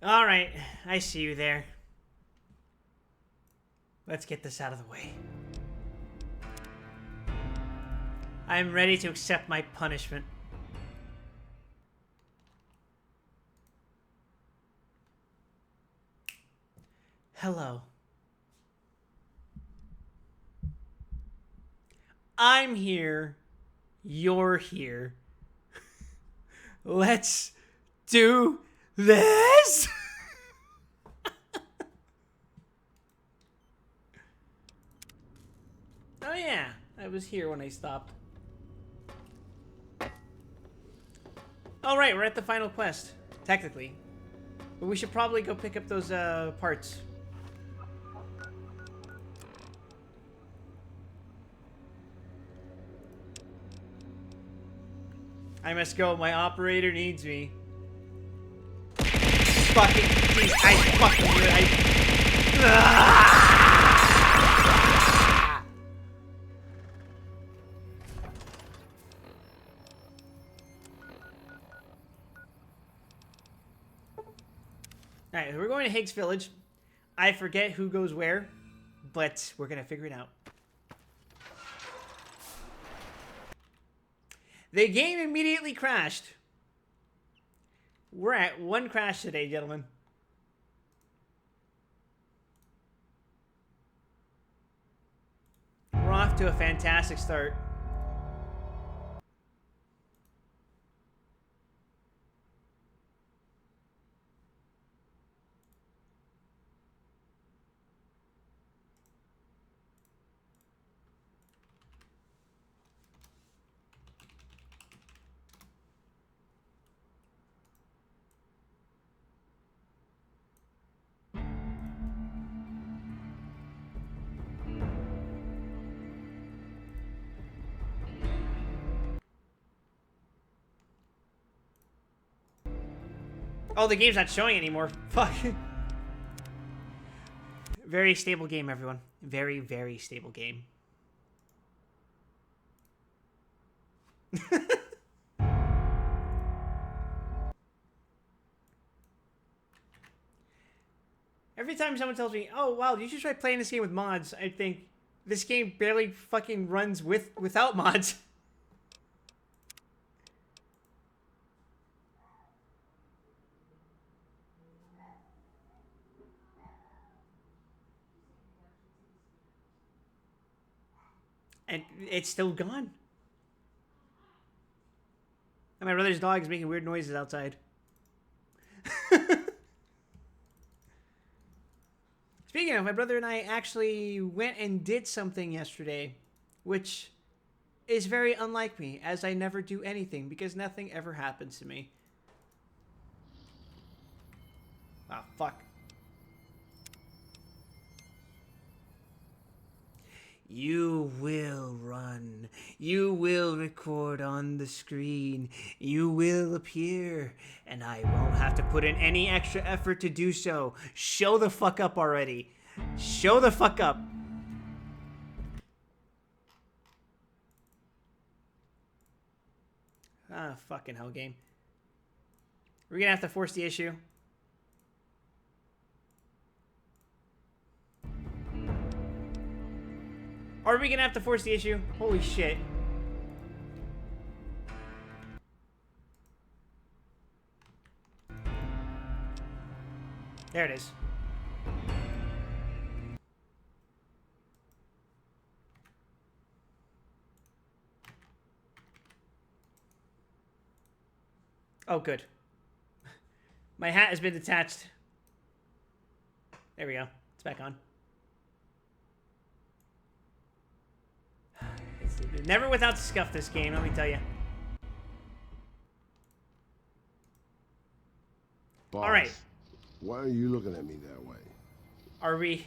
Alright, I see you there. Let's get this out of the way. I'm ready to accept my punishment. Hello. I'm here. You're here. Let's do this. Oh yeah, I was here when I stopped. All right, we're at the final quest, technically. But we should probably go pick up those parts. I must go. My operator needs me. Fucking jeez, I fucking knew it. Alright, we're going to Higgs Village. I forget who goes where, but we're gonna figure it out. The game immediately crashed. We're at one crash today, gentlemen. We're off to a fantastic start. Oh, the game's not showing anymore. Fuck. Very stable game, everyone. Very, very stable game. Every time someone tells me, oh, wow, you should try playing this game with mods, I think, this game barely fucking runs without mods. And it's still gone. And my brother's dog is making weird noises outside. Speaking of, my brother and I actually went and did something yesterday, which is very unlike me, as I never do anything, because nothing ever happens to me. Ah, fuck. You will run. You will record on the screen. You will appear. And I won't have to put in any extra effort to do so. Show the fuck up already. Show the fuck up. Ah, fucking hell game. We're gonna have to force the issue. Are we gonna have to force the issue? Holy shit. There it is. Oh, good. My hat has been detached. There we go. It's back on. It's never without scuff, this game, let me tell you. Boss, all right. Why are you looking at me that way? Are we?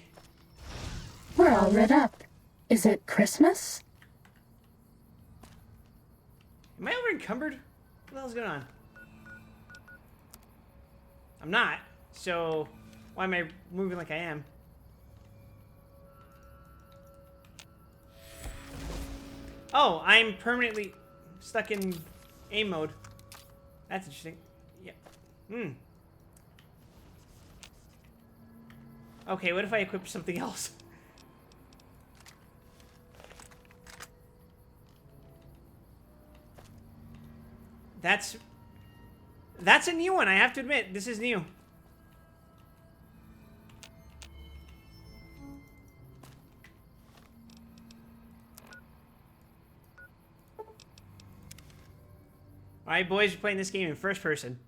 We're all lit up. Is it Christmas? Am I over encumbered? What the hell's going on? I'm not. So why am I moving like I am? Oh, I'm permanently stuck in aim mode. That's interesting. Yeah. Okay, what if I equip something else? That's a new one, I have to admit. This is new. Alright, boys, we're playing this game in first person.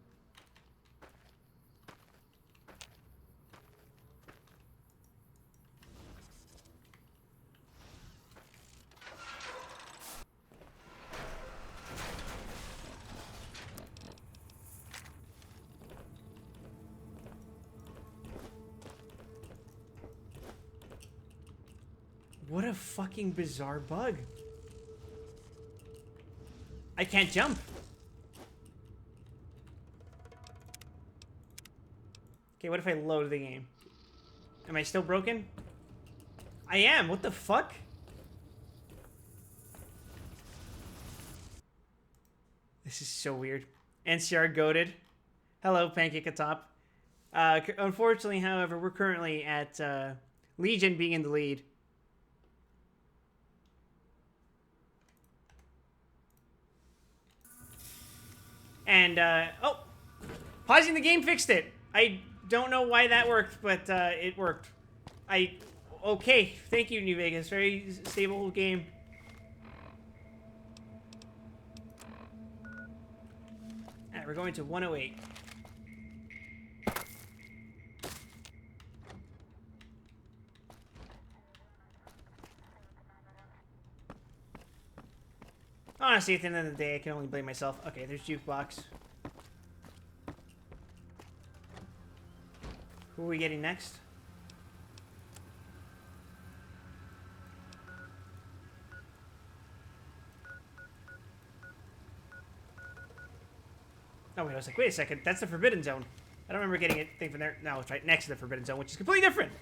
What a fucking bizarre bug. I can't jump. Okay, what if I load the game? Am I still broken? I am. What the fuck? This is so weird. NCR goated. Hello, Pancake Atop. Unfortunately, however, we're currently at Legion being in the lead. And, oh! Pausing the game fixed it! I don't know why that worked, but it worked. Okay, thank you, New Vegas. Very stable game. Alright, we're going to 108. Honestly, at the end of the day, I can only blame myself. Okay, there's Jukebox. Who are we getting next? Oh, wait, I was like, wait a second. That's the Forbidden Zone. I don't remember getting a thing from there. No, it's right next to the Forbidden Zone, which is completely different.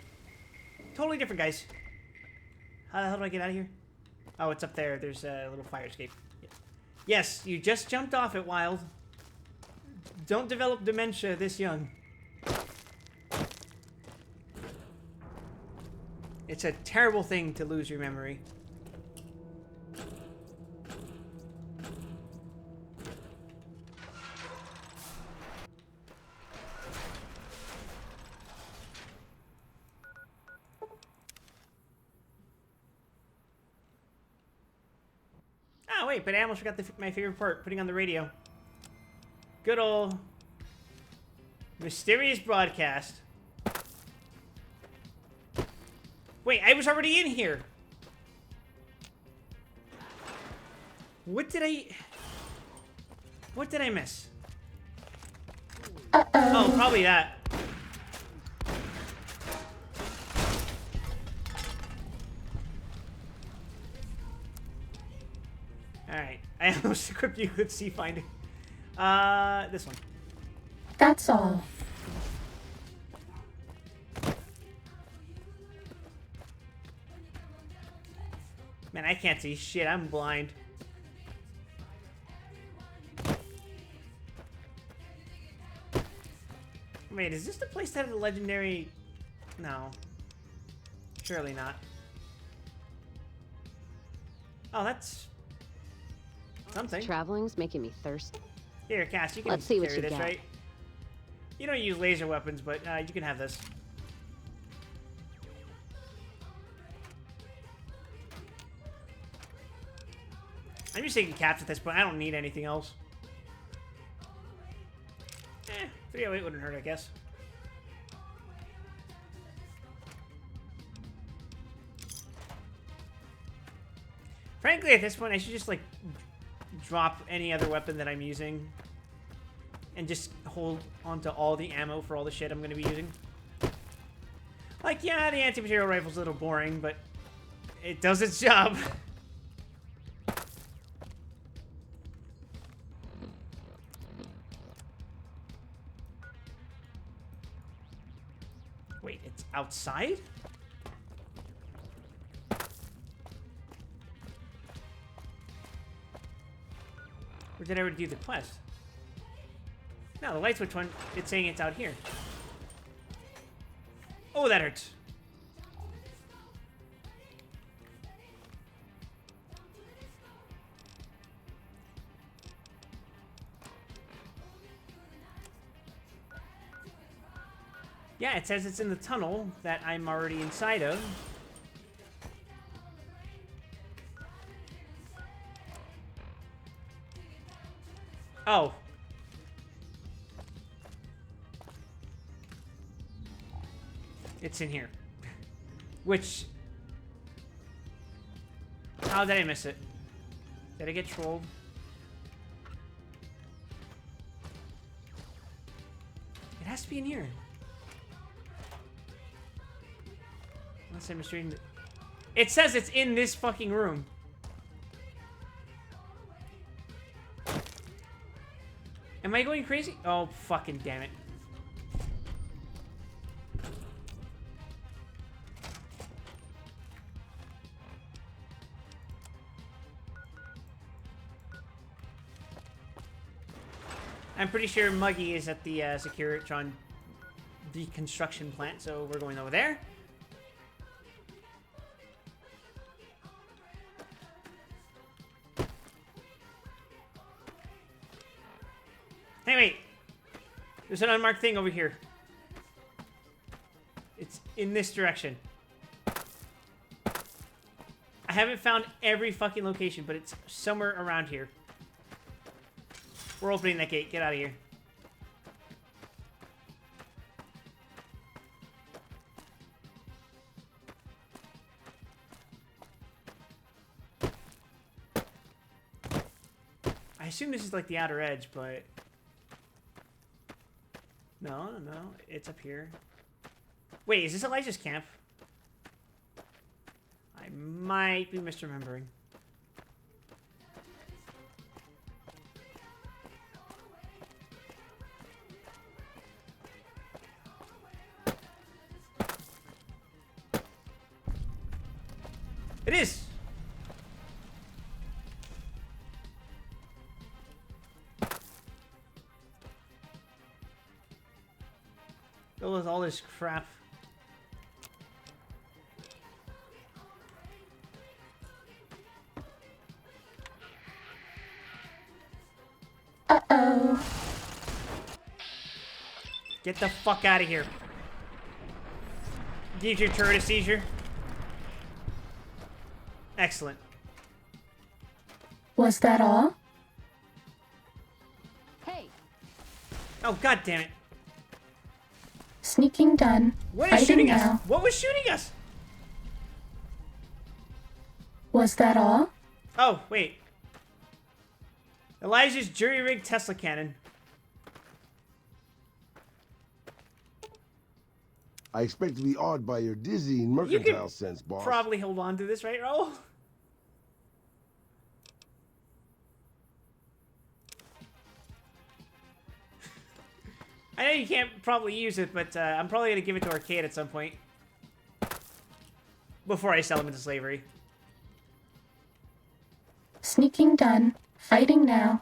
Totally different, guys. How the hell do I get out of here? Oh, it's up there. There's a little fire escape. Yes, you just jumped off it, Wild. Don't develop dementia this young. It's a terrible thing to lose your memory. Oh, wait, but I almost forgot my favorite part, putting on the radio. Good old mysterious broadcast. Wait, I was already in here. What did I miss? Oh, probably that. Alright, I almost equipped you with sea finding. This one. That's all. Man, I can't see shit. I'm blind. Wait, is this the place that had the legendary... No. Surely not. Oh, that's... something. Traveling's making me thirsty. Here, Cass, you can Let's see what carry you this, got. right? You don't use laser weapons, but you can have this. I'm just taking caps at this point. I don't need anything else. 308 wouldn't hurt, I guess. Frankly, at this point, I should just, like, drop any other weapon that I'm using. And just hold onto all the ammo for all the shit I'm going to be using. Like, yeah, the anti-material rifle's a little boring, but it does its job. Wait, it's outside? Or did I already do the quest? No, the light switch one, it's saying it's out here. Oh, that hurts. Yeah, it says it's in the tunnel that I'm already inside of. Oh. It's in here. Which... How did I miss it? Did I get trolled? It has to be in here. Unless I'm misreading it. It says it's in this fucking room. Am I going crazy? Oh, fucking damn it. I'm pretty sure Muggy is at the Securitron deconstruction plant, so we're going over there. Hey, wait. There's an unmarked thing over here. It's in this direction. I haven't found every fucking location, but it's somewhere around here. We're opening that gate. Get out of here. I assume this is like the outer edge, but... No, it's up here. Wait, is this Elijah's camp? I might be misremembering. It is! Filled with all this crap. Uh-oh. Get the fuck out of here. Give your turret a seizure. Excellent. Was that all? Hey, Oh, god damn it. Sneaking done. What is Fighting shooting now. us? What was shooting us? Was that all? Oh, wait. Elijah's jury-rigged Tesla cannon. I expect to be awed by your dizzying mercantile sense, boss. Probably hold on to this, right, Raul? I know you can't probably use it, but I'm probably going to give it to Arcade at some point. Before I sell him into slavery. Sneaking done. Fighting now.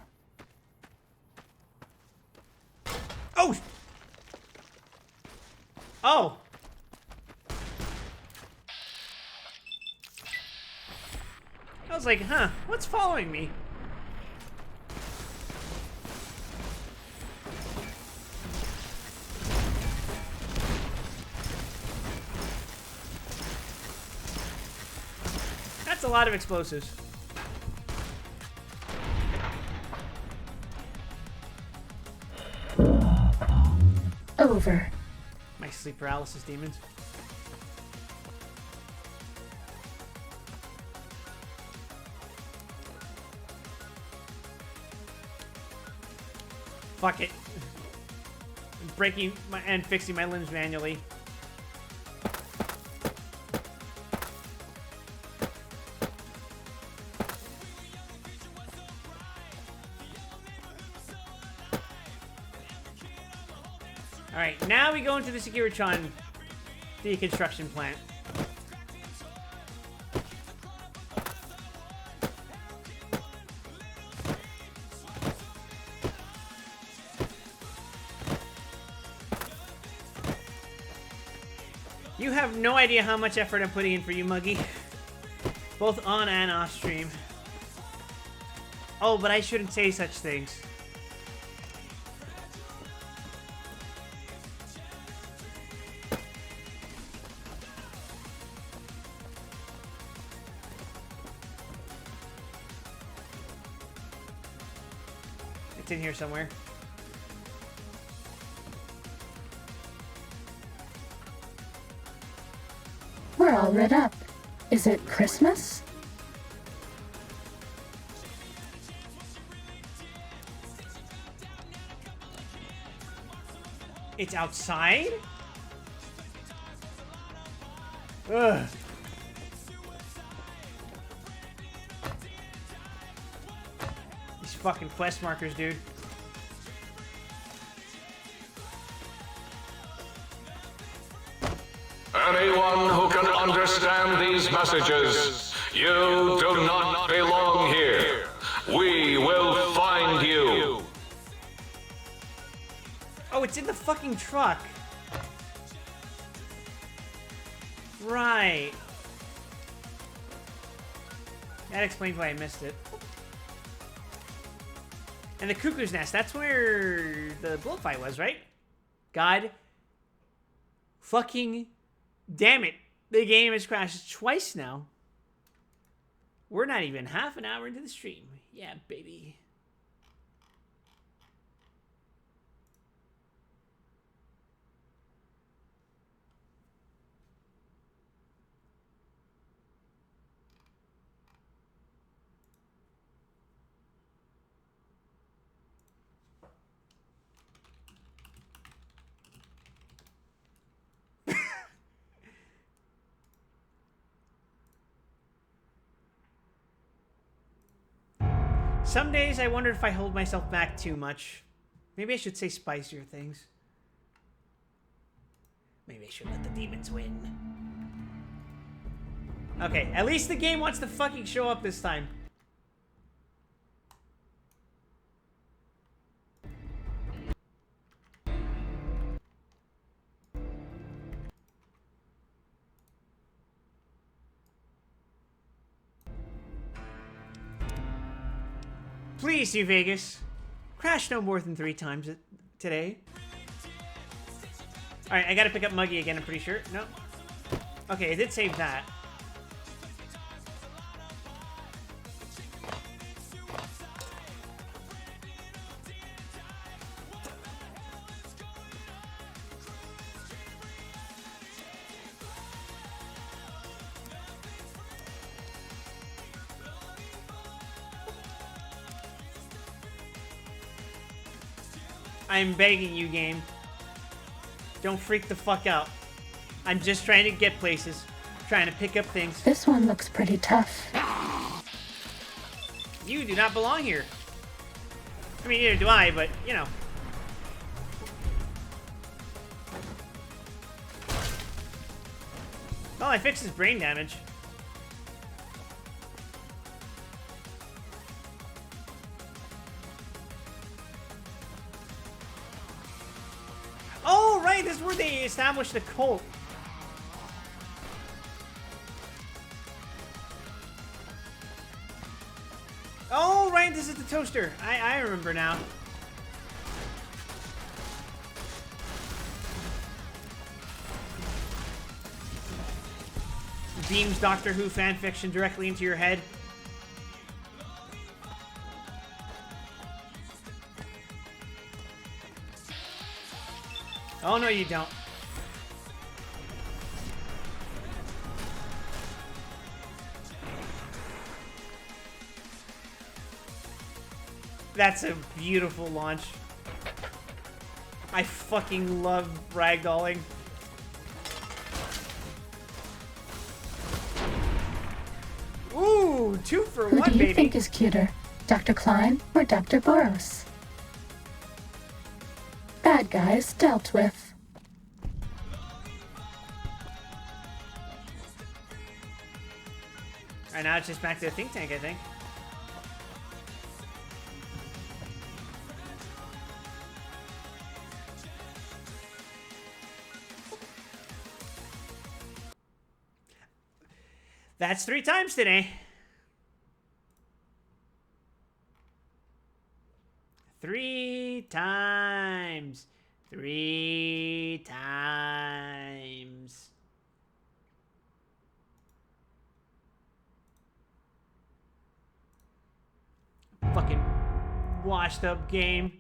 Oh! Oh! I was like, huh, what's following me? That's a lot of explosives. Over. My sleep paralysis demons. Fuck it. I'm breaking my and fixing my limbs manually. Alright, now we go into the Securitron deconstruction plant. You have no idea how much effort I'm putting in for you, Muggy. Both on and off stream. Oh, but I shouldn't say such things. It's in here somewhere. We're all lit up. Is it Christmas? It's outside? Ugh. These fucking quest markers, dude. Anyone who can understand these messages, you do not belong here. We will find you. Oh, it's in the fucking truck. Right. That explains why I missed it. And the Cuckoo's Nest, that's where the blow fight was, right? God fucking damn it. The game has crashed twice now. We're not even half an hour into the stream. Yeah, baby. Some days I wonder if I hold myself back too much. Maybe I should say spicier things. Maybe I should let the demons win. Okay, at least the game wants to fucking show up this time. Please, New Vegas. Crash no more than 3 times today. Alright, I gotta pick up Muggy again, I'm pretty sure. No. Okay, I did save that. I'm begging you, game. Don't freak the fuck out. I'm just trying to get places. Trying to pick up things. This one looks pretty tough. You do not belong here. I mean, neither do I, but, you know. Well, I fixed his brain damage. Oh, right, this is where they established the cult. Oh, right, this is the toaster. I remember now. Beams Doctor Who fanfiction directly into your head. Oh, no, you don't. That's a beautiful launch. I fucking love ragdolling. Ooh, 2 for Who 1, do you baby. think is cuter, Dr. Klein or Dr. Boros? Bad guys dealt with. Alright, now it's just back to the think tank, I think. That's 3 times today. 3 times. 3 times. Fucking washed up game.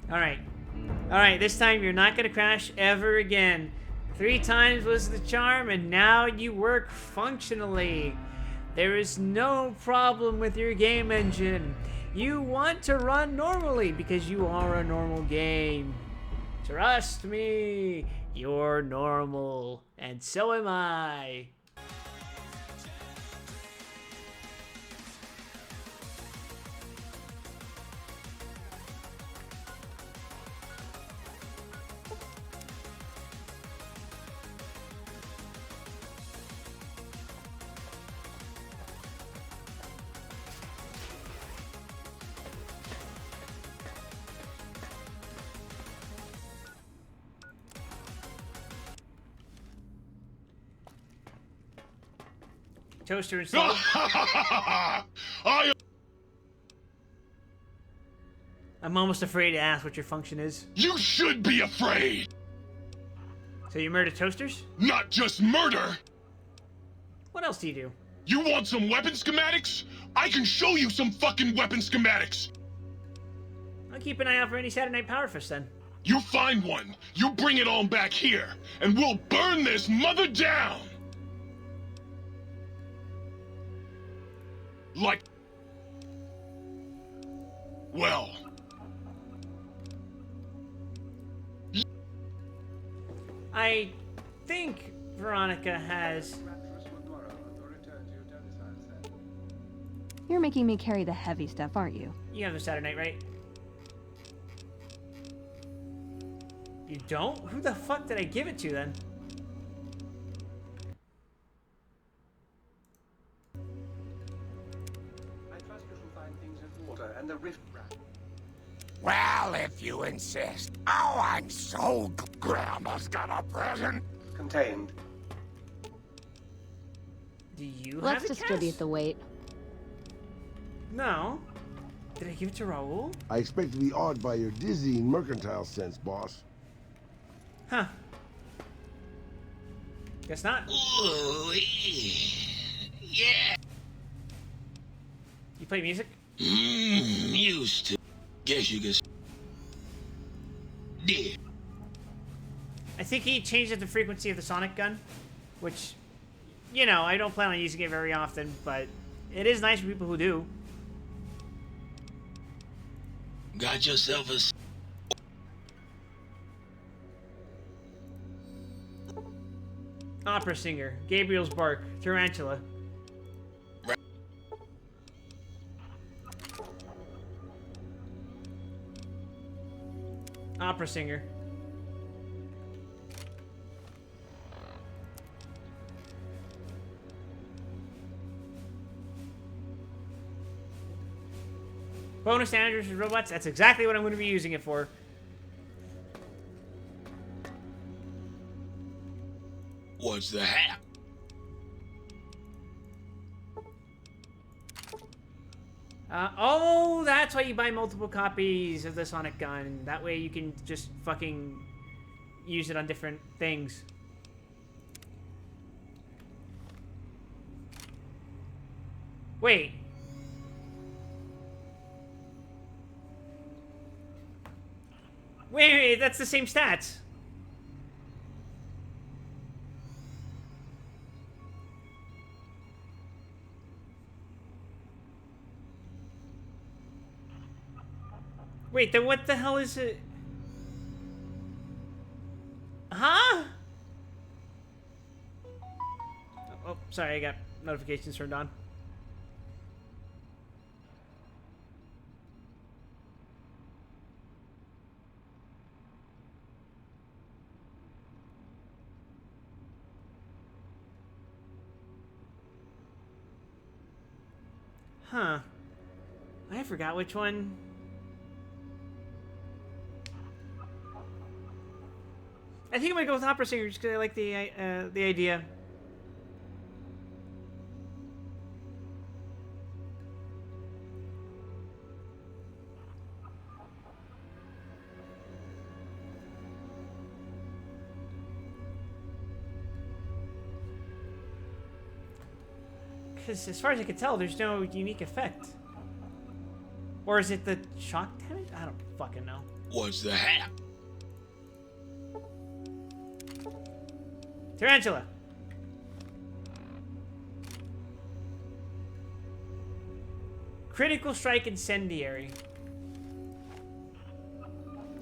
Alright. Alright, this time you're not gonna crash ever again. 3 times was the charm, and now you work functionally. There is no problem with your game engine. You want to run normally because you are a normal game. Trust me, you're normal, and so am I. Toaster installed. I'm almost afraid to ask what your function is. You should be afraid! So you murder toasters? Not just murder! What else do you do? You want some weapon schematics? I can show you some fucking weapon schematics! I'll keep an eye out for any Saturday Night Power Fist then. You find one, you bring it on back here, and we'll burn this mother down! Like... well... I think Veronica has... You're making me carry the heavy stuff, aren't you? You have the Saturday Night, right? You don't? Who the fuck did I give it to then? Well, if you insist. Oh, I'm so Grandma's got a present. Contained. Do you Let's have a distribute Cass? the weight. No. Did I give it to Raul? I expect to be awed by your dizzying mercantile sense, boss. Huh. Guess not. Ooh, yeah. You play music? Used to. Guess you could. Yeah. I think he changed up the frequency of the sonic gun, which, you know, I don't plan on using it very often, but it is nice for people who do. Got yourself a. Opera singer, Gabriel's Bark, Tarantula. Opera singer. Bonus standards for robots, that's exactly what I'm going to be using it for. What's the hat? Oh, that's why you buy multiple copies of the sonic gun. That way you can just fucking use it on different things. Wait. Wait, that's the same stats. Wait, then what the hell is it? Huh? Oh, sorry, I got notifications turned on. Huh. I forgot which one. I think I'm gonna go with opera singer just because I like the idea. Because as far as I can tell, there's no unique effect. Or is it the shock damage? I don't fucking know. What's the hap? Tarantula. Critical strike incendiary.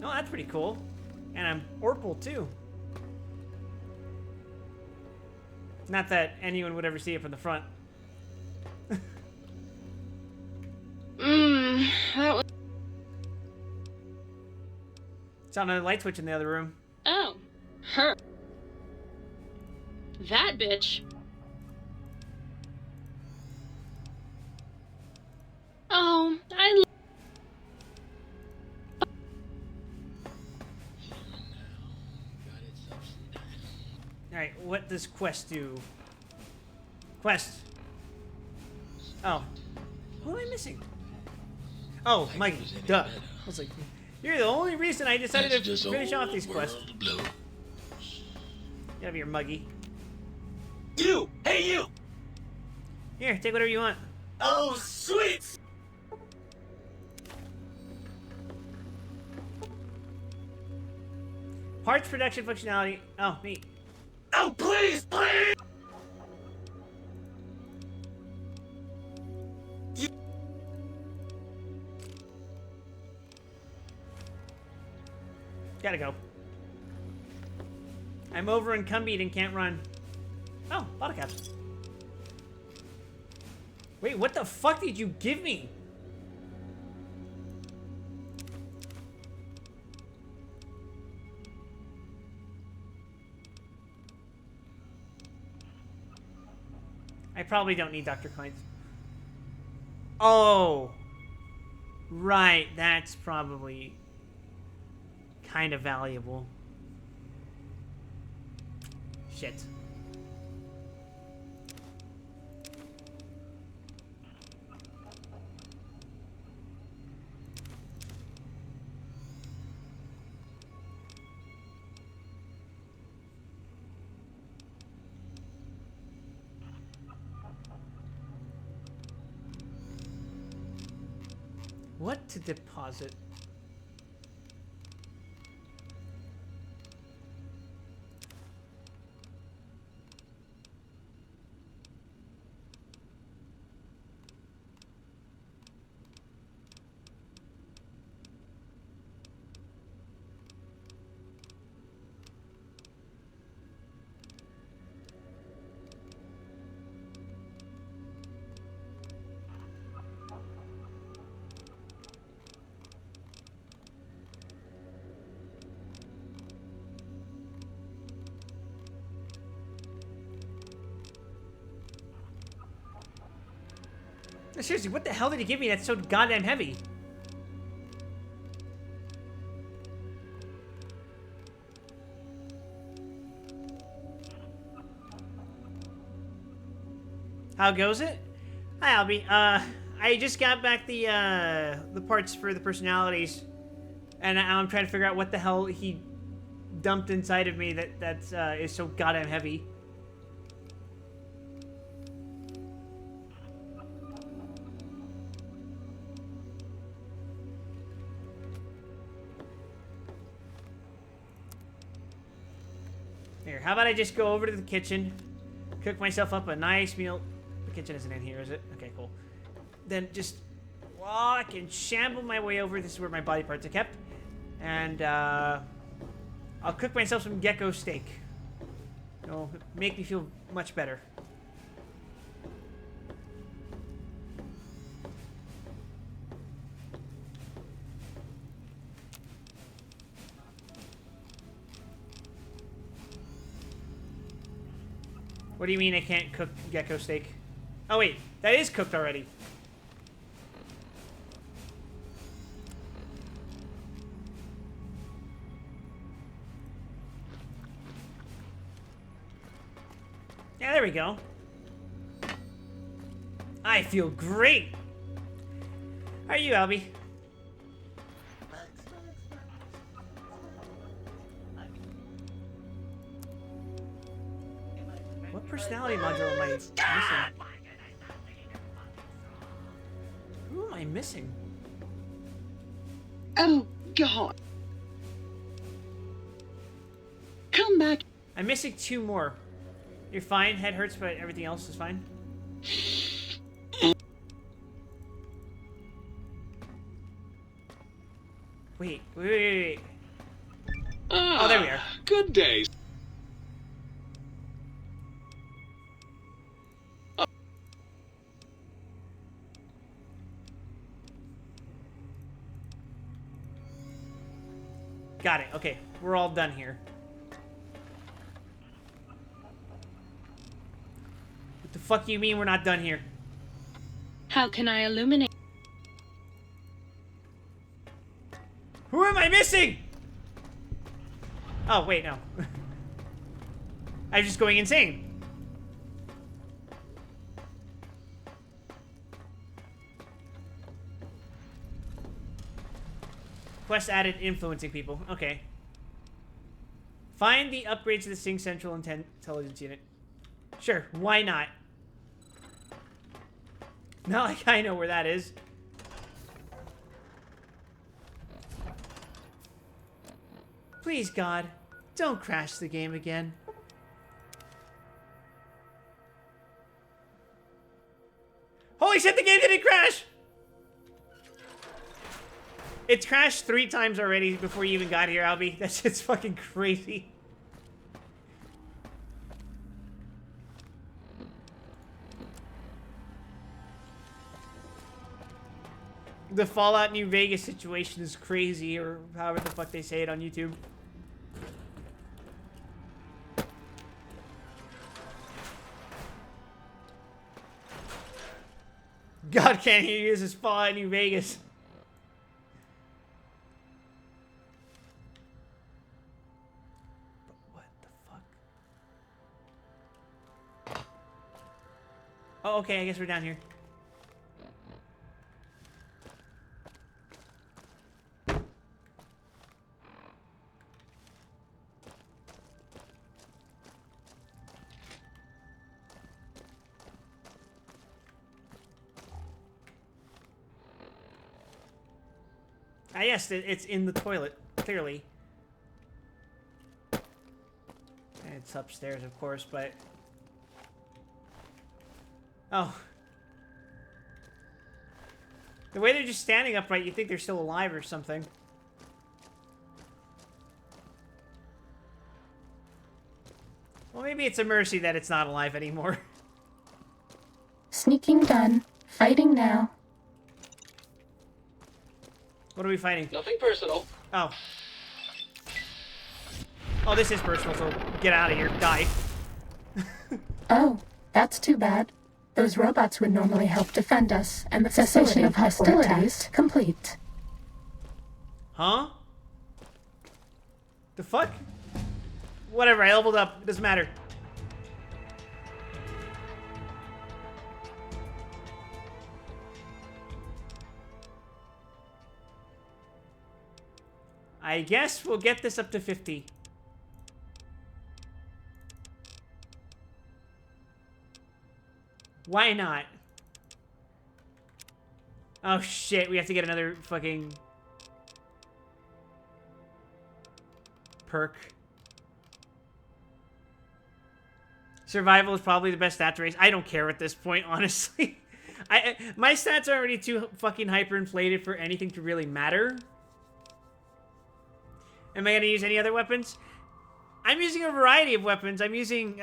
Oh, that's pretty cool. And I'm Orpal too. Not that anyone would ever see it from the front. That was... It's on a light switch in the other room. Oh, her. That bitch. Oh, Alright, what does Quest do? Quest. Oh. Who am I missing? Oh, Mikey. Duh. I was like, you're the only reason I decided to finish off these quests. Get out of here, Muggy. You! Hey, you! Here, take whatever you want. Oh, sweet! Parts production functionality. Oh, neat. Oh, please, please! Gotta go. I'm over encumbered and can't run. Oh, bottle caps. Wait, what the fuck did you give me? I probably don't need Dr. Klein's. Oh. Right, that's probably kind of valuable. Shit. What to deposit? Seriously, what the hell did he give me that's so goddamn heavy? How goes it? Hi, Albie. I just got back the parts for the personalities, and I'm trying to figure out what the hell he dumped inside of me that is so goddamn heavy. Here, how about I just go over to the kitchen, cook myself up a nice meal. The kitchen isn't in here, is it? Okay, cool. Then just walk and shamble my way over. This is where my body parts are kept. And I'll cook myself some gecko steak. It'll make me feel much better. What do you mean I can't cook gecko steak? Oh wait, that is cooked already. Yeah, there we go. I feel great. How are you, Albie? What personality module am I missing? Who am I missing? Oh, God. Come back. I'm missing 2 more. You're fine. Head hurts, but everything else is fine. Wait. Oh, there we are. Good day. Got it. Okay, we're all done here. What the fuck you mean we're not done here? How can I illuminate? Who am I missing? Oh, wait, no. I'm just going insane. Quest added influencing people. Okay. Find the upgrades to the Sing Central Intelligence Unit. Sure, why not? Not like I know where that is. Please, God, don't crash the game again. Holy shit, the game didn't crash! It's crashed 3 times already before you even got here, Albie. That shit's fucking crazy. The Fallout New Vegas situation is crazy, or however the fuck they say it on YouTube. God can't hear you. This is Fallout New Vegas. What the fuck? Oh, okay. I guess we're down here. Ah, yes, it's in the toilet, clearly. It's upstairs, of course, but... Oh. The way they're just standing upright, you think they're still alive or something. Well, maybe it's a mercy that it's not alive anymore. Sneaking done. Fighting now. What are we fighting? Nothing personal. Oh. Oh, this is personal, so get out of here. Die. Oh, that's too bad. Those robots would normally help defend us, and the cessation of hostilities complete. Huh? The fuck? Whatever, I leveled up. It doesn't matter. I guess we'll get this up to 50. Why not? Oh shit, we have to get another fucking perk. Survival is probably the best stat to raise. I don't care at this point, honestly. My stats are already too fucking hyperinflated for anything to really matter. Am I going to use any other weapons? I'm using a variety of weapons. I'm using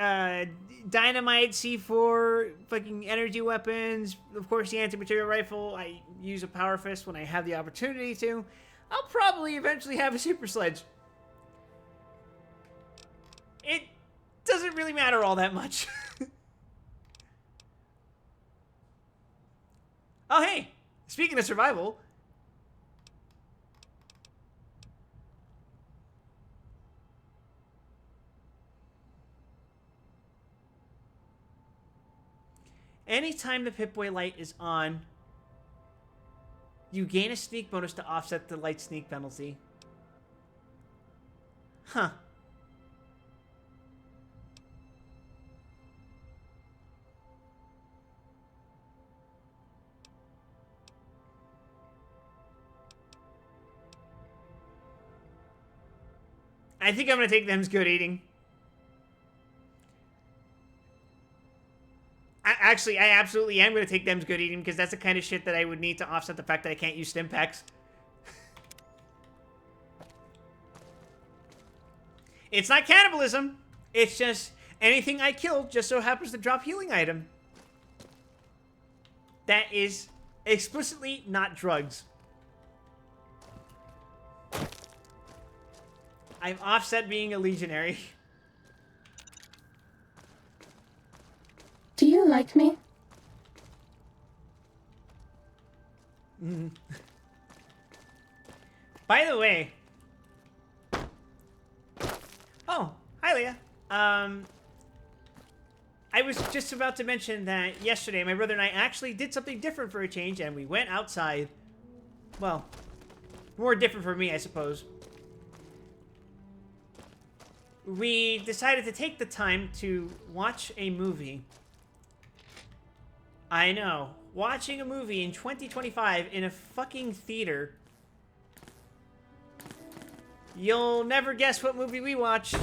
dynamite, C4, fucking energy weapons. Of course, the anti-material rifle. I use a power fist when I have the opportunity to. I'll probably eventually have a super sledge. It doesn't really matter all that much. Oh, hey. Speaking of survival... Anytime the Pip-Boy light is on, you gain a sneak bonus to offset the light sneak penalty. Huh. I think I'm going to take them's good eating. I absolutely am going to take them's good eating because that's the kind of shit that I would need to offset the fact that I can't use stim packs. It's not cannibalism. It's just anything I kill just so happens to drop healing item. That is explicitly not drugs. I've offset being a legionary. Do you like me? By the way. Oh, hi Leah. I was just about to mention that yesterday my brother and I actually did something different for a change and we went outside. Well, more different for me, I suppose. We decided to take the time to watch a movie. I know. Watching a movie in 2025 in a fucking theater. You'll never guess what movie we watched.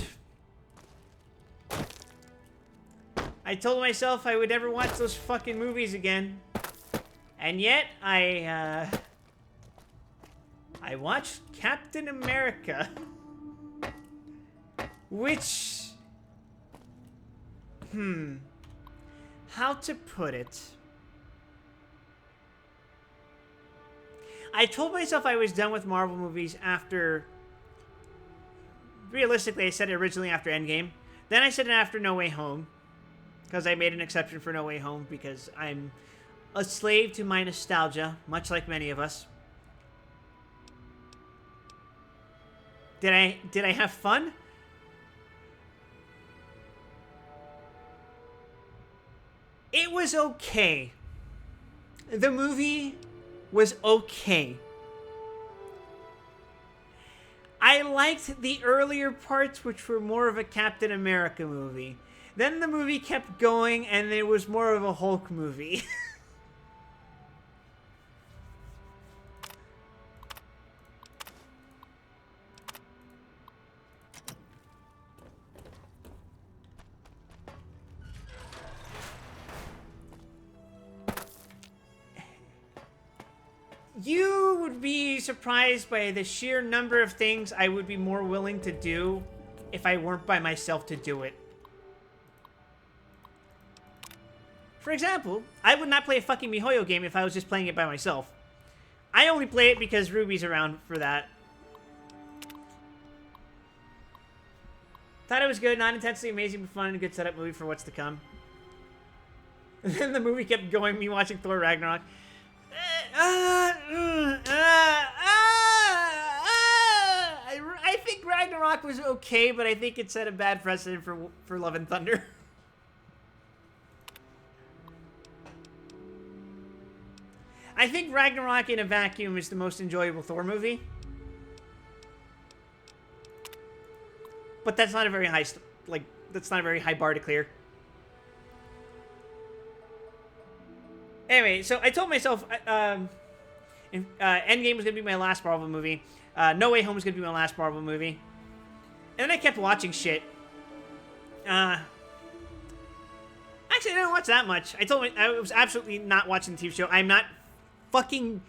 I told myself I would never watch those fucking movies again. And yet, I watched Captain America. Which... how to put it? I told myself I was done with Marvel movies after... Realistically, I said it originally after Endgame. Then I said it after No Way Home. Because I made an exception for No Way Home because I'm a slave to my nostalgia, much like many of us. Did I have fun? It was okay. The movie was okay. I liked the earlier parts, which were more of a Captain America movie. Then the movie kept going, and it was more of a Hulk movie. You would be surprised by the sheer number of things I would be more willing to do if I weren't by myself to do it. For example, I would not play a fucking MiHoYo game if I was just playing it by myself. I only play it because Ruby's around for that. Thought it was good, not intensely amazing, but fun and a good setup movie for what's to come. And then the movie kept going, me watching Thor Ragnarok. I think Ragnarok was okay, but I think it set a bad precedent for Love and Thunder. I think Ragnarok in a vacuum is the most enjoyable Thor movie. But that's not a very high, that's not a very high bar to clear. Anyway, so I told myself Endgame was going to be my last Marvel movie. No Way Home was going to be my last Marvel movie. And then I kept watching shit. Actually, I didn't watch that much. I was absolutely not watching the TV show. I'm not fucking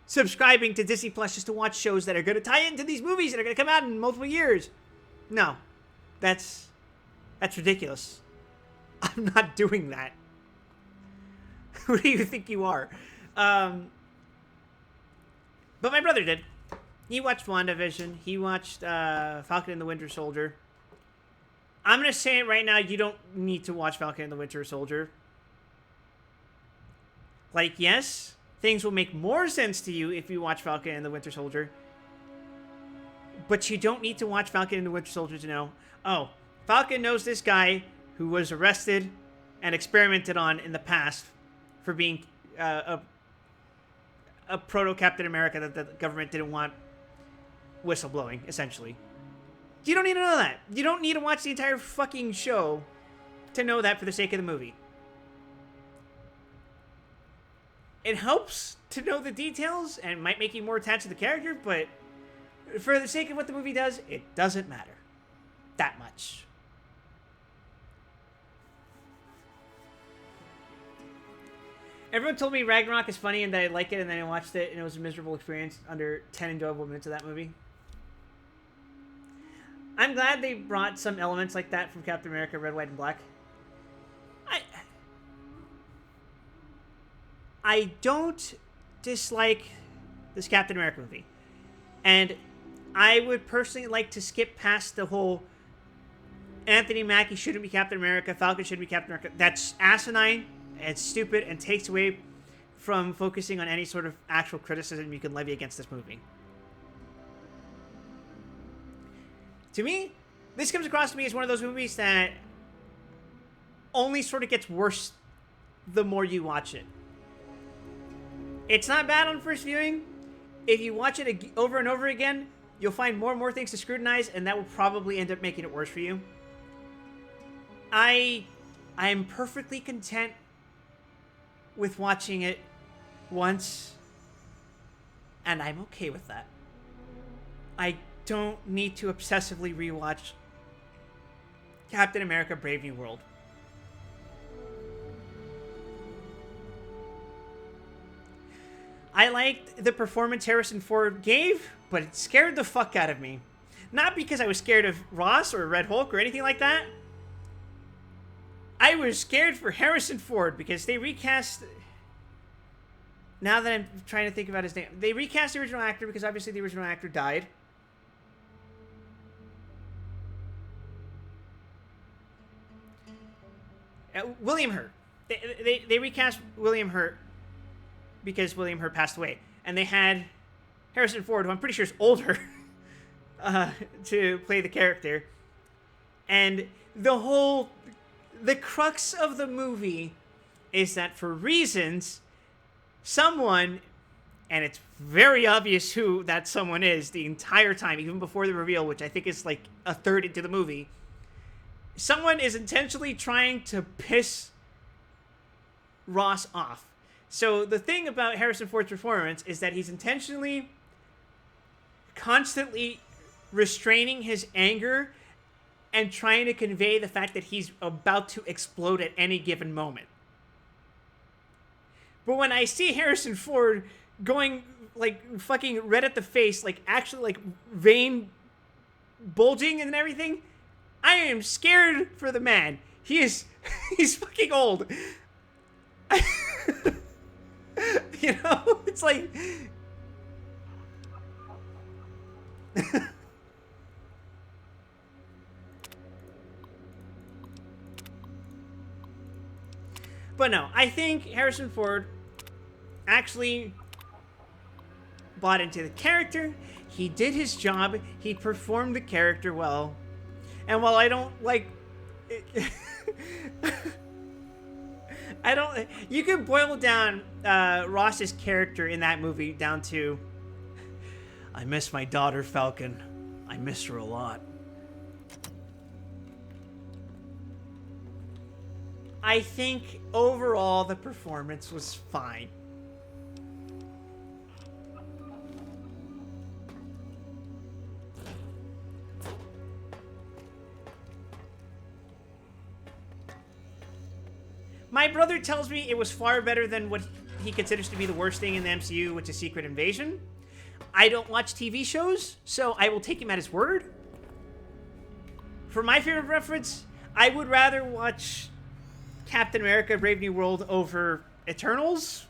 subscribing to Disney Plus just to watch shows that are going to tie into these movies that are going to come out in multiple years. No. That's ridiculous. I'm not doing that. Who do you think you are? But my brother did. He watched WandaVision. He watched Falcon and the Winter Soldier. I'm going to say it right now. You don't need to watch Falcon and the Winter Soldier. Like, yes, things will make more sense to you if you watch Falcon and the Winter Soldier. But you don't need to watch Falcon and the Winter Soldier to know, oh, Falcon knows this guy who was arrested and experimented on in the past for being a proto Captain America that the government didn't want whistleblowing, essentially. You don't need to know that. You don't need to watch the entire fucking show to know that for the sake of the movie. It helps to know the details and might make you more attached to the character, but for the sake of what the movie does, it doesn't matter that much. Everyone told me Ragnarok is funny and that I like it, and then I watched it and it was a miserable experience under 10 enjoyable minutes of that movie. I'm glad they brought some elements like that from Captain America Red, White, and Black. I don't dislike this Captain America movie. And I would personally like to skip past the whole Anthony Mackie shouldn't be Captain America, Falcon shouldn't be Captain America. That's asinine and stupid and takes away from focusing on any sort of actual criticism you can levy against this movie. To me, this comes across to me as one of those movies that only sort of gets worse the more you watch it. It's not bad on first viewing. If you watch it over and over again, you'll find more and more things to scrutinize, and that will probably end up making it worse for you. I'm perfectly content with watching it once, and I'm okay with that. I don't need to obsessively rewatch Captain America Brave New World. I liked the performance Harrison Ford gave, but it scared the fuck out of me. Not because I was scared of Ross or Red Hulk or anything like that. I was scared for Harrison Ford because they recast... Now that I'm trying to think about his name. They recast the original actor because obviously the original actor died. William Hurt. They recast William Hurt because William Hurt passed away. And they had Harrison Ford, who I'm pretty sure is older, to play the character. And the crux of the movie is that for reasons, someone, and it's very obvious who that someone is the entire time, even before the reveal, which I think is like a third into the movie, someone is intentionally trying to piss Ross off. So the thing about Harrison Ford's performance is that he's intentionally, constantly restraining his anger and trying to convey the fact that he's about to explode at any given moment. But when I see Harrison Ford going like fucking red at the face, like actually like vein bulging and everything, I am scared for the man. He's fucking old. You know, it's like... But no, I think Harrison Ford actually bought into the character. He did his job. He performed the character well. And while I don't like... You can boil down Ross's character in that movie down to, I miss my daughter Falcon. I miss her a lot. I think overall the performance was fine. My brother tells me it was far better than what he considers to be the worst thing in the MCU, which is Secret Invasion. I don't watch TV shows, so I will take him at his word. For my favorite reference, I would rather watch Captain America Brave New World over Eternals.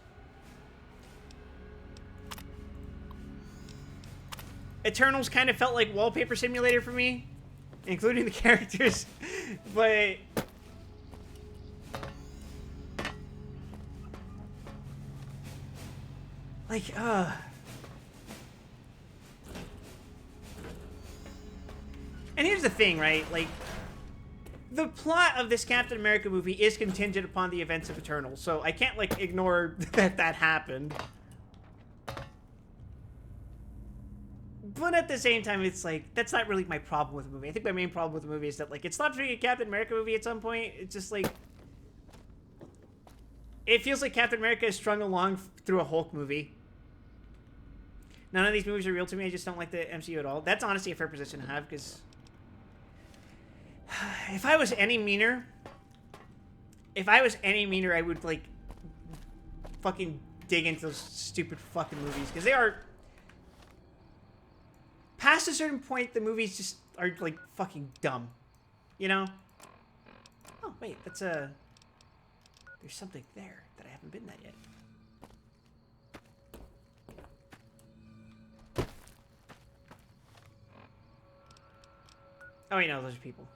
Eternals kind of felt like Wallpaper Simulator for me, including the characters, but... Like, And here's the thing, right? Like, the plot of this Captain America movie is contingent upon the events of Eternals, so I can't, like, ignore that happened. But at the same time, it's like, that's not really my problem with the movie. I think my main problem with the movie is that, like, it's not really a Captain America movie at some point. It's just, like, it feels like Captain America is strung along through a Hulk movie. None of these movies are real to me. I just don't like the MCU at all. That's honestly a fair position to have, because if I was any meaner, I would, like, fucking dig into those stupid fucking movies, because they are, past a certain point, the movies just are, like, fucking dumb, you know? Oh, wait, that's a, there's something there that I haven't been that yet. Oh, wait, no, those are people.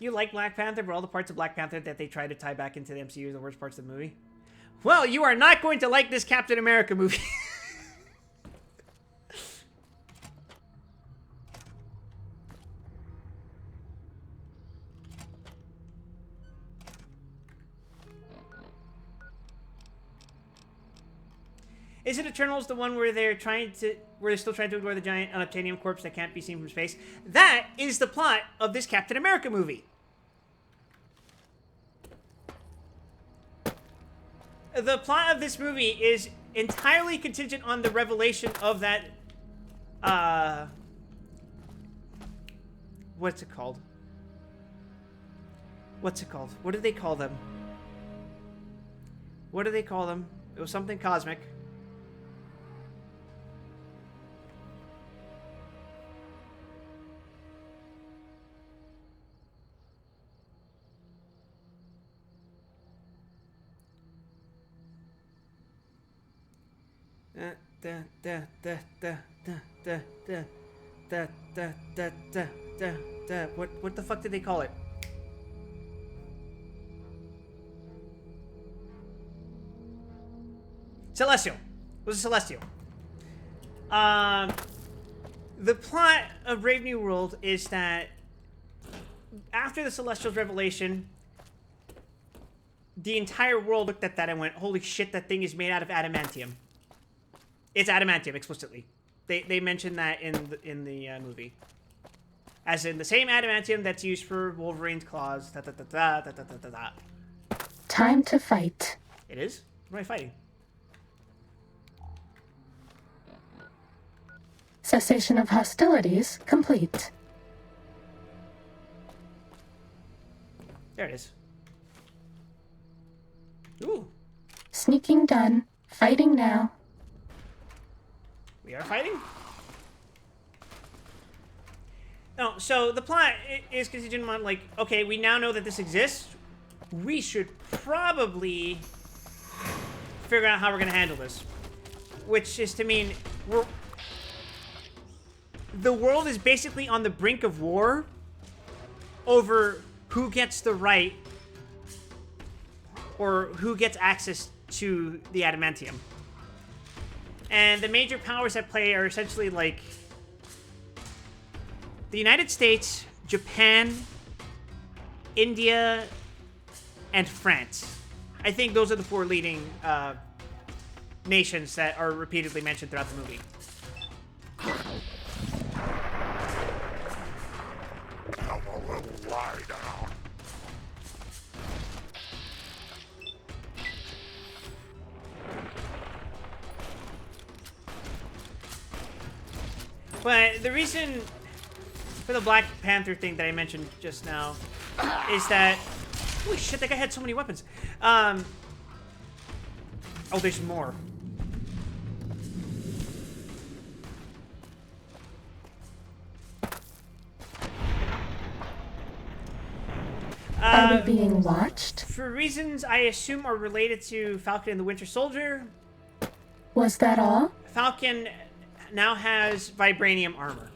You like Black Panther, but all the parts of Black Panther that they try to tie back into the MCU are the worst parts of the movie? Well, you are not going to like this Captain America movie. Is it Eternals the one where they're still trying to ignore the giant unobtainium corpse that can't be seen from space? That is the plot of this Captain America movie. The plot of this movie is entirely contingent on the revelation of that, what's it called? What's it called? What do they call them? What do they call them? It was something cosmic. What the fuck did they call it? Celestial. It was a Celestial. The plot of Brave New World is that after the Celestial's revelation, the entire world looked at that and went, holy shit, that thing is made out of adamantium. It's adamantium, explicitly. They mentioned that in the movie. As in the same adamantium that's used for Wolverine's claws. Time to fight. It is? What am I fighting? Cessation of hostilities complete. There it is. Ooh. Sneaking done. Fighting now. We are fighting? No, so the plot is contingent on, like, okay, we now know that this exists. We should probably figure out how we're going to handle this. Which is to mean, the world is basically on the brink of war over who gets the right or who gets access to the adamantium. And the major powers at play are essentially like the United States, Japan, India, and France. I think those are the four leading nations that are repeatedly mentioned throughout the movie. Have a little lie down. But the reason for the Black Panther thing that I mentioned just now is that... Holy shit, that guy had so many weapons. Oh, there's more. Are we being watched? For reasons I assume are related to Falcon and the Winter Soldier. Was that all? Falcon now has vibranium armor.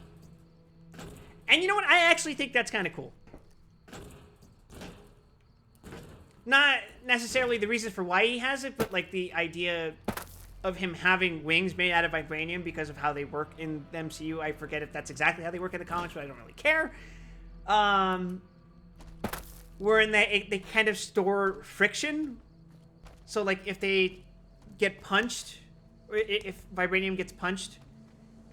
And you know what? I actually think that's kind of cool. Not necessarily the reasons for why he has it, but like the idea of him having wings made out of vibranium because of how they work in the MCU. I forget if that's exactly how they work in the comics, but I don't really care. Wherein they kind of store friction. So, like, if they get punched, or if vibranium gets punched,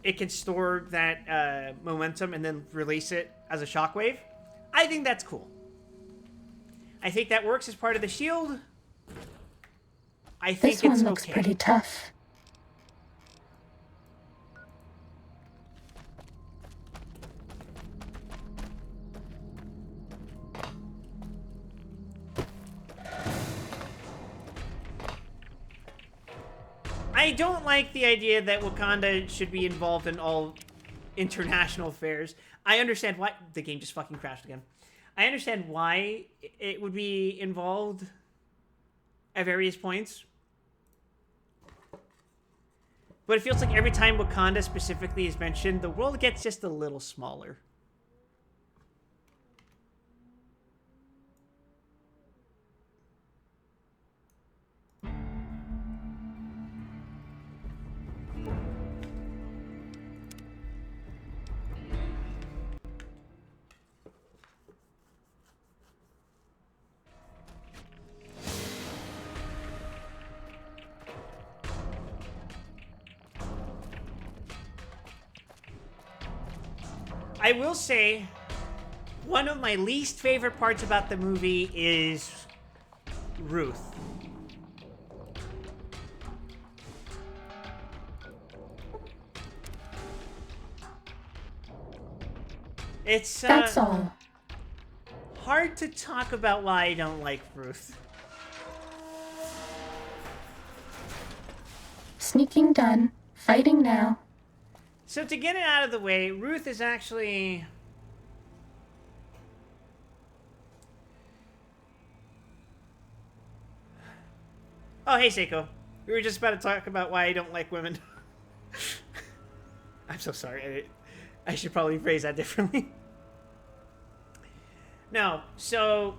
it can store that momentum and then release it as a shockwave. I think that's cool. I think that works as part of the shield. I think This one it's looks okay. pretty tough. I don't like the idea that Wakanda should be involved in all international affairs. I understand why... The game just fucking crashed again. I understand why it would be involved at various points. But it feels like every time Wakanda specifically is mentioned, the world gets just a little smaller. I will say, one of my least favorite parts about the movie is Ruth. It's That's all. hard to talk about why I don't like Ruth. Sneaking done. Fighting now. So to get it out of the way, Ruth is actually... Oh, hey, Seiko. We were just about to talk about why I don't like women. I'm so sorry. I should probably phrase that differently. No, so...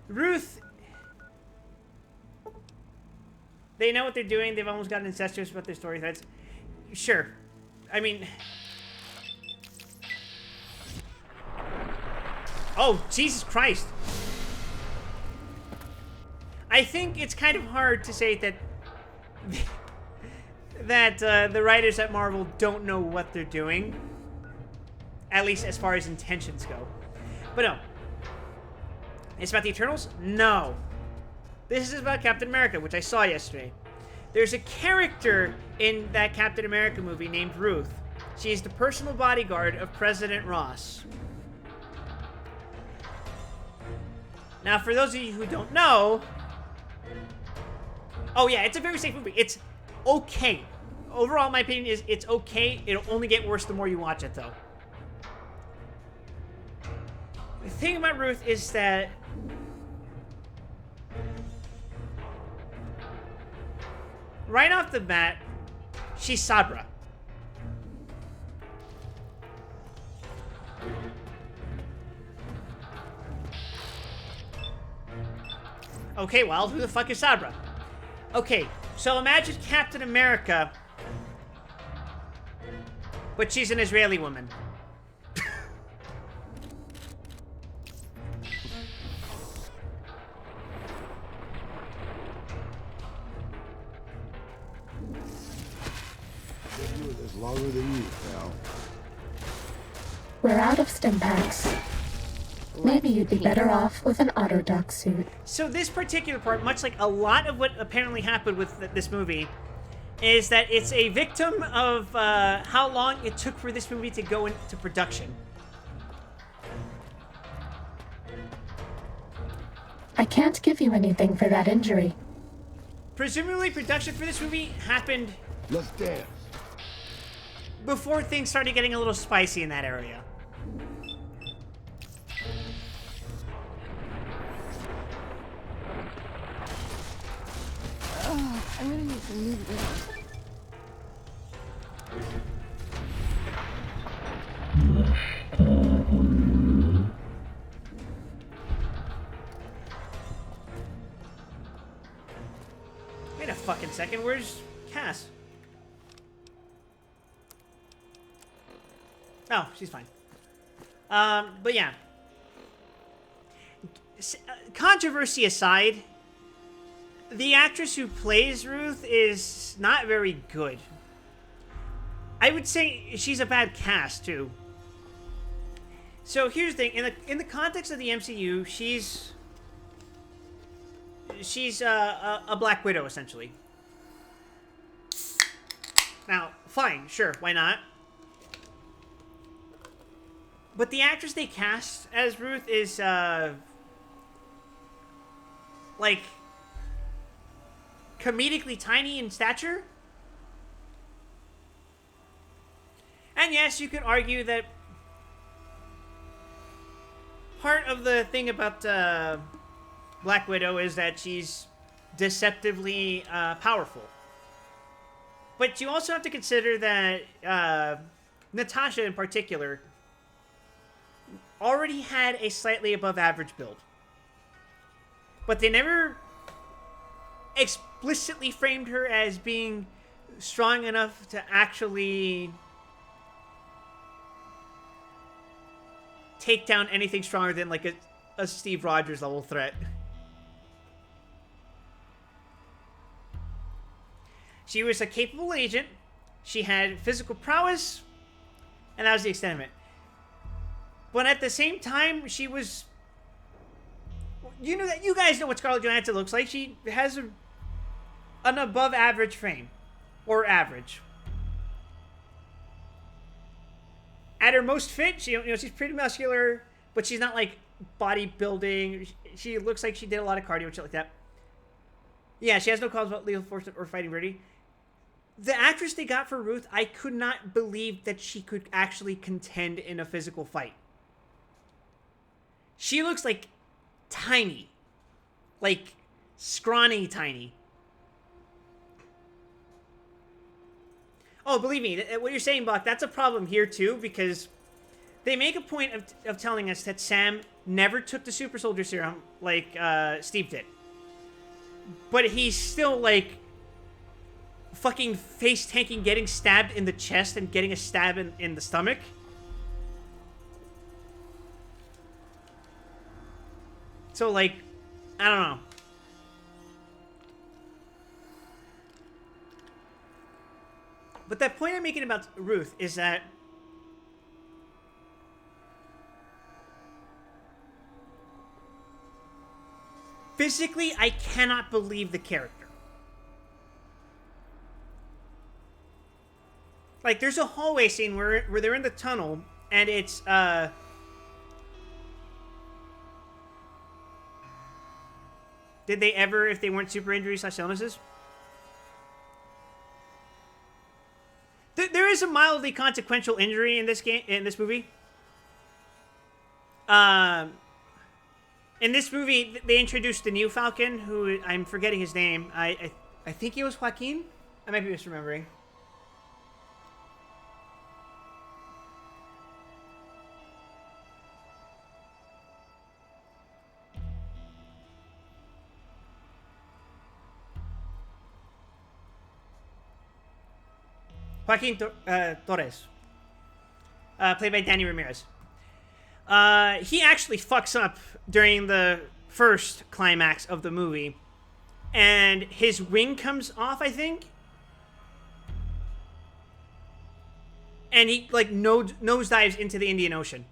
Ruth... They know what they're doing. They've almost gotten incestuous about their story threads. Sure. I mean... Oh, Jesus Christ. I think it's kind of hard to say that... that the writers at Marvel don't know what they're doing. At least as far as intentions go. But no. It's about the Eternals? No. This is about Captain America, which I saw yesterday. There's a character in that Captain America movie named Ruth. She is the personal bodyguard of President Ross. Now, for those of you who don't know... Oh yeah, it's a very safe movie. It's okay. Overall, my opinion is it's okay. It'll only get worse the more you watch it, though. The thing about Ruth is that... right off the bat, she's Sabra. Okay, well, who the fuck is Sabra? Okay, so imagine Captain America, but she's an Israeli woman. Been doing this longer than you, pal. We're out of stim packs. Maybe you'd be better off with an autodoc suit. So this particular part, much like a lot of what apparently happened with this movie, is that it's a victim of how long it took for this movie to go into production. I can't give you anything for that injury. Presumably, production for this movie happened Let's dance. before things started getting a little spicy in that area. I'm gonna need some new videos. Wait a fucking second, where's Cass. Oh, she's fine. But yeah. Controversy aside, the actress who plays Ruth is not very good. I would say she's a bad cast too. So here's the thing: in the context of the MCU, she's a Black Widow essentially. Now, fine, sure, why not? But the actress they cast as Ruth is like comedically tiny in stature. And yes, you could argue that part of the thing about Black Widow is that she's deceptively powerful. But you also have to consider that Natasha in particular already had a slightly above average build. But they never explicitly framed her as being strong enough to actually take down anything stronger than like a Steve Rogers level threat. She was a capable agent. She had physical prowess, and that was the extent of it. But at the same time, she was... You know that you guys know what Scarlett Johansson looks like. She has an above average frame. Or average. At her most fit, she's pretty muscular, but she's not like bodybuilding. She looks like she did a lot of cardio and shit like that. Yeah, she has no cause about lethal force or fighting ready. The actress they got for Ruth, I could not believe that she could actually contend in a physical fight. She looks like tiny. Like scrawny tiny. Oh, believe me, what you're saying, Buck, that's a problem here too, because they make a point of telling us that Sam never took the super soldier serum like Steve did. But he's still like fucking face tanking, getting stabbed in the chest and getting a stab in the stomach. So like, I don't know. But that point I'm making about Ruth is that physically, I cannot believe the character. Like, there's a hallway scene where they're in the tunnel, and it's, did they ever, if they weren't super injuries / illnesses? There is a mildly consequential injury in this movie. In this movie, they introduced the new Falcon, who I'm forgetting his name. I think it was Joaquin. I might be misremembering. Joaquin Torres, played by Danny Ramirez. He actually fucks up during the first climax of the movie, and his wing comes off, I think, and he like nosedives into the Indian Ocean.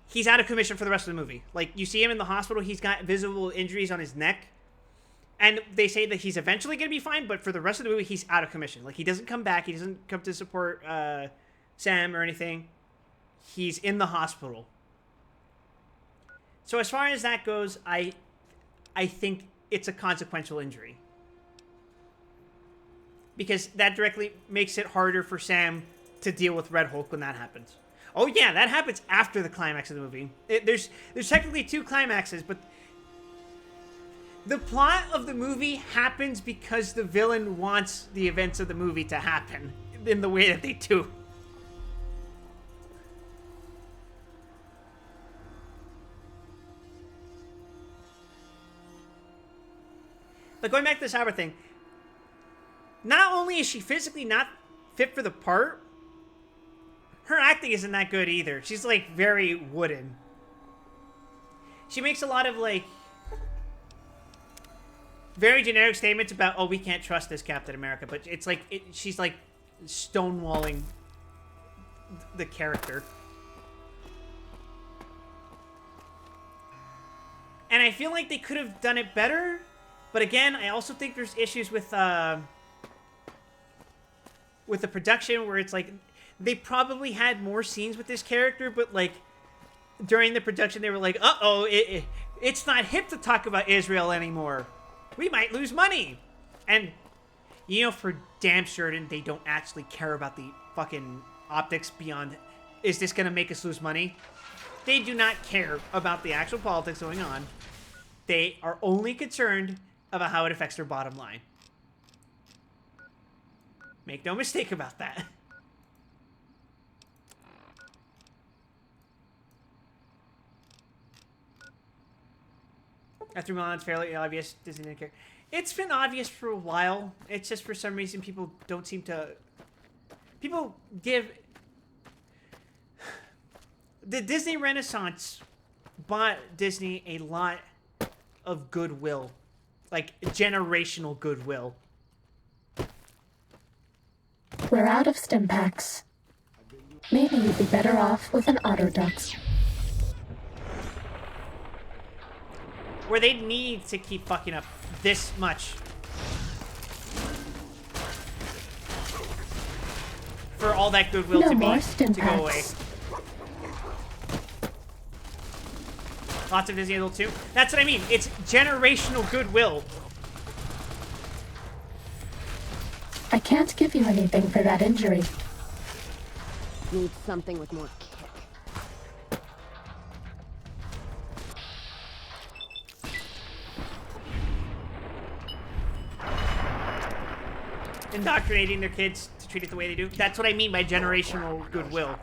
He's out of commission for the rest of the movie. Like, you see him in the hospital, he's got visible injuries on his neck. And they say that he's eventually going to be fine, but for the rest of the movie, he's out of commission. Like, he doesn't come back. He doesn't come to support Sam or anything. He's in the hospital. So as far as that goes, I think it's a consequential injury. Because that directly makes it harder for Sam to deal with Red Hulk when that happens. Oh yeah, that happens after the climax of the movie. There's technically 2 climaxes, but the plot of the movie happens because the villain wants the events of the movie to happen in the way that they do. But going back to the cyber thing, not only is she physically not fit for the part, her acting isn't that good either. She's like very wooden. She makes a lot of like very generic statements about, oh, we can't trust this Captain America, but it's like she's like stonewalling the character. And I feel like they could have done it better, but again, I also think there's issues with the production where it's like they probably had more scenes with this character, but like during the production they were like, uh-oh, it's not hip to talk about Israel anymore. We might lose money. And you know for damn certain they don't actually care about the fucking optics beyond, is this gonna make us lose money? They do not care about the actual politics going on. They are only concerned about how it affects their bottom line. Make no mistake about that. After Milan, it's fairly obvious Disney didn't care. It's been obvious for a while. It's just for some reason people don't seem to... People give... The Disney Renaissance bought Disney a lot of goodwill. Like, generational goodwill. We're out of stim packs. Maybe you'd be better off with an Autoduct. Where they need to keep fucking up this much. For all that goodwill No to more be stim to go away. packs. Lots of Disney Adult too. That's what I mean. It's generational goodwill. I can't give you anything for that injury. Need something with more kick. Indoctrinating their kids to treat it the way they do. That's what I mean by generational goodwill.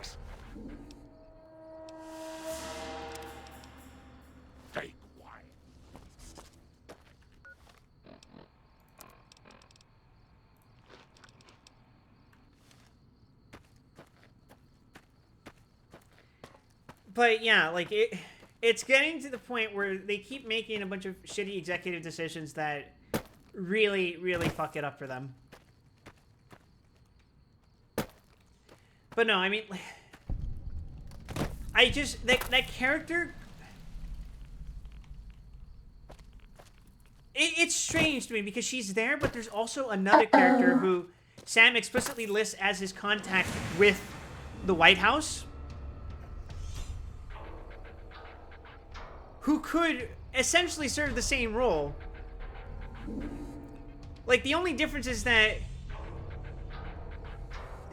Stay quiet. But yeah, like it's getting to the point where they keep making a bunch of shitty executive decisions that really, really fuck it up for them. But no, I mean, I just, that character, it's strange to me because she's there, but there's also another character who Sam explicitly lists as his contact with the White House, who could essentially serve the same role. Like, the only difference is that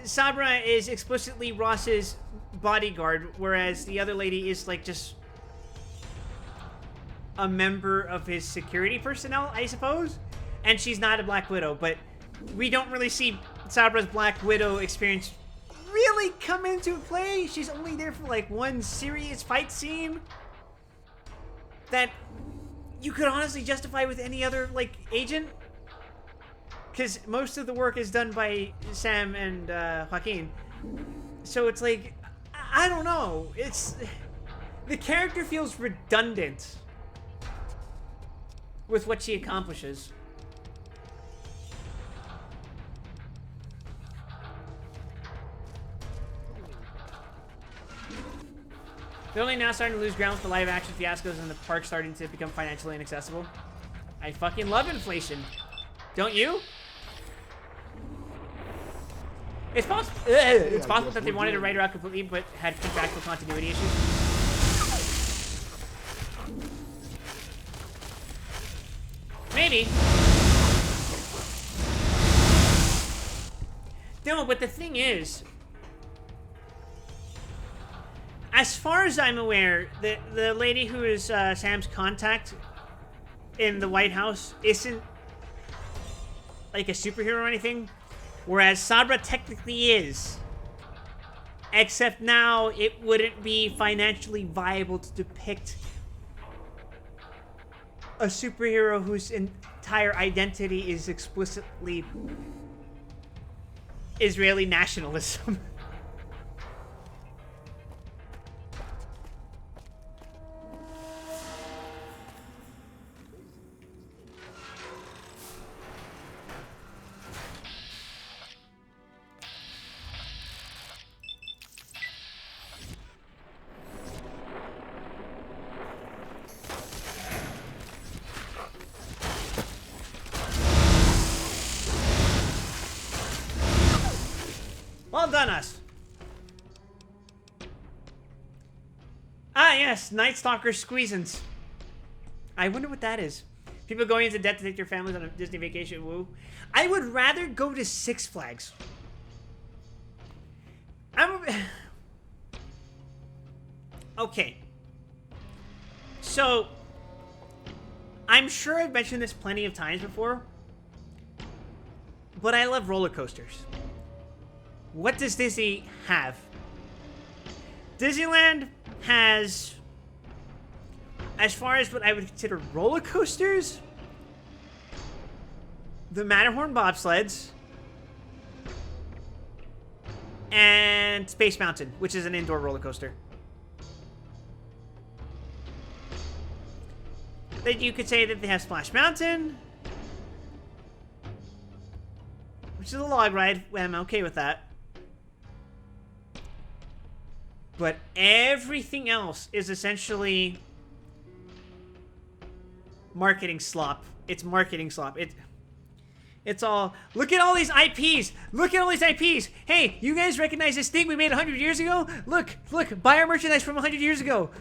Sabra is explicitly Ross's bodyguard, whereas the other lady is, like, just a member of his security personnel, I suppose? And she's not a Black Widow, but we don't really see Sabra's Black Widow experience really come into play. She's only there for, like, one serious fight scene that you could honestly justify with any other, like, agent. Because most of the work is done by Sam and Joaquin. So it's like, I don't know. It's... The character feels redundant with what she accomplishes. They're only now starting to lose ground with the live action fiascos and the park starting to become financially inaccessible. I fucking love inflation. Don't you? It's possible that they wanted to write her out completely, but had contractual continuity issues. Maybe. No, but the thing is, as far as I'm aware, the lady who is Sam's contact in the White House isn't like a superhero or anything. Whereas Sabra technically is. Except now it wouldn't be financially viable to depict a superhero whose entire identity is explicitly Israeli nationalism. Well done, us. Ah, yes, Night Stalker Squeezins. I wonder what that is. People going into debt to take their families on a Disney vacation. Woo. I would rather go to Six Flags. Okay. So, I'm sure I've mentioned this plenty of times before, but I love roller coasters. What does Disney have? Disneyland has, as far as what I would consider roller coasters, the Matterhorn bobsleds, and Space Mountain, which is an indoor roller coaster. Then you could say that they have Splash Mountain, which is a log ride. I'm okay with that. But everything else is essentially marketing slop. It's marketing slop. It's all, look at all these IPs. Look at all these IPs. Hey, you guys recognize this thing we made 100 years ago? Look, buy our merchandise from 100 years ago.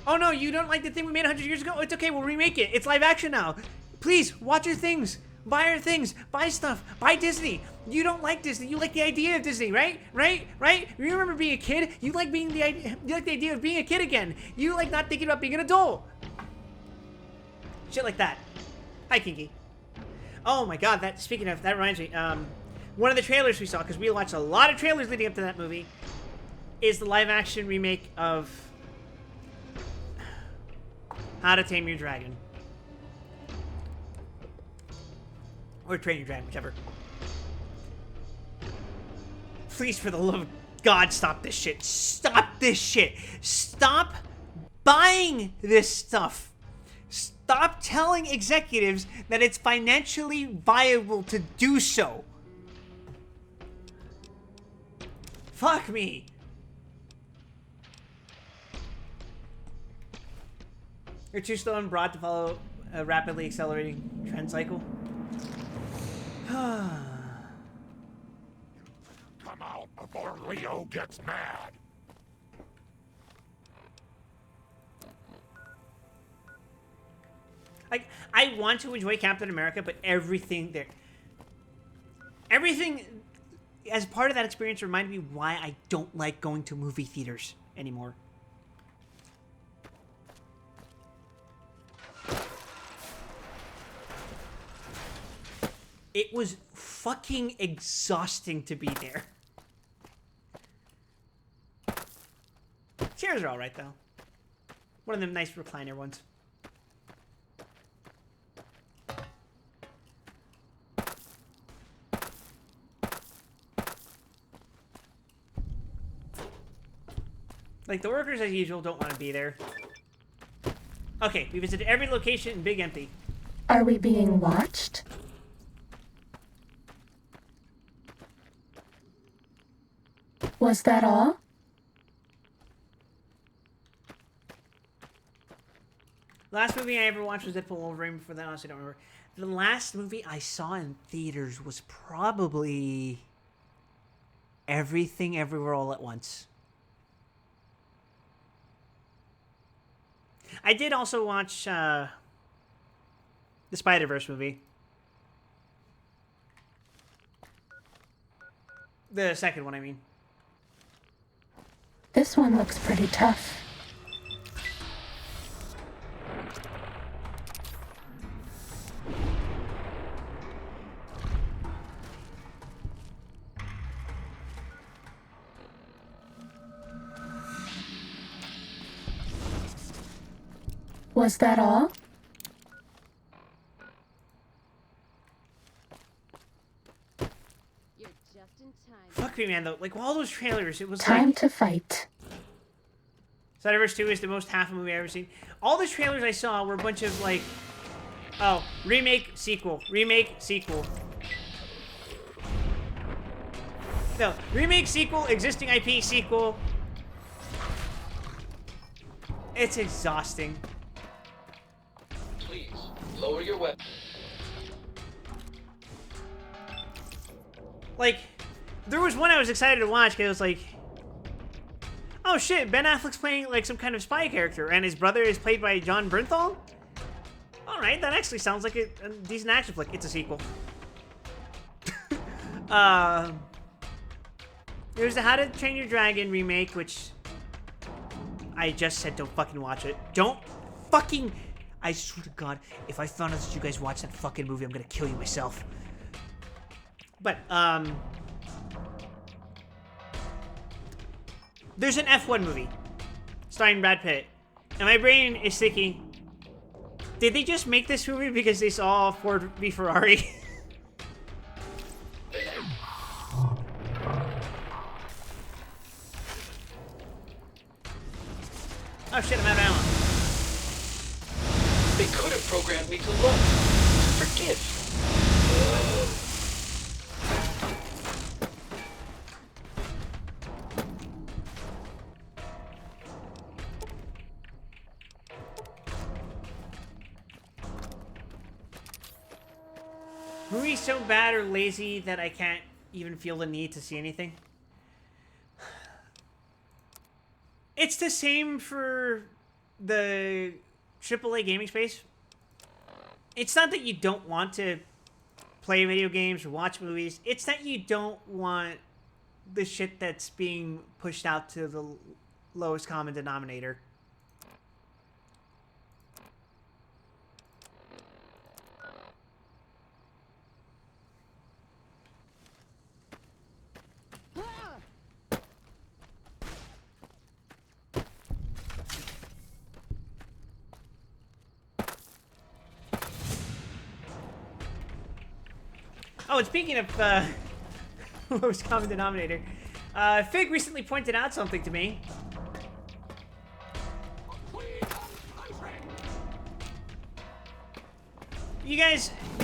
Oh no, you don't like the thing we made 100 years ago? It's okay, we'll remake it. It's live action now. Please, watch our things. Buy our things. Buy stuff. Buy Disney. You don't like Disney. You like the idea of Disney, right? Right? You remember being a kid? You like the idea of being a kid again. You like not thinking about being an adult. Shit like that. Hi, Kinky. Oh my god, speaking of, that reminds me, one of the trailers we saw, because we watched a lot of trailers leading up to that movie, is the live action remake of How to Tame Your Dragon. Or Train Your Dragon, whichever. Please, for the love of God, stop this shit. Stop this shit. Stop buying this stuff. Stop telling executives that it's financially viable to do so. Fuck me. You're too slow and broad to follow a rapidly accelerating trend cycle. Come out before Leo gets mad. Like, I want to enjoy Captain America, but everything as part of that experience reminded me why I don't like going to movie theaters anymore. It was fucking exhausting to be there. Chairs are alright, though. One of them nice recliner ones. Like, the workers, as usual, don't want to be there. Okay, we visited every location in Big Empty. Are we being watched? Was that all? Last movie I ever watched was Deadpool Wolverine. Before that, honestly, I don't remember. The last movie I saw in theaters was probably Everything Everywhere All at Once. I did also watch the Spider-Verse movie. The second one, I mean. This one looks pretty tough. Was that all? You're just in time. me, man, though. Like, all those trailers, it was Time like... to fight. Spider-Verse 2 is the most half a movie I've ever seen. All the trailers I saw were a bunch of, like... Oh, remake, sequel. Remake, sequel. No, remake, sequel, existing IP, sequel. It's exhausting. Please, lower your weapon. Like, there was one I was excited to watch because it was like... Oh shit, Ben Affleck's playing like some kind of spy character and his brother is played by John Bernthal? Alright, that actually sounds like a decent action flick. It's a sequel. There's the How to Train Your Dragon remake, which I just said don't fucking watch it. Don't fucking... I swear to God, if I found out that you guys watched that fucking movie, I'm gonna kill you myself. But, there's an F1 movie starring Brad Pitt, and my brain is thinking, did they just make this movie because they saw Ford v Ferrari? Oh shit, I'm out of ammo. They could have programmed me to love, to forgive. Movie's so bad or lazy that I can't even feel the need to see anything. It's the same for the AAA gaming space. It's not that you don't want to play video games or watch movies. It's that you don't want the shit that's being pushed out to the lowest common denominator. Oh, and speaking of lowest common denominator, Fig recently pointed out something to me. Did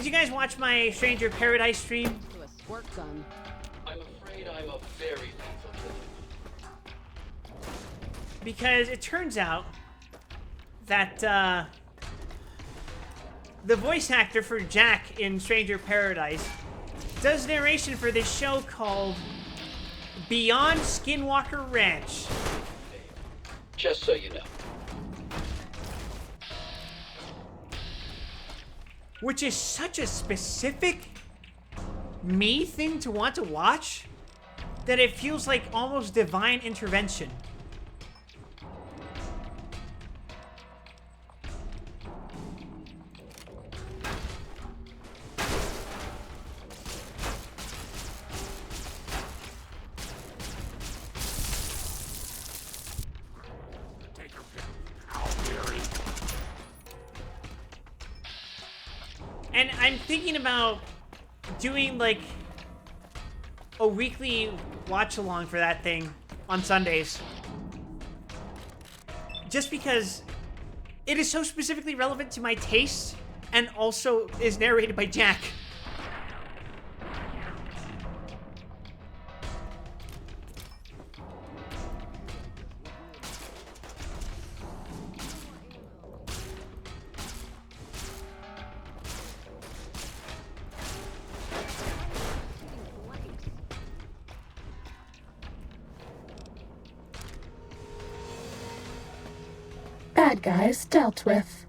you guys watch my Stranger Paradise stream? To a squirt gun. I'm afraid I'm a very lethal killer. Because it turns out that the voice actor for Jack in Stranger Paradise does narration for this show called Beyond Skinwalker Ranch. Just so you know. Which is such a specific me thing to want to watch that it feels like almost divine intervention. And I'm thinking about doing like a weekly watch along for that thing on Sundays. Just because it is so specifically relevant to my tastes and also is narrated by Jack. Bad guys dealt with.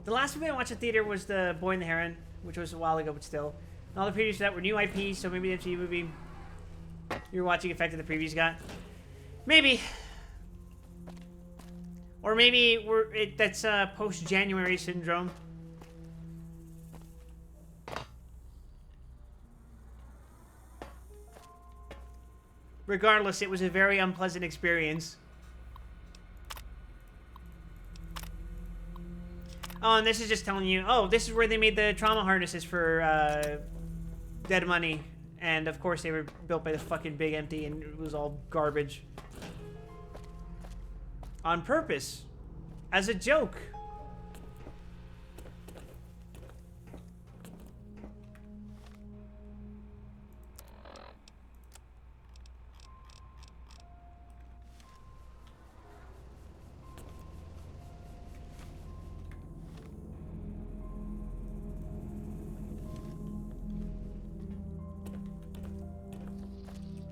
The last movie I watched at theater was The Boy and the Heron, which was a while ago, but still. And all the previews for that were new IPs, so maybe the MCU movie you're watching affected the previews got. Maybe. Or maybe that's post-January syndrome. Regardless, it was a very unpleasant experience. Oh, and this is just telling you, oh, this is where they made the trauma harnesses for Dead Money And of course they were built by the fucking Big Empty and it was all garbage. On purpose. As a joke.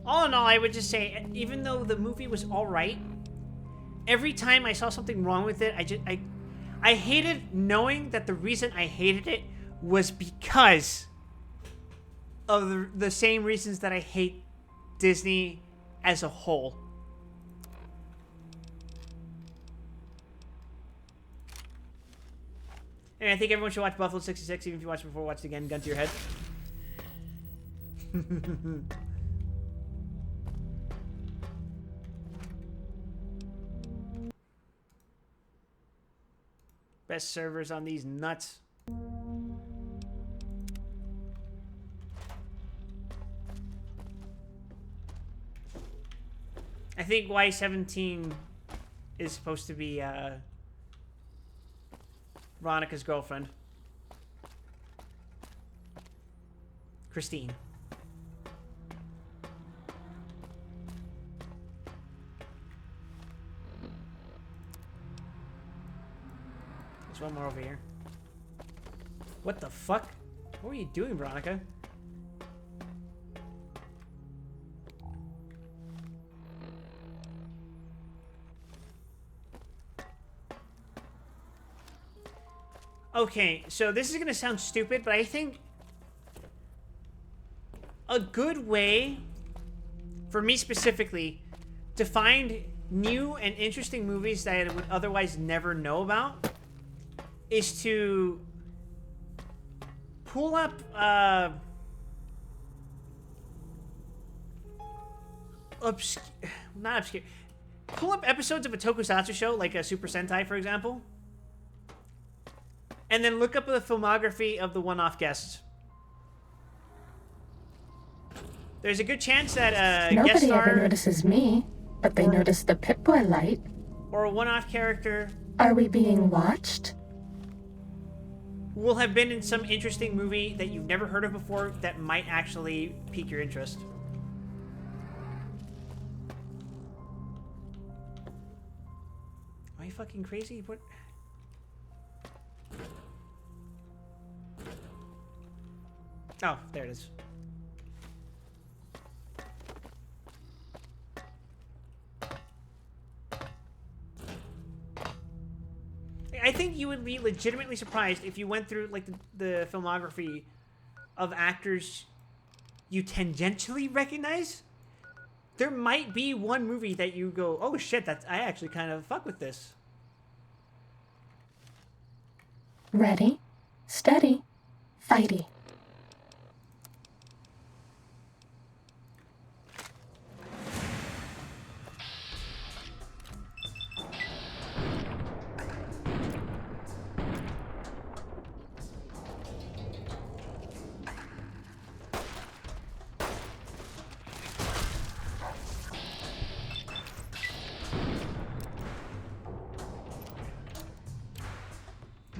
All in all, I would just say, even though the movie was alright, every time I saw something wrong with it, I hated knowing that the reason I hated it was because of the same reasons that I hate Disney as a whole. And I think everyone should watch Buffalo 66, even if you watched it before, watch it again, gun to your head. Best servers on these nuts. I think Y17 is supposed to be Veronica's girlfriend. Christine. There's one more over here. What the fuck? What were you doing, Veronica? Okay, so this is gonna sound stupid, but I think a good way, for me specifically, to find new and interesting movies that I would otherwise never know about is to pull up, not obscure, pull up episodes of a tokusatsu show, like a Super Sentai, for example, and then look up the filmography of the one-off guests. There's a good chance that a guest Nobody star ever notices me, but they notice the Pip-Boy light. or a one-off character Are we being watched? will have been in some interesting movie that you've never heard of before that might actually pique your interest. Are you fucking crazy? What? Oh, there it is. I think you would be legitimately surprised if you went through like the filmography of actors you tangentially recognize. There might be one movie that you go, oh shit, I actually kind of fuck with this. Ready, steady, fighty.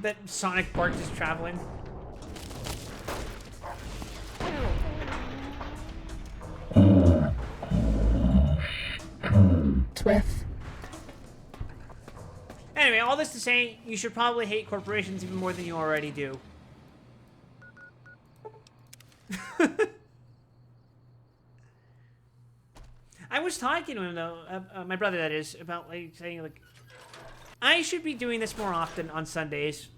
That Sonic Barks is traveling. Twiff. Anyway, all this to say, you should probably hate corporations even more than you already do. I was talking to him though, my brother that is, about like saying like, I should be doing this more often on Sundays.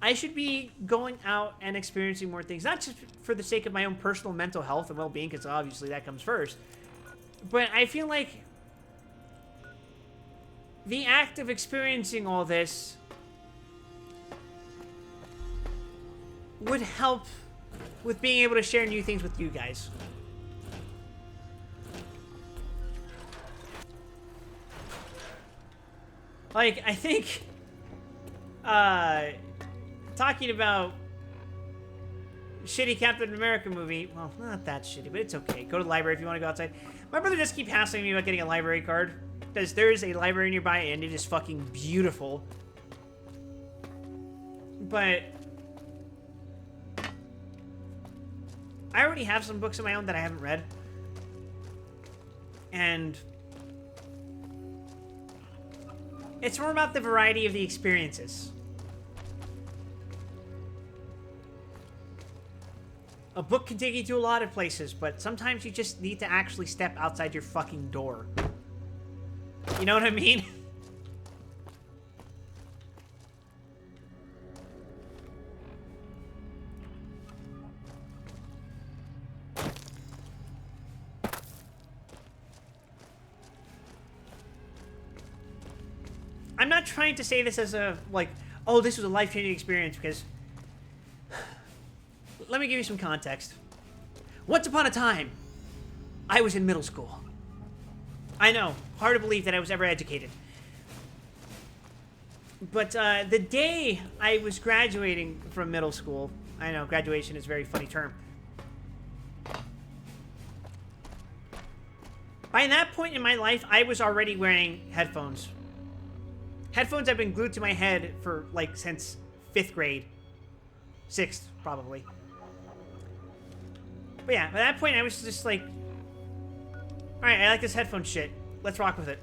I should be going out and experiencing more things, not just for the sake of my own personal mental health and well-being, because obviously that comes first. But I feel like the act of experiencing all this would help with being able to share new things with you guys. Like, I think, talking about shitty Captain America movie. Well, not that shitty, but it's okay. Go to the library if you want to go outside. My brother just keeps hassling me about getting a library card. Because there's a library nearby and it is fucking beautiful. But I already have some books of my own that I haven't read. And it's more about the variety of the experiences. A book can take you to a lot of places, but sometimes you just need to actually step outside your fucking door. You know what I mean? I'm not trying to say this as a, like, oh, this was a life-changing experience, because let me give you some context. Once upon a time, I was in middle school. I know, hard to believe that I was ever educated. But the day I was graduating from middle school, I know, graduation is a very funny term. By that point in my life, I was already wearing headphones. Headphones have been glued to my head for, like, since 5th grade. 6th, probably. But yeah, at that point, I was just like, alright, I like this headphone shit. Let's rock with it.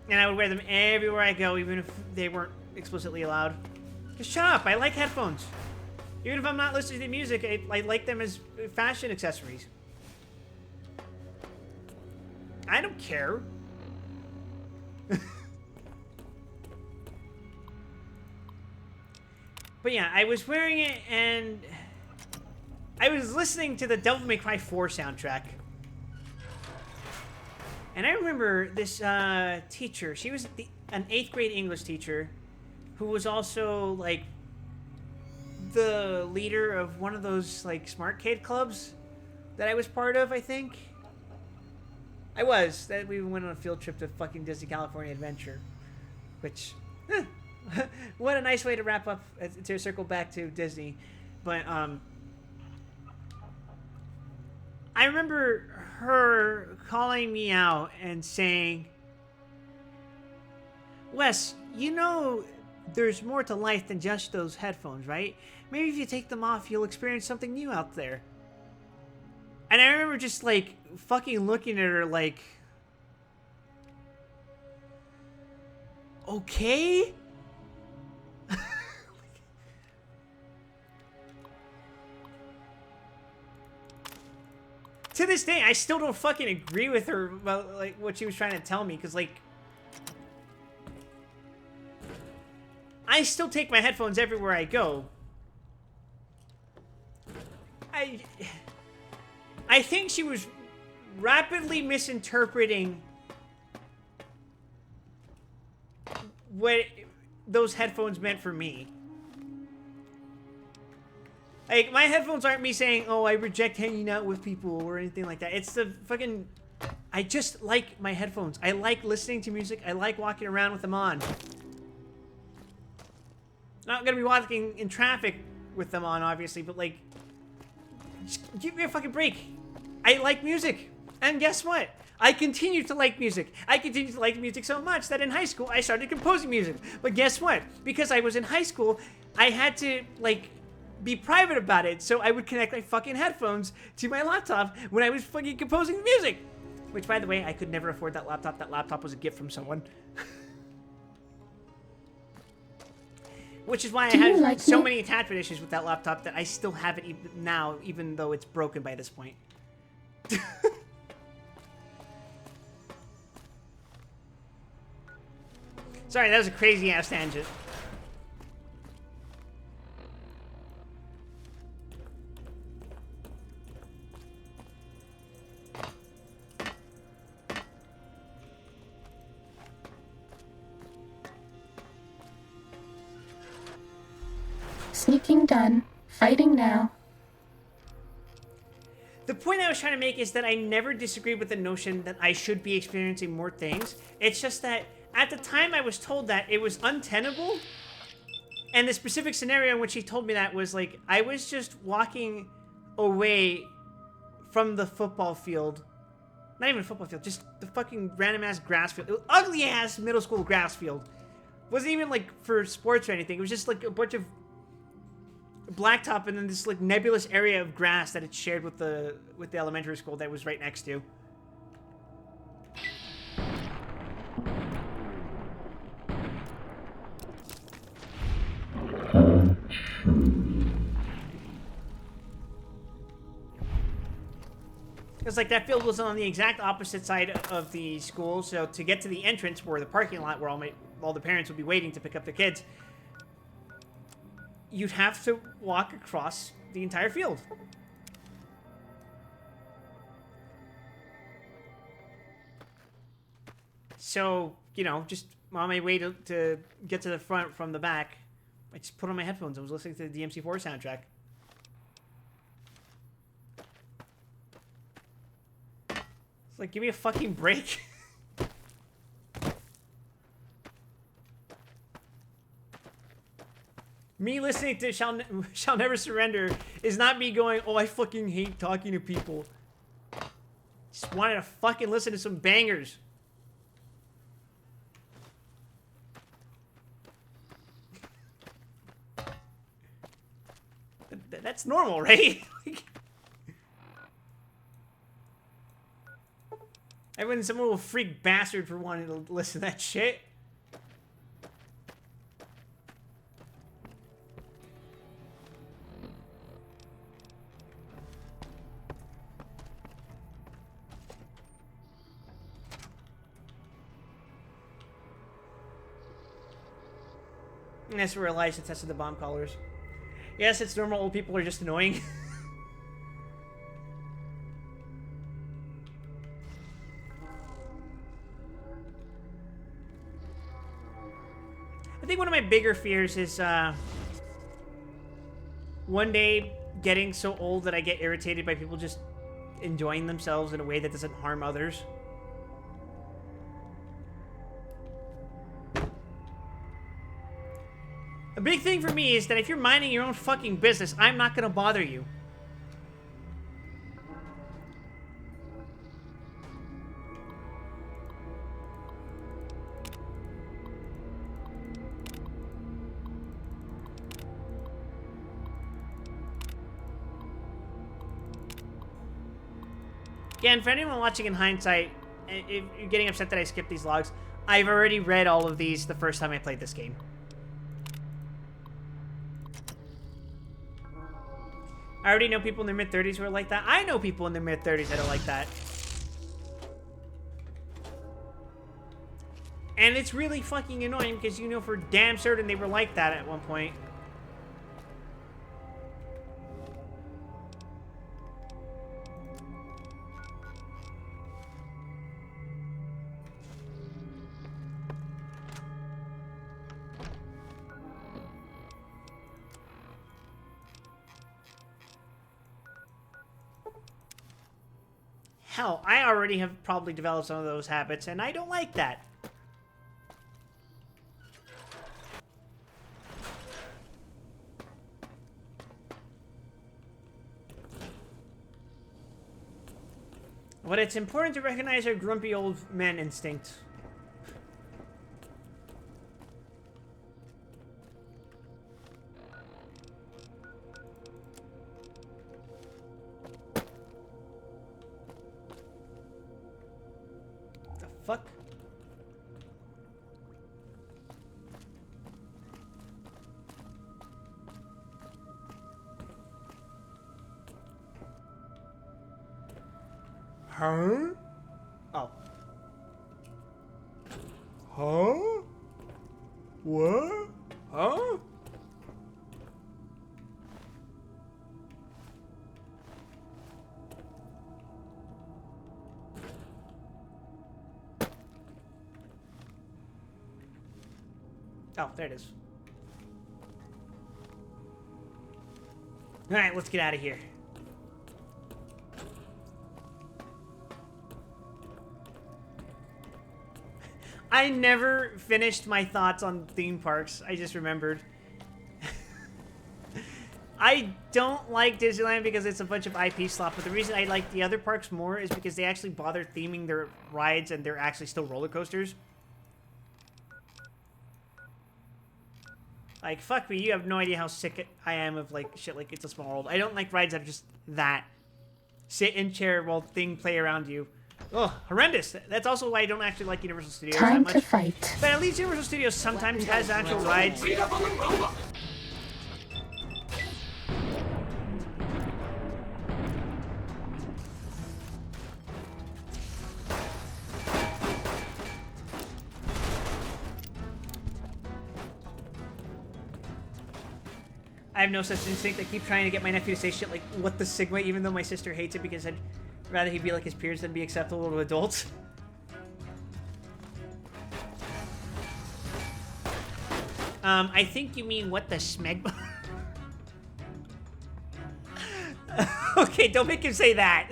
And I would wear them everywhere I go, even if they weren't explicitly allowed. Just shut up, I like headphones. Even if I'm not listening to music, I like them as fashion accessories. I don't care. But yeah, I was wearing it, and I was listening to the Devil May Cry 4 soundtrack. And I remember this teacher. She was an 8th grade English teacher who was also, like, the leader of one of those, like, smart kid clubs that I was part of, I think. I was. That we went on a field trip to fucking Disney California Adventure. Which, what a nice way to wrap up, to circle back to Disney. But, I remember her calling me out and saying, Wes, you know there's more to life than just those headphones, right? Maybe if you take them off, you'll experience something new out there. And I remember just, like, fucking looking at her like, okay? To this day, I still don't fucking agree with her about, like, what she was trying to tell me, because, like, I still take my headphones everywhere I go. I think she was rapidly misinterpreting what those headphones meant for me. Like, my headphones aren't me saying, oh, I reject hanging out with people or anything like that. It's the fucking... I just like my headphones. I like listening to music. I like walking around with them on. Not gonna be walking in traffic with them on, obviously, but, like... just give me a fucking break. I like music. And guess what? I continue to like music. I continue to like music so much that in high school, I started composing music. But guess what? Because I was in high school, I had to, like... be private about it, so I would connect my fucking headphones to my laptop when I was fucking composing music. Which, by the way, I could never afford that laptop. That laptop was a gift from someone. Which is why I had so many attachment issues with that laptop that I still have it even now, even though it's broken by this point. Sorry, that was a crazy ass tangent. Sneaking done. Fighting now. The point I was trying to make is that I never disagreed with the notion that I should be experiencing more things. It's just that at the time I was told that it was untenable And the specific scenario in which he told me that was like, I was just walking away from the football field. Not even a football field, just the fucking random ass grass field. Ugly ass middle school grass field. Wasn't even like for sports or anything. It was just like a bunch of blacktop and then this like nebulous area of grass that it shared with the elementary school that was right next to. It's like that field was on the exact opposite side of the school, so to get to the entrance where the parking lot where all the parents would be waiting to pick up their kids, you'd have to walk across the entire field. So, you know, just on my way to get to the front from the back, I just put on my headphones. I was listening to the DMC4 soundtrack. It's like, give me a fucking break. Me listening to Shall Never Surrender is not me going, oh, I fucking hate talking to people. Just wanted to fucking listen to some bangers. That's normal, right? I wasn't some little freak bastard for wanting to listen to that shit. And that's where Elijah tested the bomb collars. Yes, it's normal. Old people are just annoying. I think one of my bigger fears is one day getting so old that I get irritated by people just enjoying themselves in a way that doesn't harm others. A big thing for me is that if you're minding your own fucking business, I'm not gonna bother you. Again, for anyone watching in hindsight, if you're getting upset that I skipped these logs, I've already read all of these the first time I played this game. I already know people in their mid-30s who are like that. I know people in their mid-30s that are like that. And it's really fucking annoying because you know for damn certain they were like that at one point. Hell, I already have probably developed some of those habits, and I don't like that. But it's important to recognize our grumpy old man instinct. Fuck. Huh? Oh. Huh? What? Huh? Oh, there it is. Alright, let's get out of here. I never finished my thoughts on theme parks. I just remembered. I don't like Disneyland because it's a bunch of IP slop, but the reason I like the other parks more is because they actually bother theming their rides and they're actually still roller coasters. Like, fuck me, you have no idea how sick I am of, like, shit like It's a Small World. I don't like rides that are just that. Sit in chair while thing play around you. Oh, horrendous. That's also why I don't actually like Universal Studios that Time much. to fight. But at least Universal Studios sometimes has actual rides. I have no such instinct. I keep trying to get my nephew to say shit like, what the Sigma, even though my sister hates it because I'd rather he be like his peers than be acceptable to adults. I think you mean what the smegma? Okay, don't make him say that.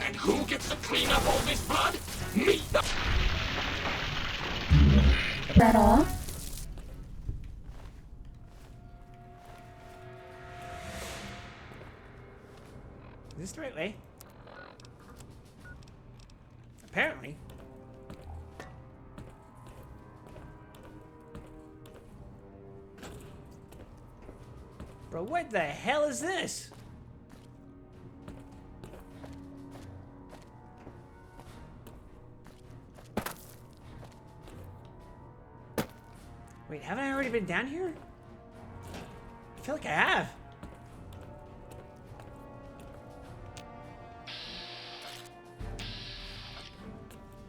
And who gets to clean up all this blood? Me. That all? Is this the right way? Apparently. Bro, what the hell is this? Wait, haven't I already been down here? I feel like I have.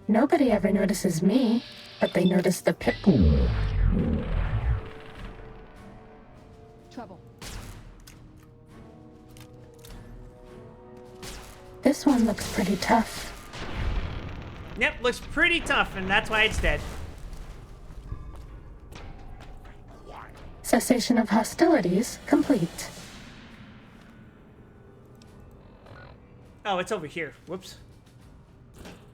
Nobody ever notices me, but they notice the pit. Trouble. This one looks pretty tough. Yep, looks pretty tough, and that's why it's dead. Cessation of hostilities complete. Oh, it's over here. Whoops.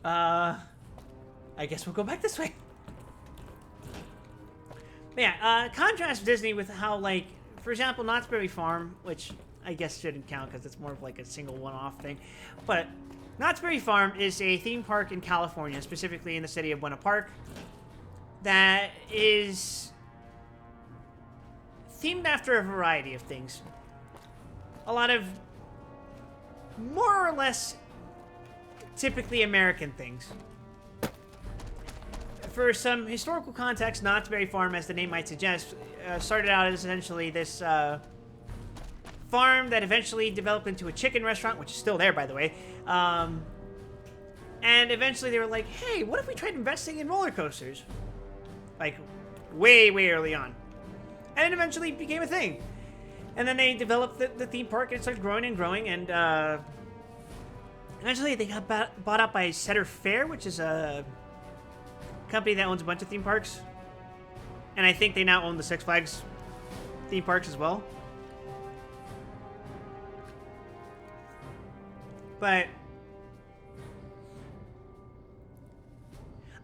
I guess we'll go back this way. But yeah, contrast Disney with how, like, for example, Knott's Berry Farm, which I guess shouldn't count because it's more of like a single one-off thing, but Knott's Berry Farm is a theme park in California, specifically in the city of Buena Park, that is themed after a variety of things. A lot of more or less typically American things. For some historical context, Knott's Berry Farm, as the name might suggest, started out as essentially this farm that eventually developed into a chicken restaurant, which is still there, by the way. And eventually they were like, hey, what if we tried investing in roller coasters? Like, way, way early on. And it eventually became a thing. And then they developed the theme park, and it started growing and growing, and eventually they got bought out by Cedar Fair, which is a company that owns a bunch of theme parks. And I think they now own the Six Flags theme parks as well. But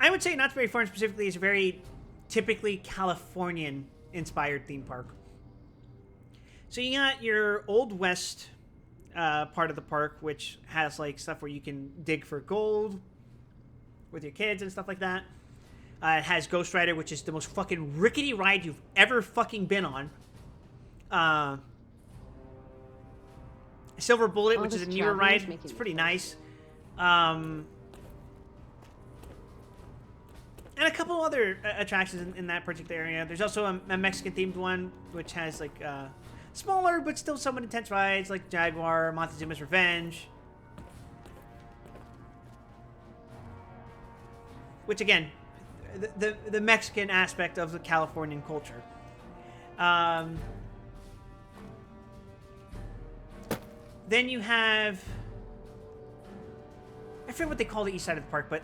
I would say Knott's Berry Farm specifically is a very typically Californian-inspired theme park. So you got your Old West part of the park, which has like stuff where you can dig for gold with your kids and stuff like that. It has Ghost Rider, which is the most fucking rickety ride you've ever fucking been on. Silver Bullet, which is a newer ride. It's pretty nice. And a couple other attractions in that particular area. There's also a Mexican-themed one, which has like smaller but still somewhat intense rides, like Jaguar, Montezuma's Revenge. Which, again, the Mexican aspect of the Californian culture. Then you have... I forget what they call the east side of the park, but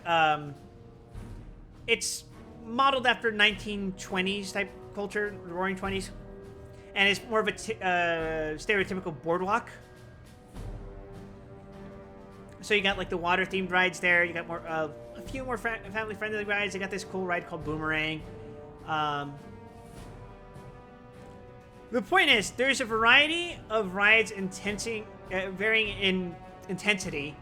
it's modeled after 1920s type culture, the Roaring Twenties, and it's more of a stereotypical boardwalk. So you got like the water themed rides there. You got more, a few more family friendly rides. You got this cool ride called Boomerang. The point is, there's a variety of rides varying in intensity.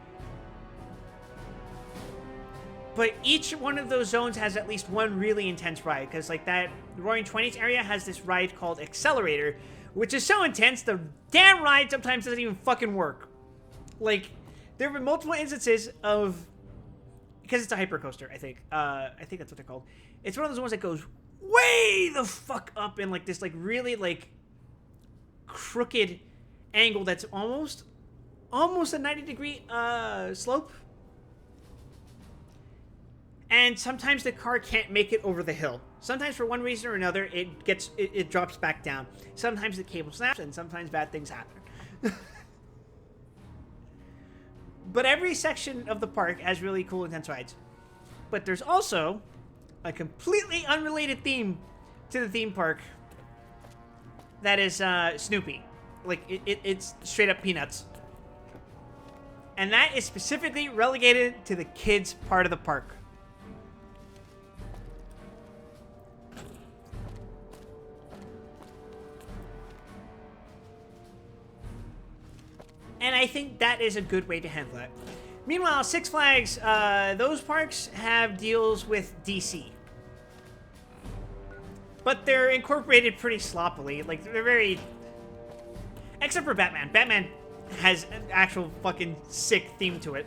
But each one of those zones has at least one really intense ride. Because like that Roaring Twenties area has this ride called Accelerator, which is so intense, the damn ride sometimes doesn't even fucking work. Like, there have been multiple instances of... Because it's a hypercoaster, I think. I think that's what they're called. It's one of those ones that goes way the fuck up in like this like really like crooked angle that's almost a 90-degree slope. And sometimes the car can't make it over the hill. Sometimes for one reason or another it drops back down. Sometimes the cable snaps and sometimes bad things happen. But every section of the park has really cool intense rides. But there's also a completely unrelated theme to the theme park that is Snoopy. Like, it's straight up Peanuts. And that is specifically relegated to the kids part of the park. And I think that is a good way to handle it. Meanwhile, Six Flags, those parks have deals with DC. But they're incorporated pretty sloppily. Like, they're very... Except for Batman. Batman has an actual fucking sick theme to it.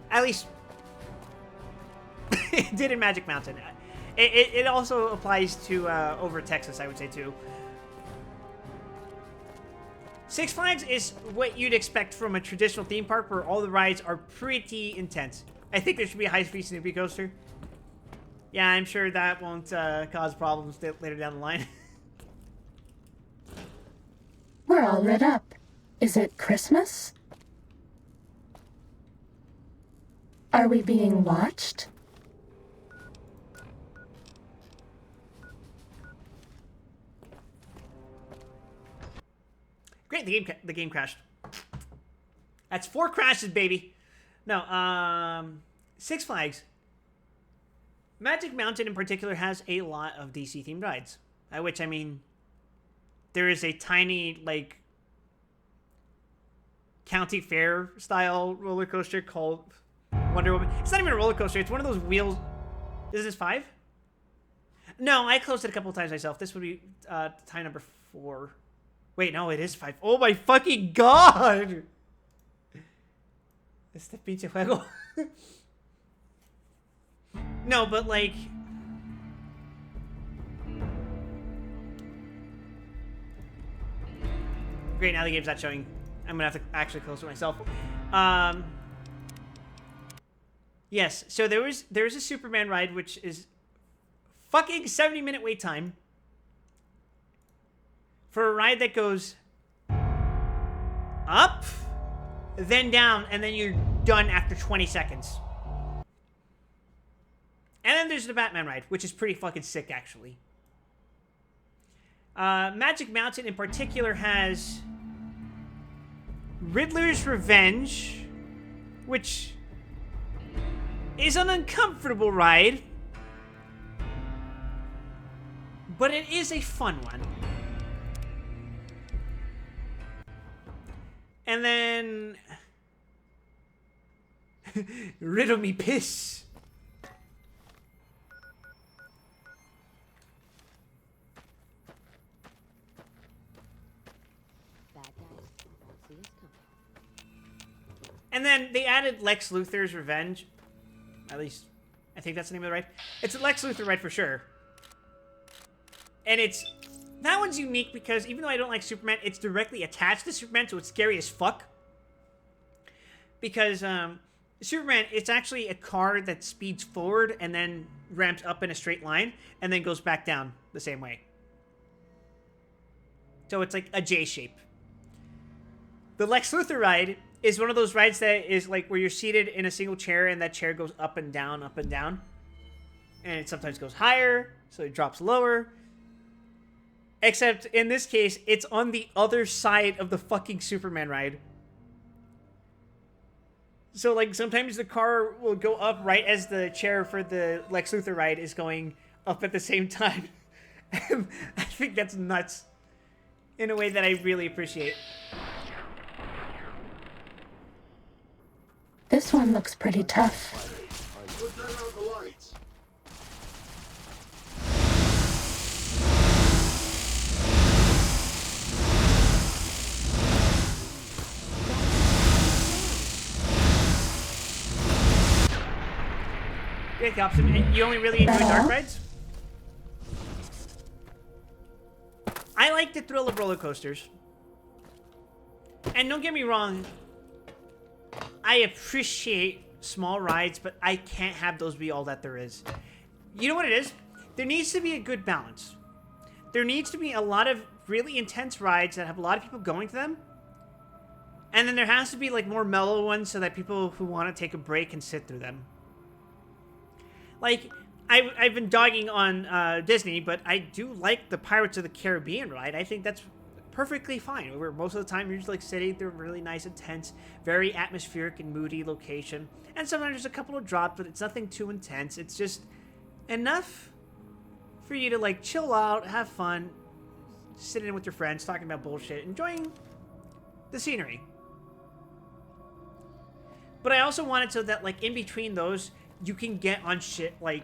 At least... it did in Magic Mountain. It also applies to over Texas, I would say, too. Six Flags is what you'd expect from a traditional theme park where all the rides are pretty intense. I think there should be a high-speed Snoopy coaster. Yeah, I'm sure that won't cause problems later down the line. We're all lit up. Is it Christmas? Are we being watched? Great, the game crashed. That's 4 crashes, baby. No, Six Flags. Magic Mountain in particular has a lot of DC-themed rides. By which I mean, there is a tiny, like, county fair-style roller coaster called Wonder Woman. It's not even a roller coaster. It's one of those wheels. Is this 5? No, I closed it a couple times myself. This would be time number 4. Wait, no, it is 5. Oh my fucking god! Este pinche juego. No, but like... Great, now the game's not showing. I'm gonna have to actually close it myself. Yes, so there's a Superman ride, which is fucking 70-minute wait time for a ride that goes up, then down, and then you're done after 20 seconds. And then there's the Batman ride, which is pretty fucking sick, actually. Magic Mountain in particular has Riddler's Revenge, which is an uncomfortable ride, but it is a fun one. And then... Riddle me piss. And then they added Lex Luthor's Revenge. At least, I think that's the name of the ride. It's a Lex Luthor ride for sure. And it's... That one's unique because even though I don't like Superman, it's directly attached to Superman, so it's scary as fuck. Because, Superman, it's actually a car that speeds forward and then ramps up in a straight line and then goes back down the same way. So it's like a J shape. The Lex Luthor ride is one of those rides that is like where you're seated in a single chair and that chair goes up and down, up and down. And it sometimes goes higher, so it drops lower. Except in this case, it's on the other side of the fucking Superman ride. So, like, sometimes the car will go up right as the chair for the Lex Luthor ride is going up at the same time. I think that's nuts. In a way that I really appreciate. This one looks pretty tough. Yeah, the opposite. You only really enjoy dark rides? I like the thrill of roller coasters. And don't get me wrong, I appreciate small rides, but I can't have those be all that there is. You know what it is? There needs to be a good balance. There needs to be a lot of really intense rides that have a lot of people going to them. And then there has to be like more mellow ones so that people who want to take a break can sit through them. Like, I've been dogging on Disney, but I do like the Pirates of the Caribbean ride. I think that's perfectly fine. Where most of the time you're just like sitting through a really nice, intense, very atmospheric and moody location. And sometimes there's a couple of drops, but it's nothing too intense. It's just enough for you to like chill out, have fun, sit in with your friends, talking about bullshit, enjoying the scenery. But I also want it so that like in between those, you can get on shit like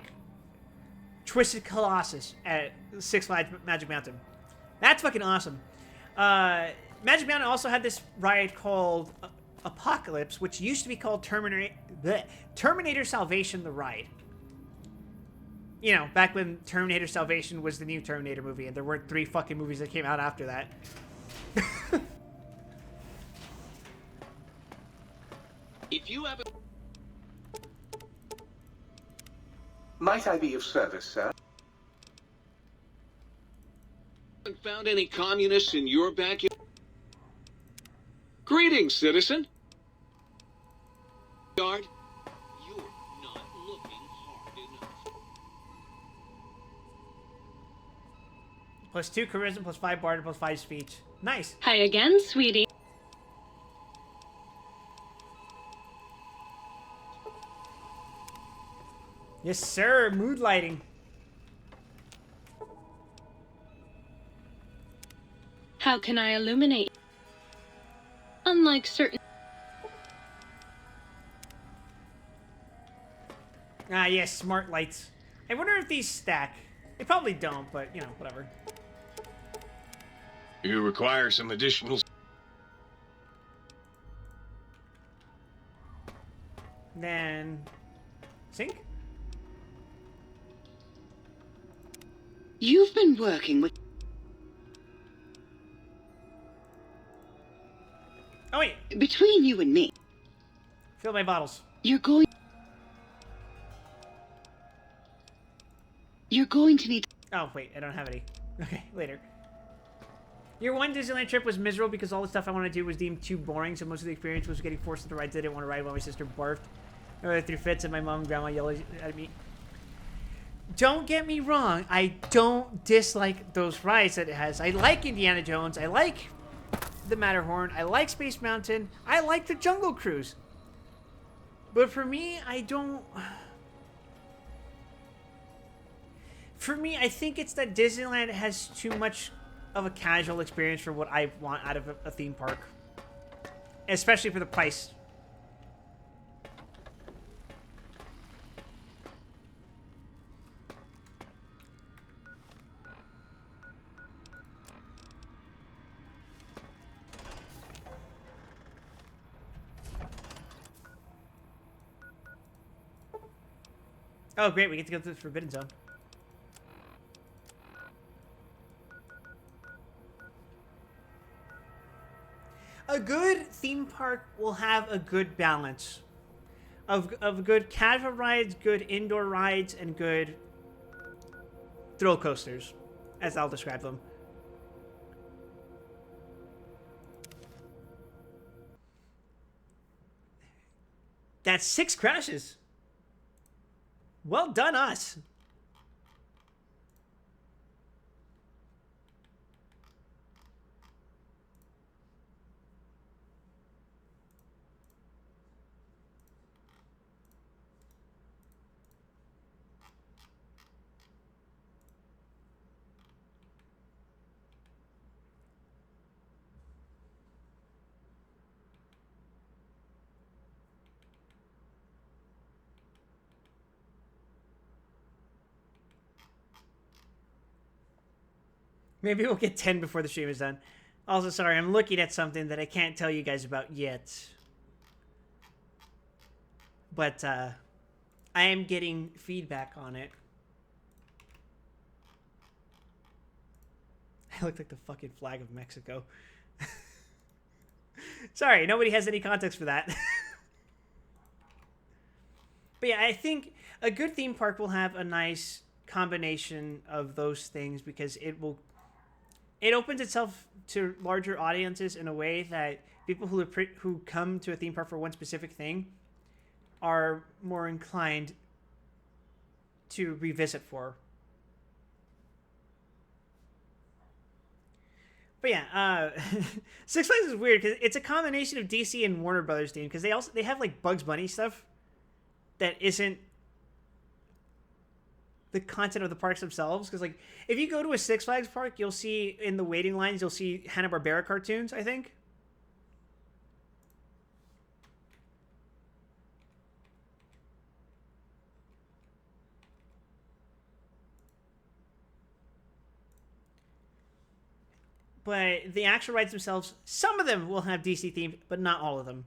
Twisted Colossus at Six Flags Magic Mountain. That's fucking awesome. Magic Mountain also had this ride called Apocalypse, which used to be called Terminator Salvation the Ride. You know, back when Terminator Salvation was the new Terminator movie, and there weren't 3 fucking movies that came out after that. If you have a... Might I be of service, sir? Haven't found any communists in your backyard? Greetings, citizen. Yard, you're not looking hard enough. +2 charisma, +5 barter, +5 speech. Nice. Hi again, sweetie. Yes, sir. Mood lighting. How can I illuminate? Unlike certain... Ah, yes, smart lights. I wonder if these stack. They probably don't, but, you know, whatever. You require some additional... Then... Sync? You've been working with... Oh, wait. Between you and me, Fill my bottles. you're going to need... Oh, wait. I don't have any. Okay, later. Your one Disneyland trip was miserable because all the stuff I wanted to do was deemed too boring, so most of the experience was getting forced into rides I didn't want to ride while my sister barfed. I threw fits and my mom and grandma yelled at me. Don't get me wrong. I don't dislike those rides that it has. I like Indiana Jones. I like the Matterhorn. I like Space Mountain. I like the Jungle Cruise. But for me, I don't... For me, I think it's that Disneyland has too much of a casual experience for what I want out of a theme park. Especially for the price. Oh, great. We get to go to the Forbidden Zone. A good theme park will have a good balance of good casual rides, good indoor rides, and good thrill coasters, as I'll describe them. That's 6 crashes. Well done, us. Maybe we'll get 10 before the stream is done. Also, sorry, I'm looking at something that I can't tell you guys about yet. But, I am getting feedback on it. I look like the fucking flag of Mexico. Sorry, nobody has any context for that. But yeah, I think a good theme park will have a nice combination of those things because it opens itself to larger audiences in a way that people who come to a theme park for one specific thing are more inclined to revisit for. But yeah, Six Flags is weird because it's a combination of DC and Warner Brothers theme because they have like Bugs Bunny stuff that isn't the content of the parks themselves. Because like if you go to a Six Flags park, you'll see in the waiting lines you'll see Hanna-Barbera cartoons, I think. But the actual rides themselves, some of them will have DC themed, but not all of them.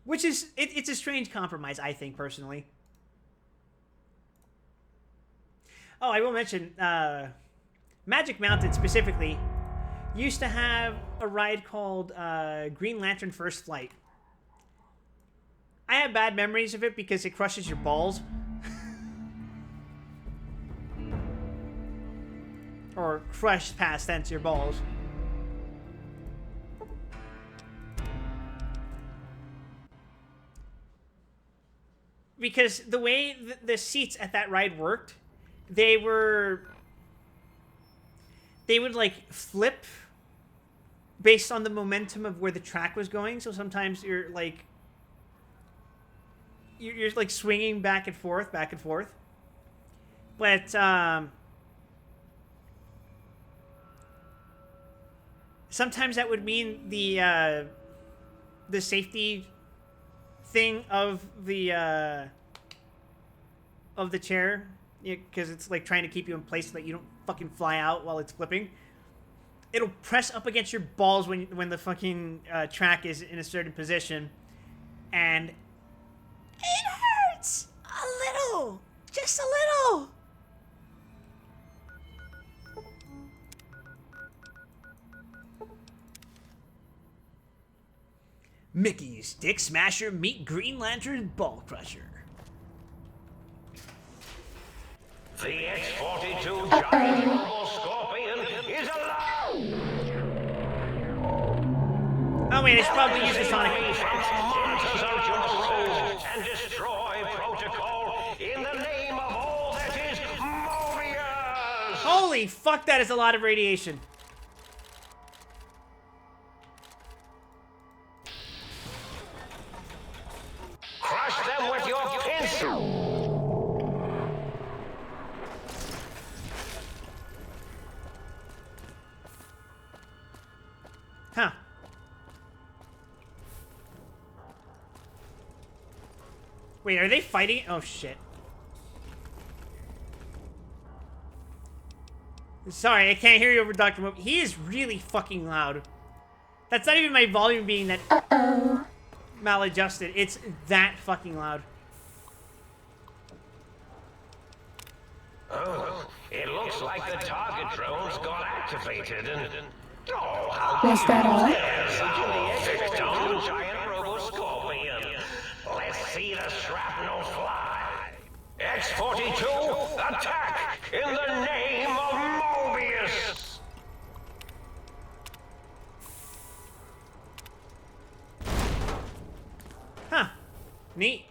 Which is, it's a strange compromise, I think, personally. Oh, I will mention, Magic Mountain specifically used to have a ride called Green Lantern First Flight. I have bad memories of it because it crushes your balls. Or crush past tense your balls. Because the way the seats at that ride worked, they would like flip based on the momentum of where the track was going. So sometimes you're like swinging back and forth. But sometimes that would mean the safety thing of the chair, because it's like trying to keep you in place so that you don't fucking fly out while it's flipping. It'll press up against your balls when the fucking track is in a certain position, and it hurts a little, just a little. Mickey's Dick Smasher meet Green Lantern Ball Crusher. The X-42 giant Robo Scorpion is alive! Oh wait, I should probably use the Sonic. Monsters out your road and destroy protocol in the name of all that is Mobius! Holy fuck, that is a lot of radiation. Crush them with your pencil! Huh. Wait, are they fighting? Oh shit. Sorry, I can't hear you over Dr. Moby. He is really fucking loud. That's not even my volume being that maladjusted. It's that fucking loud. Oh, it looks like the target drones got activated and... Oh, how Was that all? There's our victim, giant Robo Scorpion. Let's see the shrapnel fly. X-42, attack in the name of Mobius! Huh. Neat.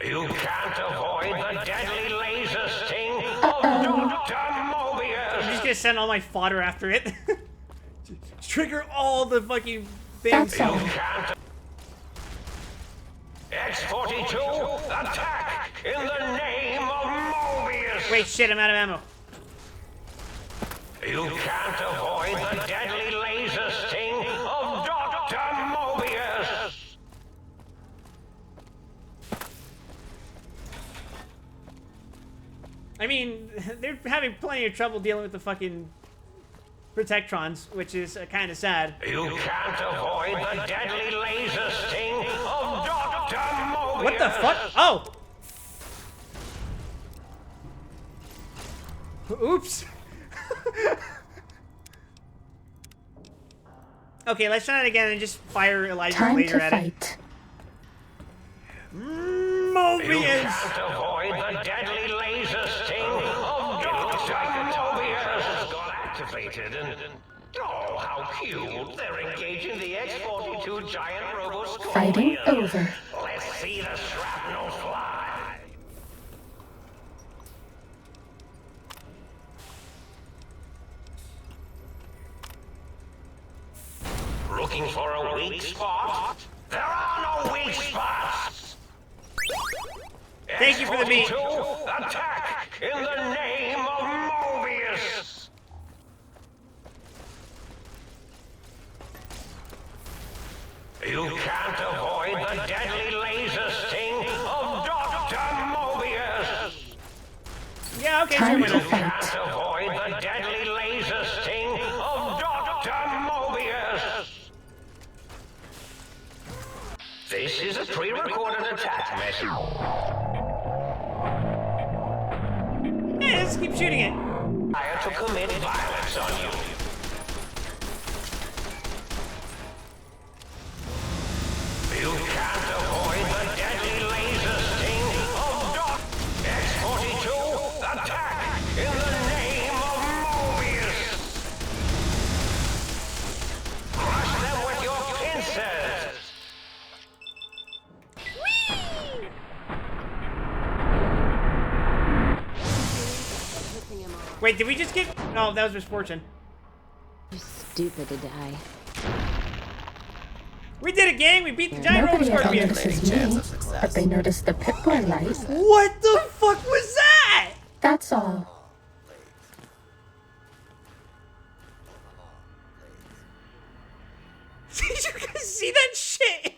You can't avoid the deadly laser sting of Dr. Mobius! I'm just gonna send all my fodder after it. Trigger all the fucking things. You can't... X-42, attack in the name of Mobius! Wait, shit, I'm out of ammo. You can't avoid the deadly laser sting of Dr. Mobius! mean, they're having plenty of trouble dealing with the fucking Protectrons, which is kind of sad. You can't avoid the deadly laser sting of Dr. Mobius. What the fuck? Oh! Oops. Okay, let's try it again and just fire Elijah Time later to at fight. it. You Mobius! can't avoid the deadly laser sting of Dr. Mobius. Got activated and... Oh, how cute. They're engaging the X-42 giant roboscorpion. Fighting over. Let's see the shrapnel fly. Looking for a weak spot? There are no weak spots! Thank you for the beat. X-42, attack in the name of Mobius! You can't avoid the deadly laser sting of Dr. Mobius! Yeah, okay, Time sure, to why not? fight. Can't avoid the deadly laser sting of Dr. Mobius! This is a pre-recorded attack message. Yeah, let's keep shooting it. I have to commit violence on you. You can't avoid the deadly laser sting of X-42, attack in the name of Mobius! Crush them with your pincers! Wait, did we just get... Oh, that was Misfortune. You're stupid to die. We did it, gang! We beat the giant Nobody ever Roboscorpion! notices me, but they notice the Pip-Boy light. What the fuck was that? That's all. Did you guys see that shit?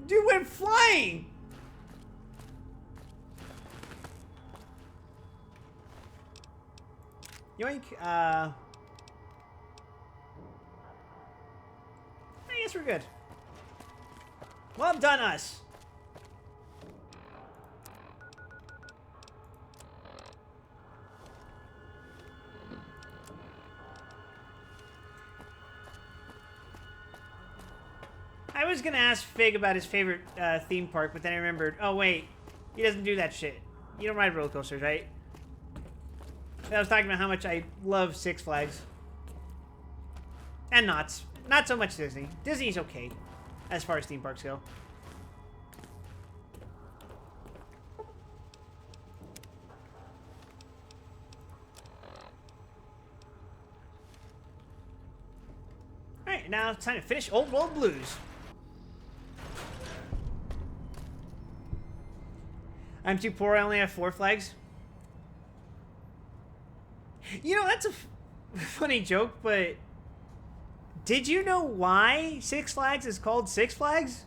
Dude went flying! Yoink, I guess we're good. Well done, us. I was gonna ask Fig about his favorite theme park, but then I remembered, oh wait, he doesn't do that shit. You don't ride roller coasters, right? I was talking about how much I love Six Flags. And Knott's. Not so much Disney. Disney's okay, as far as theme parks go. Alright, now it's time to finish Old World Blues. I'm too poor, I only have 4 flags. You know, that's a funny joke, but did you know why Six Flags is called Six Flags?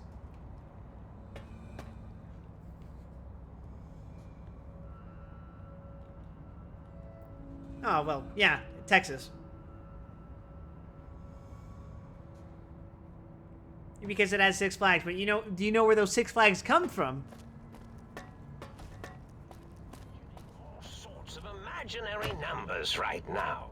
Oh, well, yeah, Texas. Because it has 6 flags, but you know, do you know where those 6 flags come from? All sorts of imaginary numbers right now.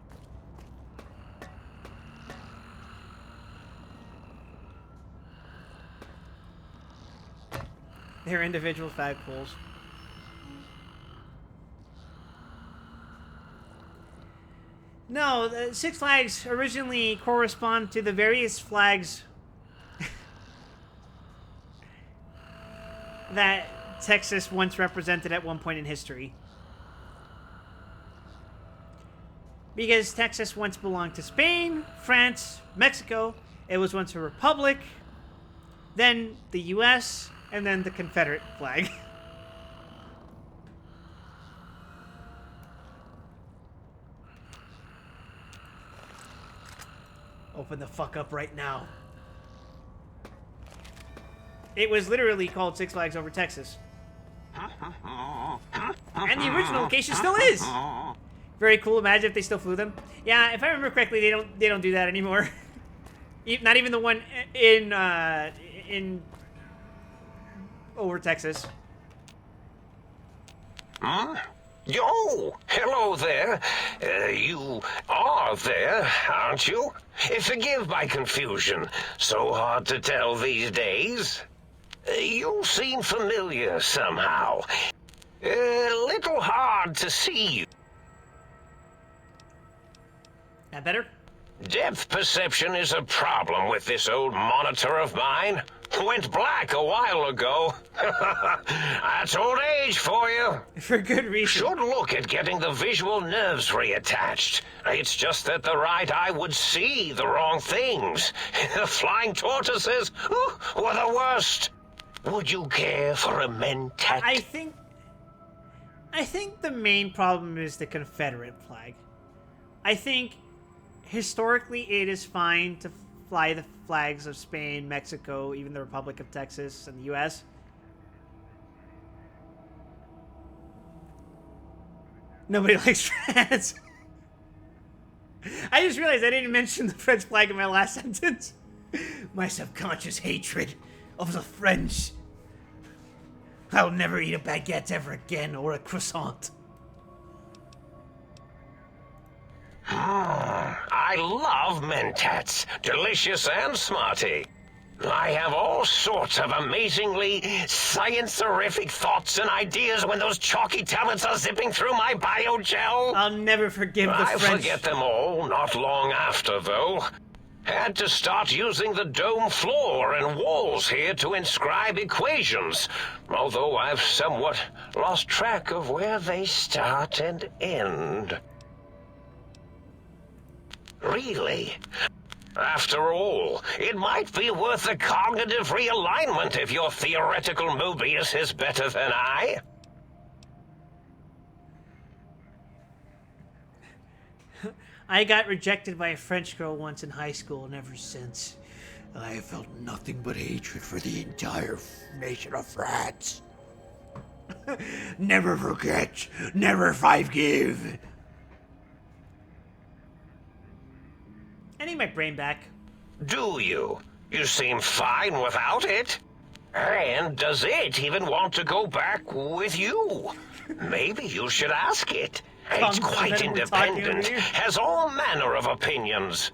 They're individual flagpoles. No, the Six Flags originally correspond to the various flags that Texas once represented at one point in history. Because Texas once belonged to Spain, France, Mexico. It was once a republic, then the U.S., and then the Confederate flag. Open the fuck up right now. It was literally called Six Flags Over Texas. And the original location still is. Very cool. Imagine if they still flew them. Yeah, if I remember correctly, they don't do that anymore. Not even the one in over Texas. Huh? Yo, hello there. You are there, aren't you? Forgive my confusion. So hard to tell these days. You seem familiar somehow. A little hard to see you. That better? Depth perception is a problem with this old monitor of mine. Went black a while ago. That's old age for you. For good reason. Should look at getting the visual nerves reattached. It's just that the right eye would see the wrong things. Flying tortoises were the worst. Would you care for a mentat? I think the main problem is the Confederate flag. I think historically it is fine to fly the flags of Spain, Mexico, even the Republic of Texas, and the U.S. Nobody likes France. I just realized I didn't mention the French flag in my last sentence. My subconscious hatred of the French. I'll never eat a baguette ever again, or a croissant. I love mentats. Delicious and smarty. I have all sorts of amazingly science-terrific thoughts and ideas when those chalky tablets are zipping through my biogel. I'll never forgive the French. I forget them all, not long after, though. Had to start using the dome floor and walls here to inscribe equations, although I've somewhat lost track of where they start and end. Really? After all, it might be worth a cognitive realignment if your theoretical Mobius is better than I. I got rejected by a French girl once in high school, and ever since, I have felt nothing but hatred for the entire nation of France. Never forget, never forgive. I need my brain back. Do you? You seem fine without it. And does it even want to go back with you? Maybe you should ask it. It's quite independent, has all manner of opinions.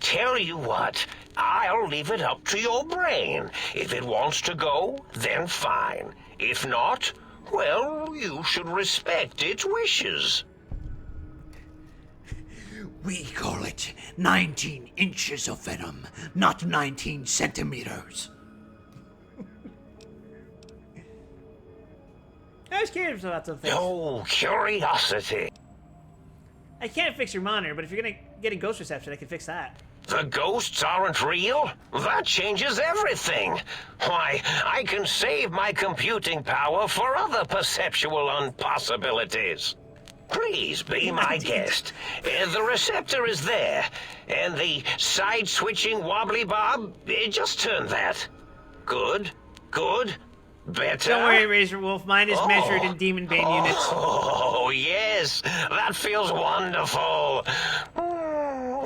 Tell you what, I'll leave it up to your brain. If it wants to go, then fine. If not, well, you should respect its wishes. We call it 19 inches of venom, not 19 centimeters. I was curious about something. Oh, curiosity. I can't fix your monitor, but if you're gonna get a ghost reception, I can fix that. The ghosts aren't real? That changes everything. Why, I can save my computing power for other perceptual impossibilities. Please be my guest. The receptor is there, and the side-switching wobbly bob, just turn that. Good, good. Better? Don't worry, Razor Wolf. Mine is measured in Demon Bane units. Oh, yes. That feels wonderful.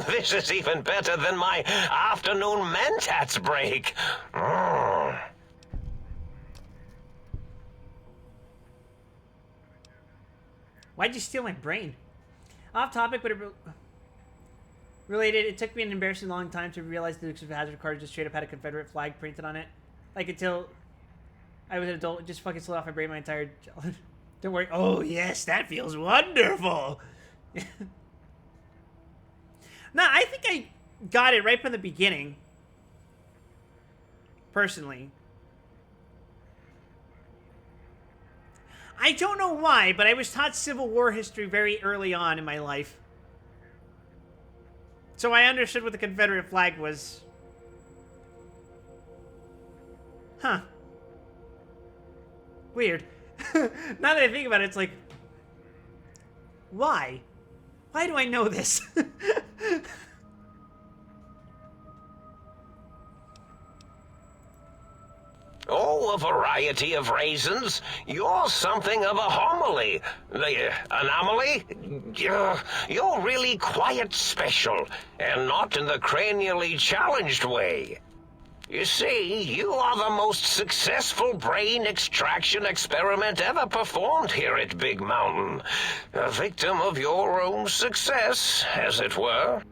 This is even better than my afternoon mentats break. Why'd you steal my brain? Off topic, but related. It took me an embarrassing long time to realize the Dukes of Hazzard card just straight up had a Confederate flag printed on it. Like, until I was an adult, it just fucking slid off my brain my entire childhood. Don't worry. Oh, yes, that feels wonderful. Nah, I think I got it right from the beginning. Personally. I don't know why, but I was taught Civil War history very early on in my life. So I understood what the Confederate flag was. Huh. Weird. Now that I think about it, it's like, why? Why do I know this? Oh, know a variety of raisins. You're something of a homily. Anomaly? You're really quite special, and not in the cranially challenged way. You see, you are the most successful brain extraction experiment ever performed here at Big Mountain. A victim of your own success, as it were.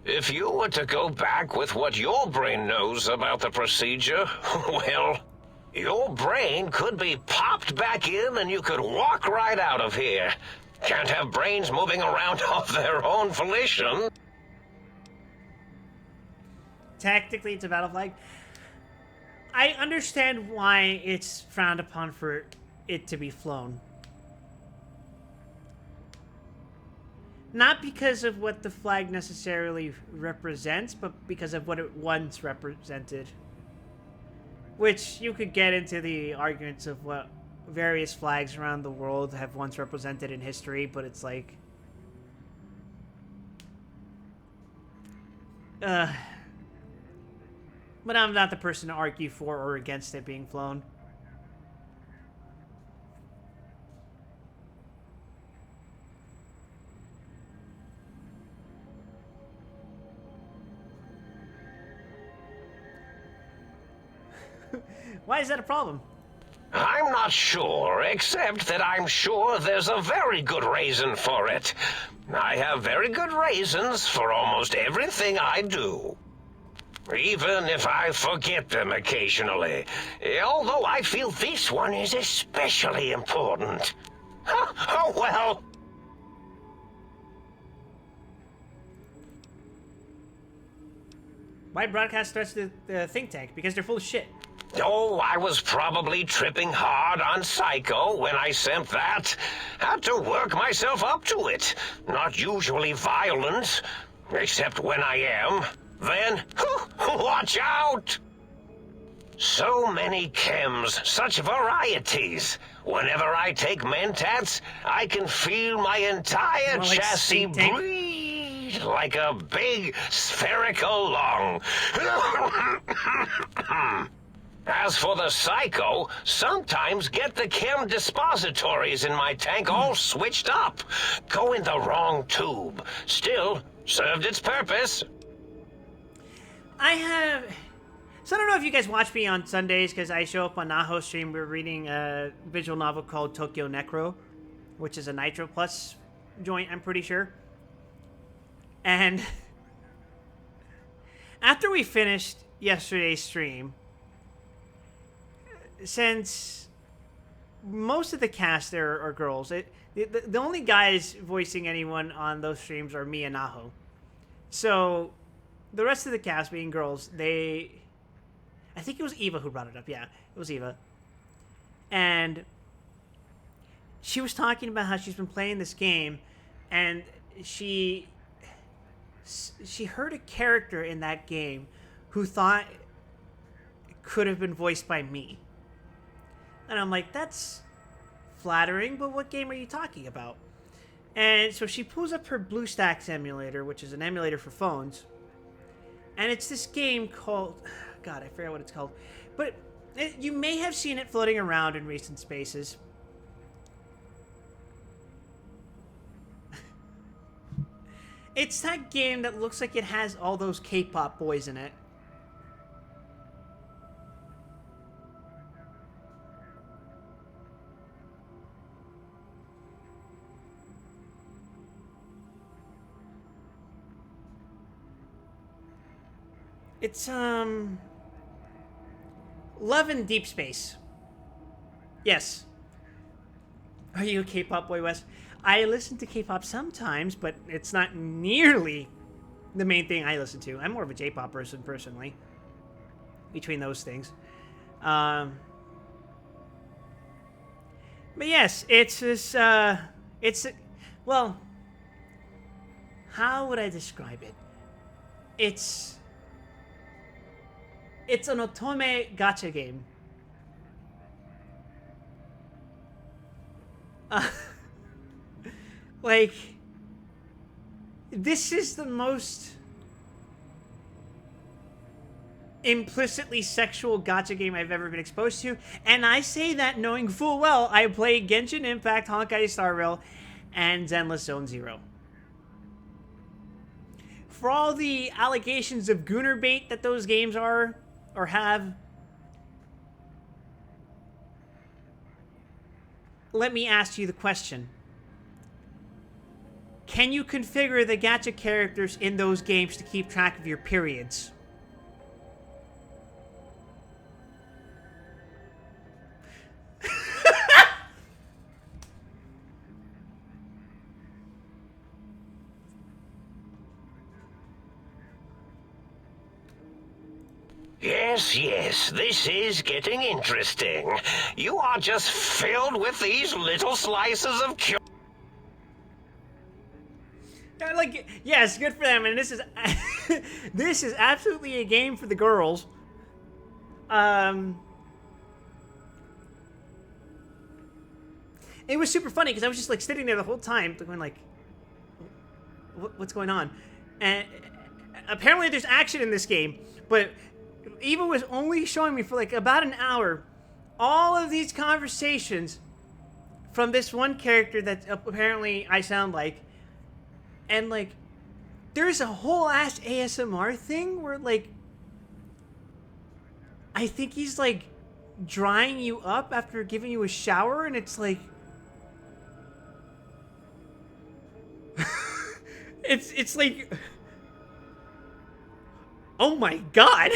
If you were to go back with what your brain knows about the procedure, well, your brain could be popped back in and you could walk right out of here. Can't have brains moving around of their own volition. Technically, it's a battle flag. I understand why it's frowned upon for it to be flown. Not because of what the flag necessarily represents, but because of what it once represented. Which, you could get into the arguments of what various flags around the world have once represented in history, but it's like... But I'm not the person to argue for or against it being flown. Why is that a problem? I'm not sure, except that I'm sure there's a very good reason for it. I have very good reasons for almost everything I do. Even if I forget them occasionally. Although I feel this one is especially important. Oh, well. Why broadcast threats to the think tank? Because they're full of shit. Oh, I was probably tripping hard on Psycho when I sent that. Had to work myself up to it. Not usually violent, except when I am. Then, watch out! So many chems, such varieties. Whenever I take Mentats, I can feel my entire chassis breathe like a big spherical lung. As for the Psycho, sometimes get the chem dispositories in my tank all switched up. Go in the wrong tube. Still, served its purpose. So I don't know if you guys watch me on Sundays, because I show up on Naho stream. We're reading a visual novel called Tokyo Necro, which is a Nitro Plus joint, I'm pretty sure. And after we finished yesterday's stream, since most of the cast there are girls, the only guys voicing anyone on those streams are me and Naho. So the rest of the cast being girls, I think it was Eva who brought it up. Yeah, it was Eva. And she was talking about how she's been playing this game, and she heard a character in that game who thought could have been voiced by me. And I'm like, that's flattering, but what game are you talking about? And so she pulls up her BlueStacks emulator, which is an emulator for phones. And it's this game called... God, I forget what it's called. But you may have seen it floating around in recent spaces. It's that game that looks like it has all those K-pop boys in it. It's, Love in Deep Space. Yes. Are you a K-pop boy, Wes? I listen to K-pop sometimes, but it's not nearly the main thing I listen to. I'm more of a J-pop person, personally. Between those things. But yes, it's this, well, how would I describe it? It's an otome gacha game. Like, this is the most implicitly sexual gacha game I've ever been exposed to, and I say that knowing full well I played Genshin Impact, Honkai Star Rail, and Zenless Zone Zero. For all the allegations of gooner bait that those games are, or have, let me ask you the question. Can you configure the gacha characters in those games to keep track of your periods? Yes, this is getting interesting. You are just filled with these little slices of Like, yes, good for them, and this is this is absolutely a game for the girls. It was super funny because I was just like sitting there the whole time, going like, "What's going on?" And apparently, there's action in this game, but Eva was only showing me for like about an hour all of these conversations from this one character that apparently I sound like. And, like, there's a whole ass ASMR thing where, like, I think he's, like, drying you up after giving you a shower, and it's, like... it's like... Oh my god!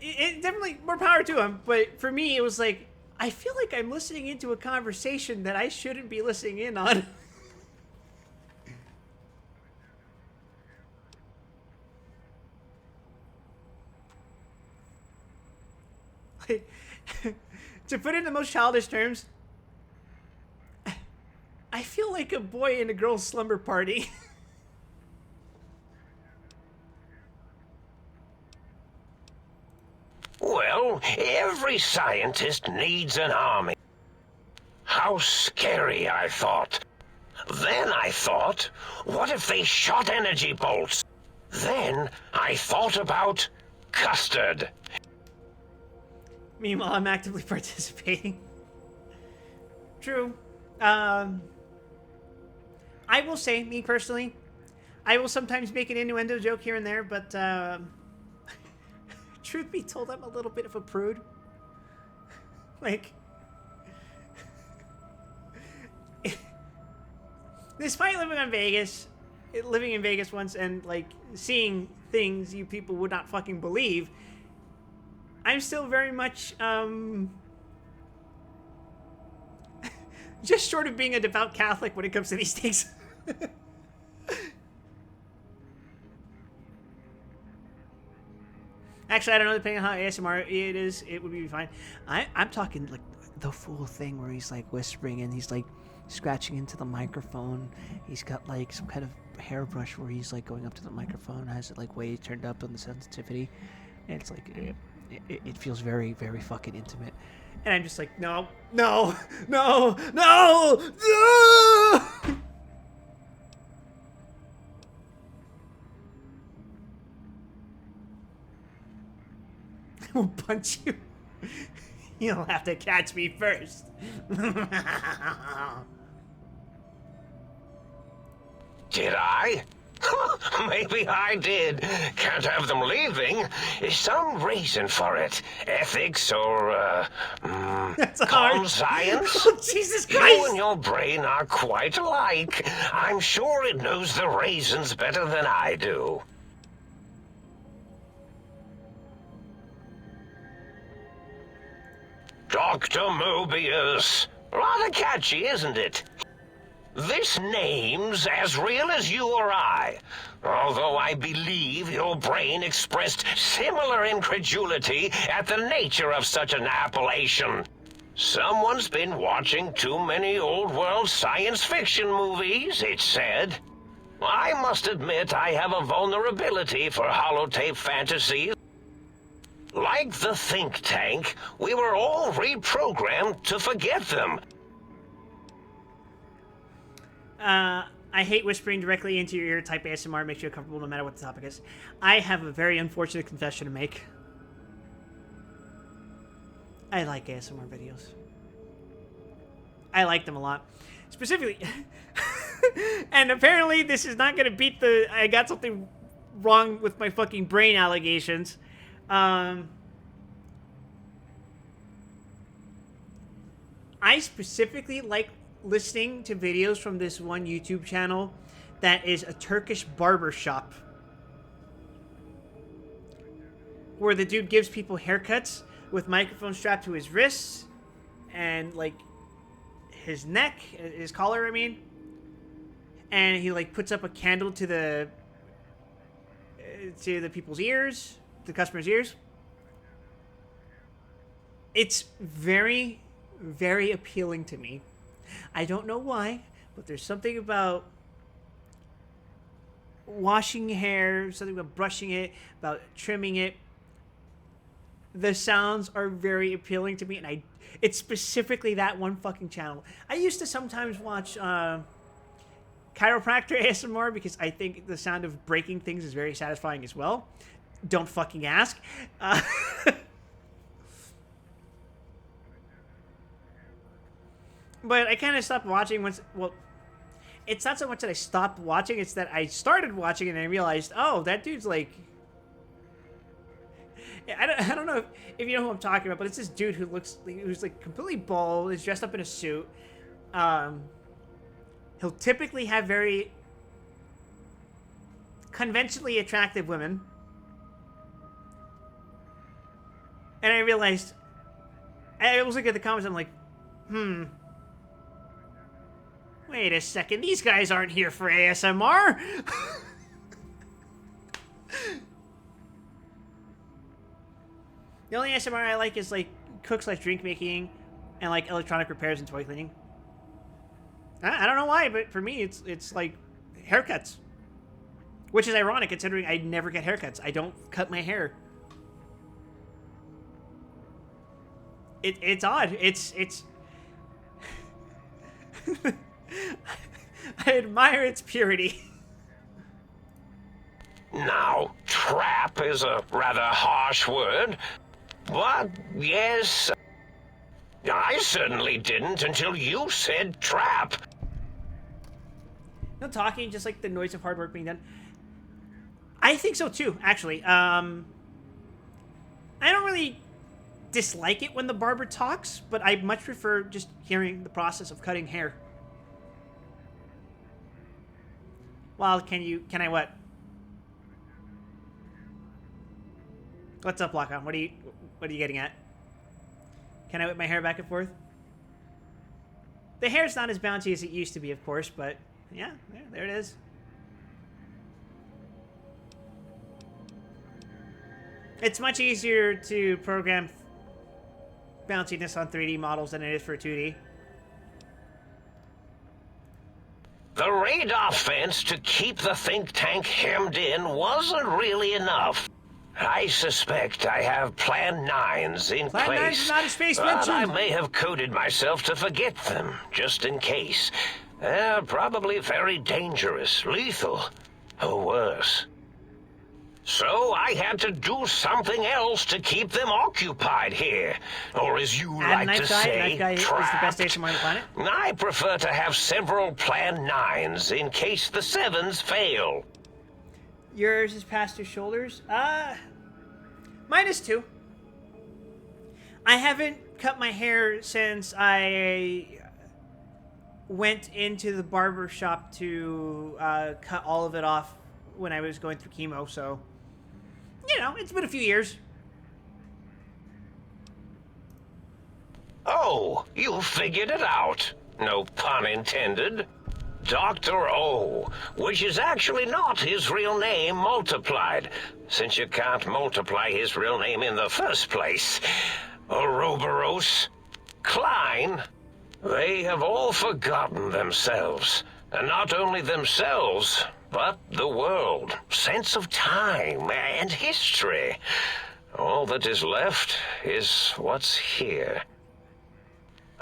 It definitely more power to him, but for me it was like I feel like I'm listening into a conversation that I shouldn't be listening in on. Like, to put it in the most childish terms, I feel like a boy in a girl's slumber party. Well, every scientist needs an army. How scary, I thought. Then I thought, what if they shot energy bolts? Then I thought about custard. Meanwhile, I'm actively participating. True. I will say, me personally, I will sometimes make an innuendo joke here and there, but truth be told, I'm a little bit of a prude. Like, despite living in Vegas once and, like, seeing things you people would not fucking believe, I'm still very much, just short of being a devout Catholic when it comes to these things. Actually, I don't know, depending on how ASMR it is, it would be fine. I'm talking, like, the full thing where he's, like, whispering and he's, like, scratching into the microphone. He's got, like, some kind of hairbrush where he's, like, going up to the microphone, has it, like, way turned up on the sensitivity. And it's, like, it feels very, very fucking intimate. And I'm just like, no, no, no, no, no! I will punch you. You'll have to catch me first. Did I? Maybe I did. Can't have them leaving. Is some reason for it? Ethics or, calm science? Oh, Jesus Christ! You and your brain are quite alike. I'm sure it knows the raisins better than I do. Dr. Mobius. Rather catchy, isn't it? This name's as real as you or I, although I believe your brain expressed similar incredulity at the nature of such an appellation. Someone's been watching too many old-world science fiction movies, it said. I must admit I have a vulnerability for holotape fantasies. Like the think tank, we were all reprogrammed to forget them. I hate whispering directly into your ear. Type ASMR makes you comfortable no matter what the topic is. I have a very unfortunate confession to make. I like ASMR videos. I like them a lot. Specifically, and apparently this is not going to beat the I got something wrong with my fucking brain allegations. I specifically like listening to videos from this one YouTube channel that is a Turkish barber shop, where the dude gives people haircuts with microphones strapped to his wrists and like his neck, his collar, I mean, and he like puts up a candle to the people's ears, the customer's ears. It's very, very appealing to me. I don't know why, but there's something about washing hair, something about brushing it, about trimming it. The sounds are very appealing to me, and it's specifically that one fucking channel. I used to sometimes watch chiropractor ASMR because I think the sound of breaking things is very satisfying as well. Don't fucking ask. But I kind of stopped watching once. Well, it's not so much that I stopped watching, it's that I started watching and I realized, oh, that dude's like... I don't know if you know who I'm talking about, but it's this dude who's like completely bald, is dressed up in a suit. He'll typically have very conventionally attractive women. And I realized, I was looking at the comments, I'm like, wait a second, these guys aren't here for ASMR. The only ASMR I like is like cooks like drink making and like electronic repairs and toy cleaning. I don't know why, but for me it's like haircuts. Which is ironic considering I never get haircuts. I don't cut my hair. It's odd. It's I admire its purity. Now, trap is a rather harsh word, but yes, I certainly didn't until you said trap. No talking, just like the noise of hard work being done. I think so too, actually. I don't really dislike it when the barber talks, but I much prefer just hearing the process of cutting hair. Well, can I what? What's up, Lock-On? What are you getting at? Can I whip my hair back and forth? The hair's not as bouncy as it used to be, of course, but yeah, there it is. It's much easier to program bounciness on 3D models than it is for 2D. The radar fence to keep the think tank hemmed in wasn't really enough. I suspect I have Plan 9s in Plan place. Plan 9s is not a space but mentioned. I may have coded myself to forget them, just in case. They're probably very dangerous, lethal, or worse. So I had to do something else to keep them occupied here. Or as you like to say, Knife Guy is the best ASMR on the planet. I prefer to have several Plan 9s in case the 7s fail. Yours is past your shoulders? Mine is too. I haven't cut my hair since I went into the barber shop to cut all of it off when I was going through chemo, so... You know, it's been a few years. Oh, you figured it out. No pun intended. Dr. O, which is actually not his real name multiplied, since you can't multiply his real name in the first place. Ouroboros, Klein, they have all forgotten themselves. And not only themselves, but the world, sense of time, and history. All that is left is what's here.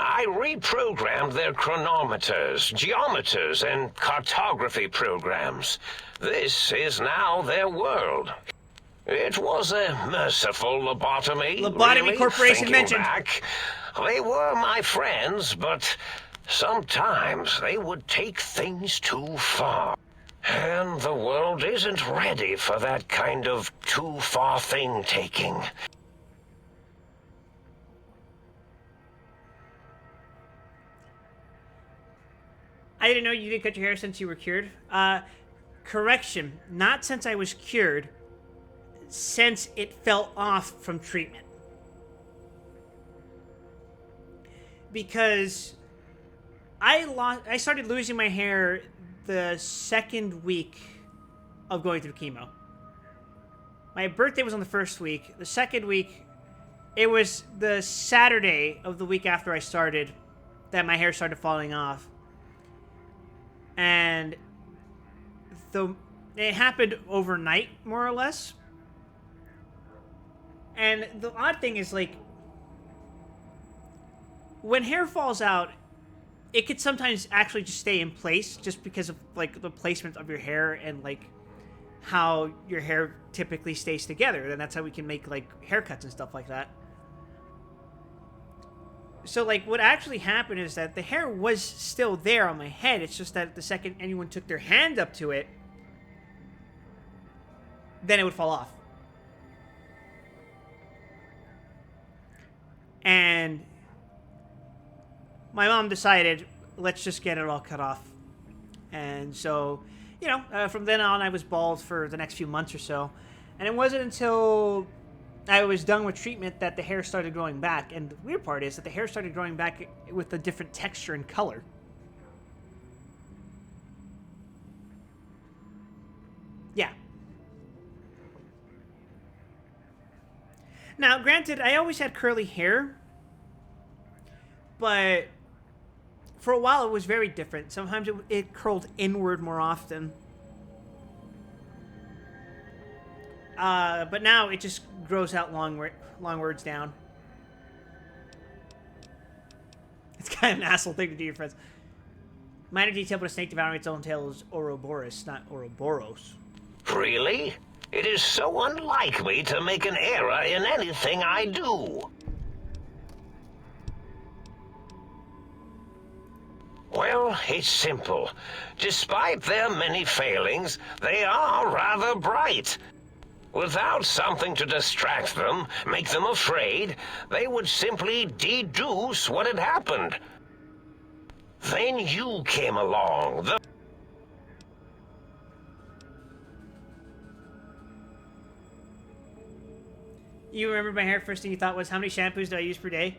I reprogrammed their chronometers, geometers, and cartography programs. This is now their world. It was a merciful lobotomy. Lobotomy really, Corporation thinking mentioned. back. They were my friends, but sometimes they would take things too far. And the world isn't ready for that kind of too far thing taking. I didn't know you didn't cut your hair since you were cured. Correction, not since I was cured, since it fell off from treatment. Because I started losing my hair the second week of going through chemo. My birthday was on the first week. The second week, it was the Saturday of the week after I started that my hair started falling off. And it happened overnight, more or less. And the odd thing is, like, when hair falls out, it could sometimes actually just stay in place just because of, like, the placement of your hair and, like, how your hair typically stays together. And that's how we can make, like, haircuts and stuff like that. So, like, what actually happened is that the hair was still there on my head. It's just that the second anyone took their hand up to it, then it would fall off. And my mom decided, let's just get it all cut off. And so, you know, from then on, I was bald for the next few months or so. And it wasn't until I was done with treatment that the hair started growing back. And the weird part is that the hair started growing back with a different texture and color. Yeah. Now, granted, I always had curly hair, but for a while it was very different. Sometimes it curled inward more often. But now it just grows out longwards down. It's kind of an asshole thing to do to your friends. Minor detail, but a snake devouring its own tail is Ouroboros, not Ouroboros. Really? It is so unlike me to make an error in anything I do. Well, it's simple. Despite their many failings, they are rather bright. Without something to distract them, make them afraid, they would simply deduce what had happened. Then you came along. You remember my hair, first thing you thought was, how many shampoos do I use per day?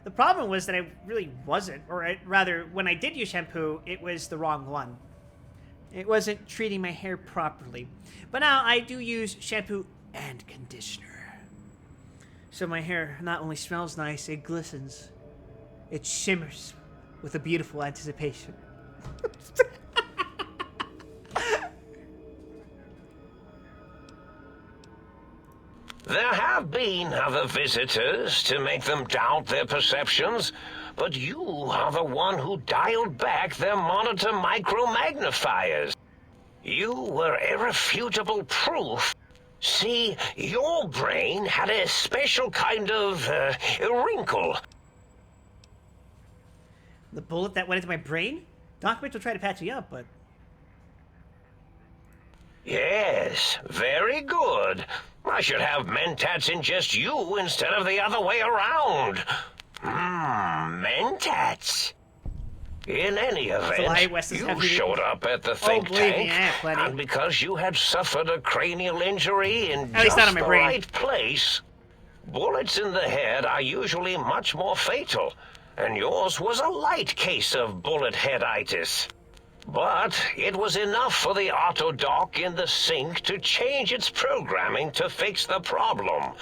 The problem was that I really wasn't, or rather, when I did use shampoo, it was the wrong one. It wasn't treating my hair properly. But now I do use shampoo and conditioner. So my hair not only smells nice, it glistens. It shimmers with a beautiful anticipation. There have been other visitors to make them doubt their perceptions, but you are the one who dialed back their monitor micromagnifiers. You were irrefutable proof. See, your brain had a special kind of wrinkle. The bullet that went into my brain? Doc Mitchell tried to patch me up, but... Yes, very good. I should have Mentats ingest you instead of the other way around. Mentats. In any event, you showed up at the think tank, and because you had suffered a cranial injury in just the right place, bullets in the head are usually much more fatal, and yours was a light case of bullet headitis. But it was enough for the Autodoc in the sink to change its programming to fix the problem,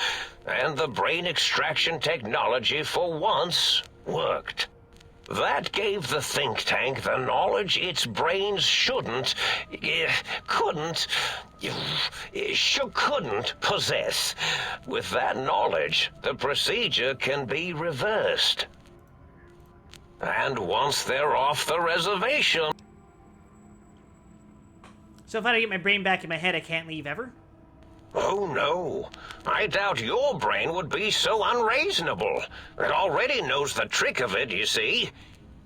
and the brain extraction technology for once worked. That gave the think tank the knowledge its brains couldn't possess. With that knowledge, the procedure can be reversed. And once they're off the reservation... So if I don't get my brain back in my head, I can't leave ever? Oh, no. I doubt your brain would be so unreasonable. It already knows the trick of it, you see.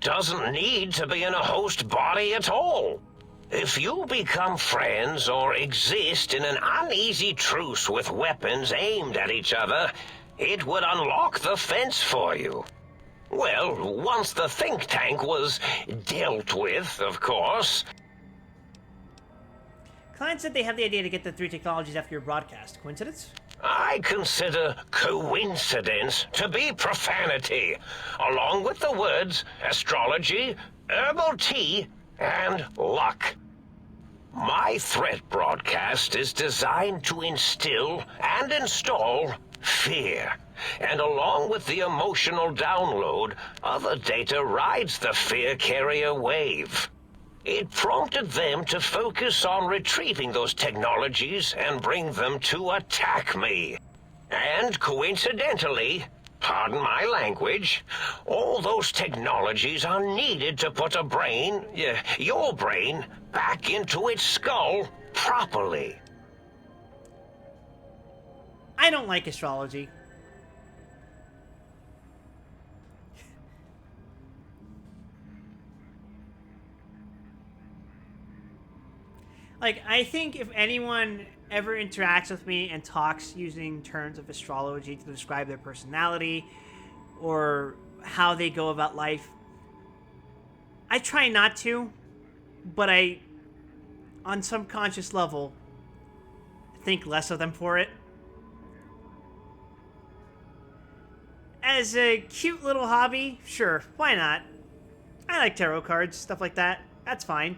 Doesn't need to be in a host body at all. If you become friends or exist in an uneasy truce with weapons aimed at each other, it would unlock the fence for you. Well, once the think tank was dealt with, of course. Client said they have the idea to get the 3 technologies after your broadcast. Coincidence? I consider coincidence to be profanity, along with the words astrology, herbal tea, and luck. My threat broadcast is designed to instill and install fear, and along with the emotional download, other data rides the fear carrier wave. It prompted them to focus on retrieving those technologies and bring them to attack me. And coincidentally, pardon my language, all those technologies are needed to put a brain, your brain, back into its skull properly. I don't like astrology. Like, I think if anyone ever interacts with me and talks using terms of astrology to describe their personality or how they go about life, I try not to, but I, on some conscious level, think less of them for it. As a cute little hobby, sure, why not? I like tarot cards, stuff like that. That's fine.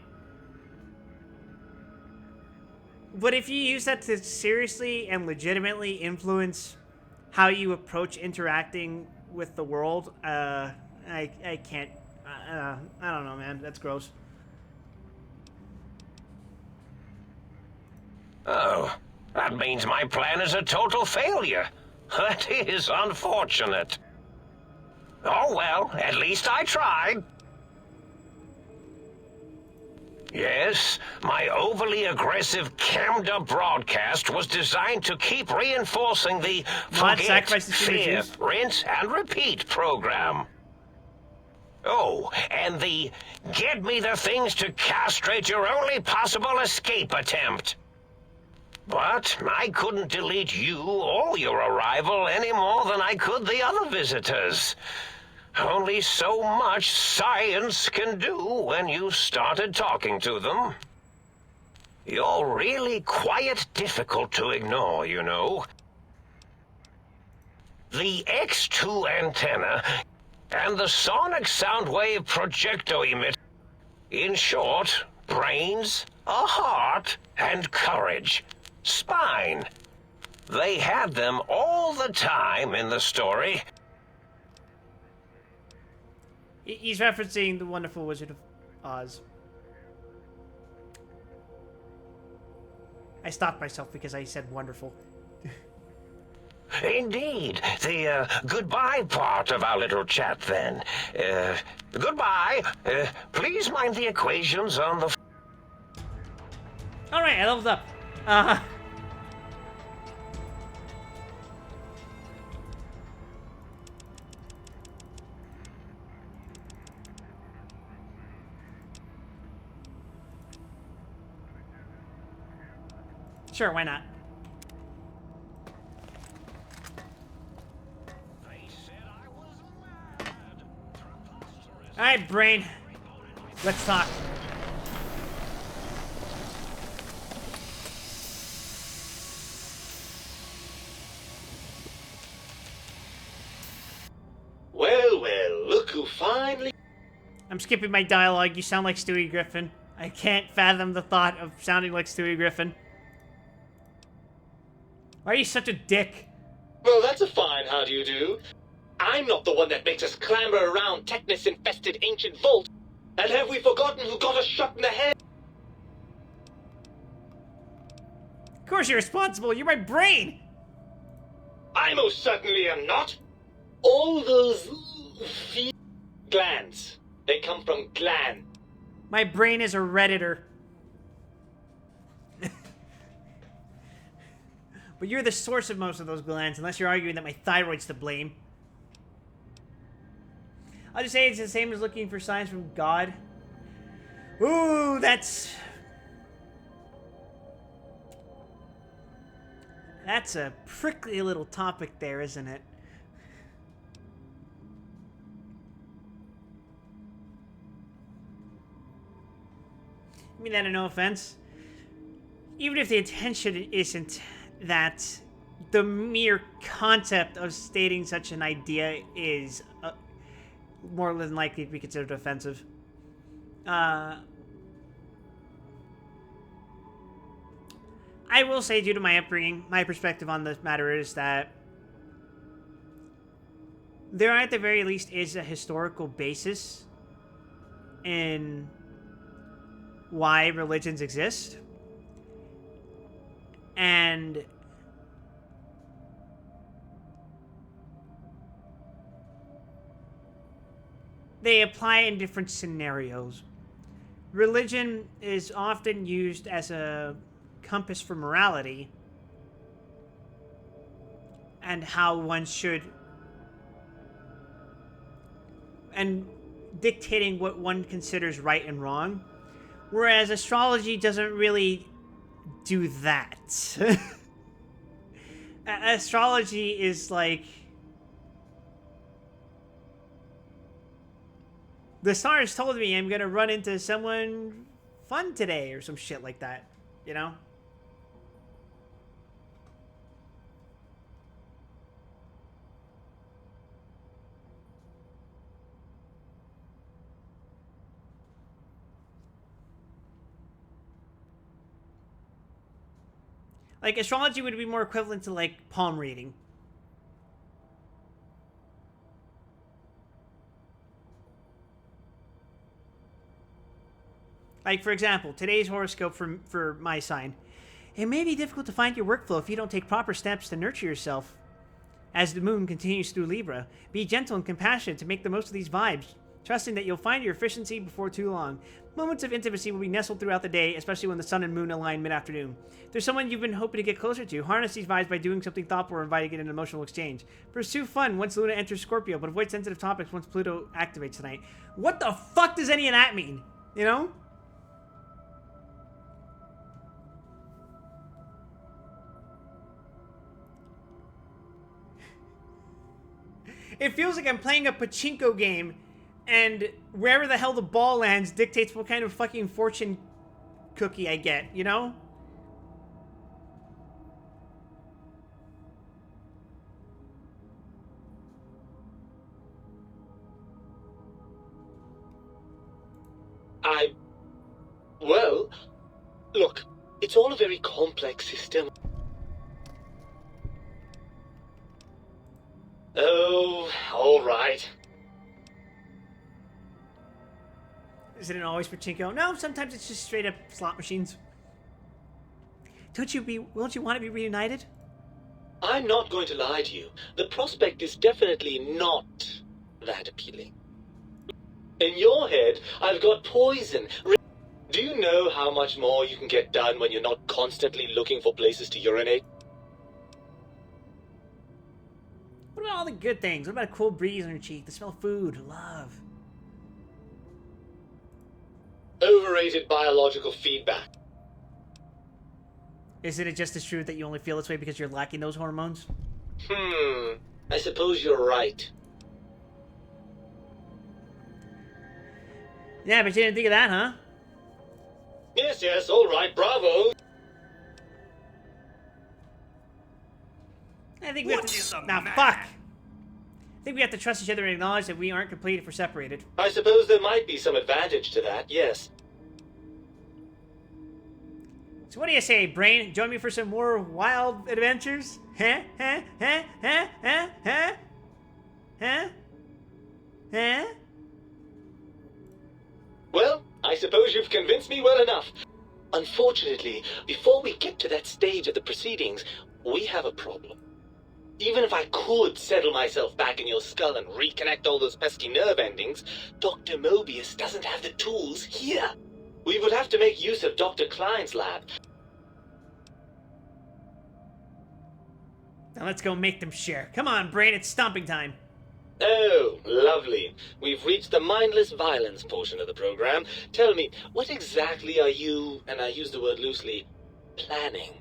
But if you use that to seriously and legitimately influence how you approach interacting with the world, I can't. I don't know, man. That's gross. Oh, that means my plan is a total failure. That is unfortunate. Oh well, at least I tried. Yes, my overly aggressive cammed-up broadcast was designed to keep reinforcing the forget, fear, rinse, and repeat program. Oh, and the get me the things to castrate your only possible escape attempt. But I couldn't delete you or your arrival any more than I could the other visitors. Only so much science can do when you started talking to them. You're really quite difficult to ignore, you know. The X2 antenna and the sonic sound wave projecto emitter. In short, brains, a heart, and courage. Spine. They had them all the time in the story. He's referencing The Wonderful Wizard of Oz. I stopped myself because I said wonderful. Indeed. The goodbye part of our little chat, then. Goodbye. Please mind the equations on the... Alright, I leveled up. Sure, why not? Alright, brain. Let's talk. Well, well, look who finally... I'm skipping my dialogue. You sound like Stewie Griffin. I can't fathom the thought of sounding like Stewie Griffin. Why are you such a dick? Well, that's a fine how do you do. I'm not the one that makes us clamber around Technus-infested ancient vault. And have we forgotten who got us shot in the head? Of course you're responsible. You're my brain. I most certainly am not. All those glands. They come from gland. My brain is a Redditor. But you're the source of most of those glands, unless you're arguing that my thyroid's to blame. I'll just say it's the same as looking for signs from God. Ooh, that's a prickly little topic there, isn't it? I mean that in no offense. Even if the intention isn't that, the mere concept of stating such an idea is more than likely to be considered offensive. I will say, due to my upbringing, my perspective on this matter is that there, at the very least, is a historical basis in why religions exist. And they apply in different scenarios. Religion is often used as a compass for morality and how one should, and dictating what one considers right and wrong, whereas astrology doesn't really do that. Astrology is like, the stars told me I'm gonna run into someone fun today or some shit like that, you know? Like, astrology would be more equivalent to, like, palm reading. Like, for example, today's horoscope for my sign. It may be difficult to find your workflow if you don't take proper steps to nurture yourself. As the moon continues through Libra, be gentle and compassionate to make the most of these vibes, trusting that you'll find your efficiency before too long. Moments of intimacy will be nestled throughout the day, especially when the sun and moon align mid-afternoon. If there's someone you've been hoping to get closer to, harness these vibes by doing something thoughtful or inviting in an emotional exchange. Pursue fun once Luna enters Scorpio, but avoid sensitive topics once Pluto activates tonight. What the fuck does any of that mean? You know? It feels like I'm playing a pachinko game, and wherever the hell the ball lands dictates what kind of fucking fortune cookie I get, you know? Well, look, it's all a very complex system. Oh, all right. Isn't it always pachinko? No, sometimes it's just straight up slot machines. Won't you want to be reunited? I'm not going to lie to you. The prospect is definitely not that appealing. In your head, I've got poison. Do you know how much more you can get done when you're not constantly looking for places to urinate? What about all the good things? What about a cool breeze on your cheek, the smell of food, love? Overrated biological feedback. Isn't it just as true that you only feel this way because you're lacking those hormones? I suppose you're right. Yeah, but you didn't think of that, huh? Yes, all right, bravo. I think we have to... Now, fuck! I think we have to trust each other and acknowledge that we aren't complete if we're separated. I suppose there might be some advantage to that, yes. So what do you say, Brain? Join me for some more wild adventures? Huh? Huh? Huh? Huh? Huh? Huh? Huh? Huh? Well, I suppose you've convinced me well enough. Unfortunately, before we get to that stage of the proceedings, we have a problem. Even if I could settle myself back in your skull and reconnect all those pesky nerve endings, Dr. Mobius doesn't have the tools here. We would have to make use of Dr. Klein's lab. Now let's go make them share. Come on, Brain, it's stomping time. Oh, lovely. We've reached the mindless violence portion of the program. Tell me, what exactly are you, and I use the word loosely, planning?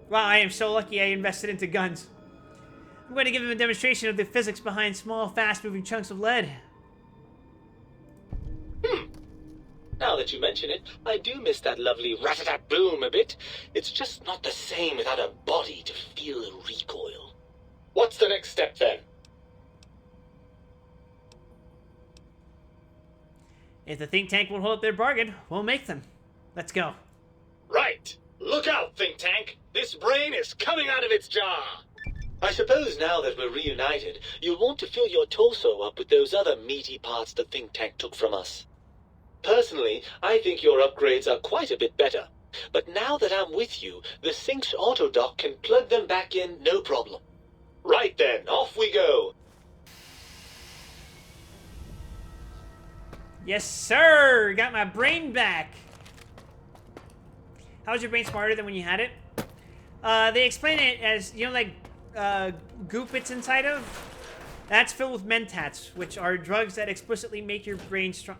Wow, I am so lucky I invested into guns. I'm going to give him a demonstration of the physics behind small, fast-moving chunks of lead. Now that you mention it, I do miss that lovely rat-a-tat-boom a bit. It's just not the same without a body to feel the recoil. What's the next step, then? If the think tank won't hold up their bargain, we'll make them. Let's go. Right. Look out, think tank. This brain is coming out of its jar. I suppose now that we're reunited, you'll want to fill your torso up with those other meaty parts the think tank took from us. Personally, I think your upgrades are quite a bit better. But now that I'm with you, the Sync's autodock can plug them back in no problem. Right then, off we go. Yes, sir! Got my brain back. How's your brain smarter than when you had it? They explain it as, you know, like, goop it's inside of? That's filled with mentats, which are drugs that explicitly make your brain strong.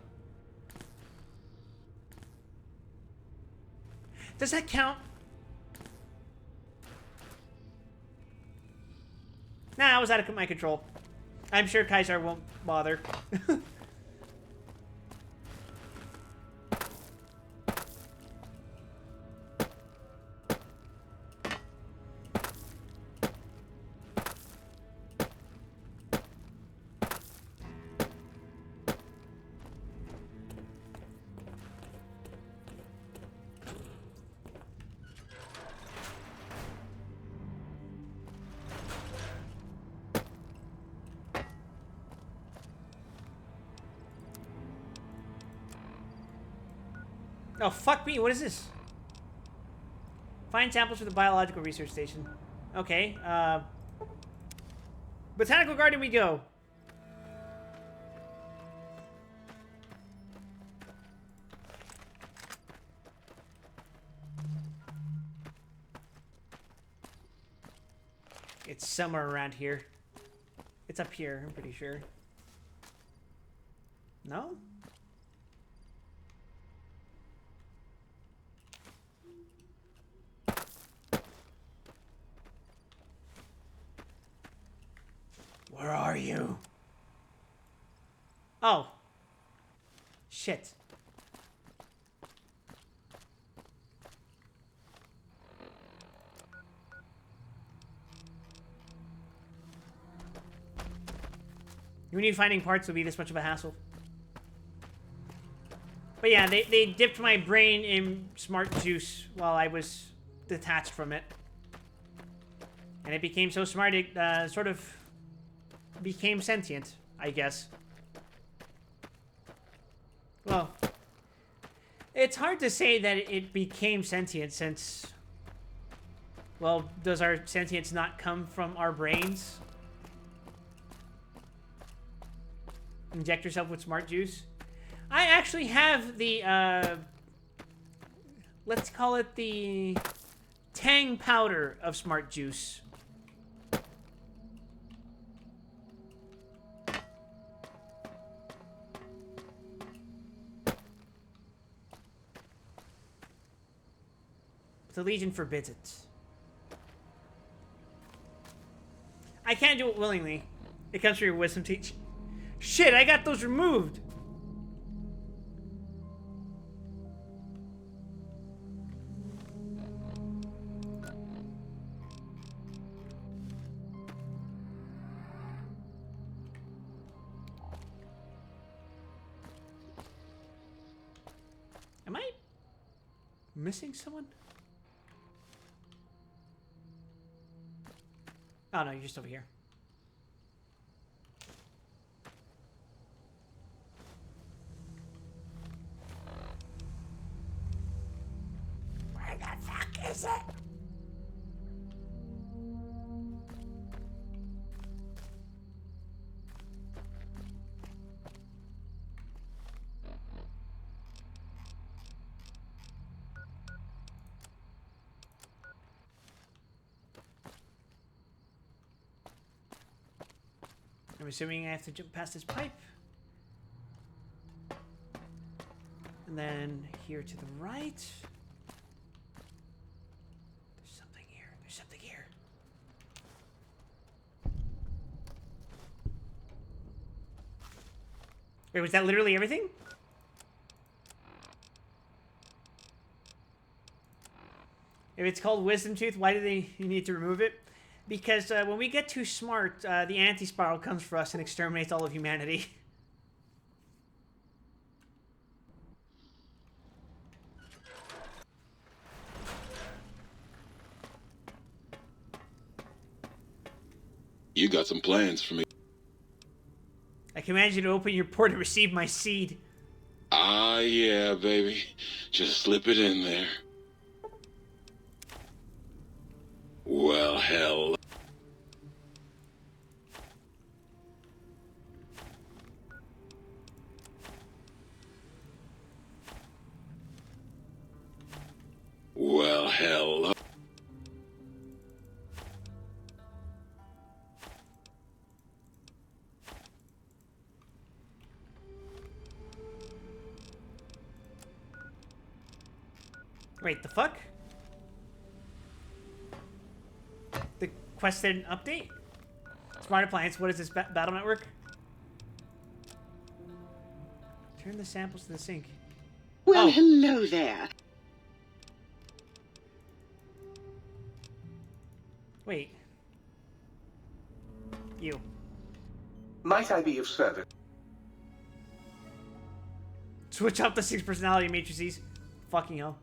Does that count? Nah, I was out of my control. I'm sure Kaiser won't bother. Oh, fuck me. What is this? Find samples for the biological research station. Okay, Botanical garden we go. It's somewhere around here. It's up here, I'm pretty sure. No? Where are you? Oh. Shit. You knew finding parts would be this much of a hassle. But yeah, they dipped my brain in smart juice while I was detached from it. And it became so smart it sort of became sentient, I guess. Well, it's hard to say that it became sentient since, well, does our sentience not come from our brains? Inject yourself with smart juice. I actually have the, let's call it the Tang powder of smart juice. The Legion forbids it. I can't do it willingly. It comes from your wisdom teach. Shit, I got those removed. Am I missing someone? Oh no, you're just over here. is it? I'm assuming I have to jump past this pipe. And then here to the right. There's something here. There's something here. Wait, was that literally everything? If it's called Wisdom Tooth, why do they need to remove it? Because when we get too smart, the anti-spiral comes for us and exterminates all of humanity. You got some plans for me. I command you to open your port and receive my seed. Ah, yeah, baby. Just slip it in there. Well, hell. Well, hell. Wait, the fuck? The quest didn't update? Smart appliance, what is this battle network? Turn the samples to the sink. Well, hello there. Wait. You. Might I be of service? Switch up the 6 personality matrices. Fucking hell.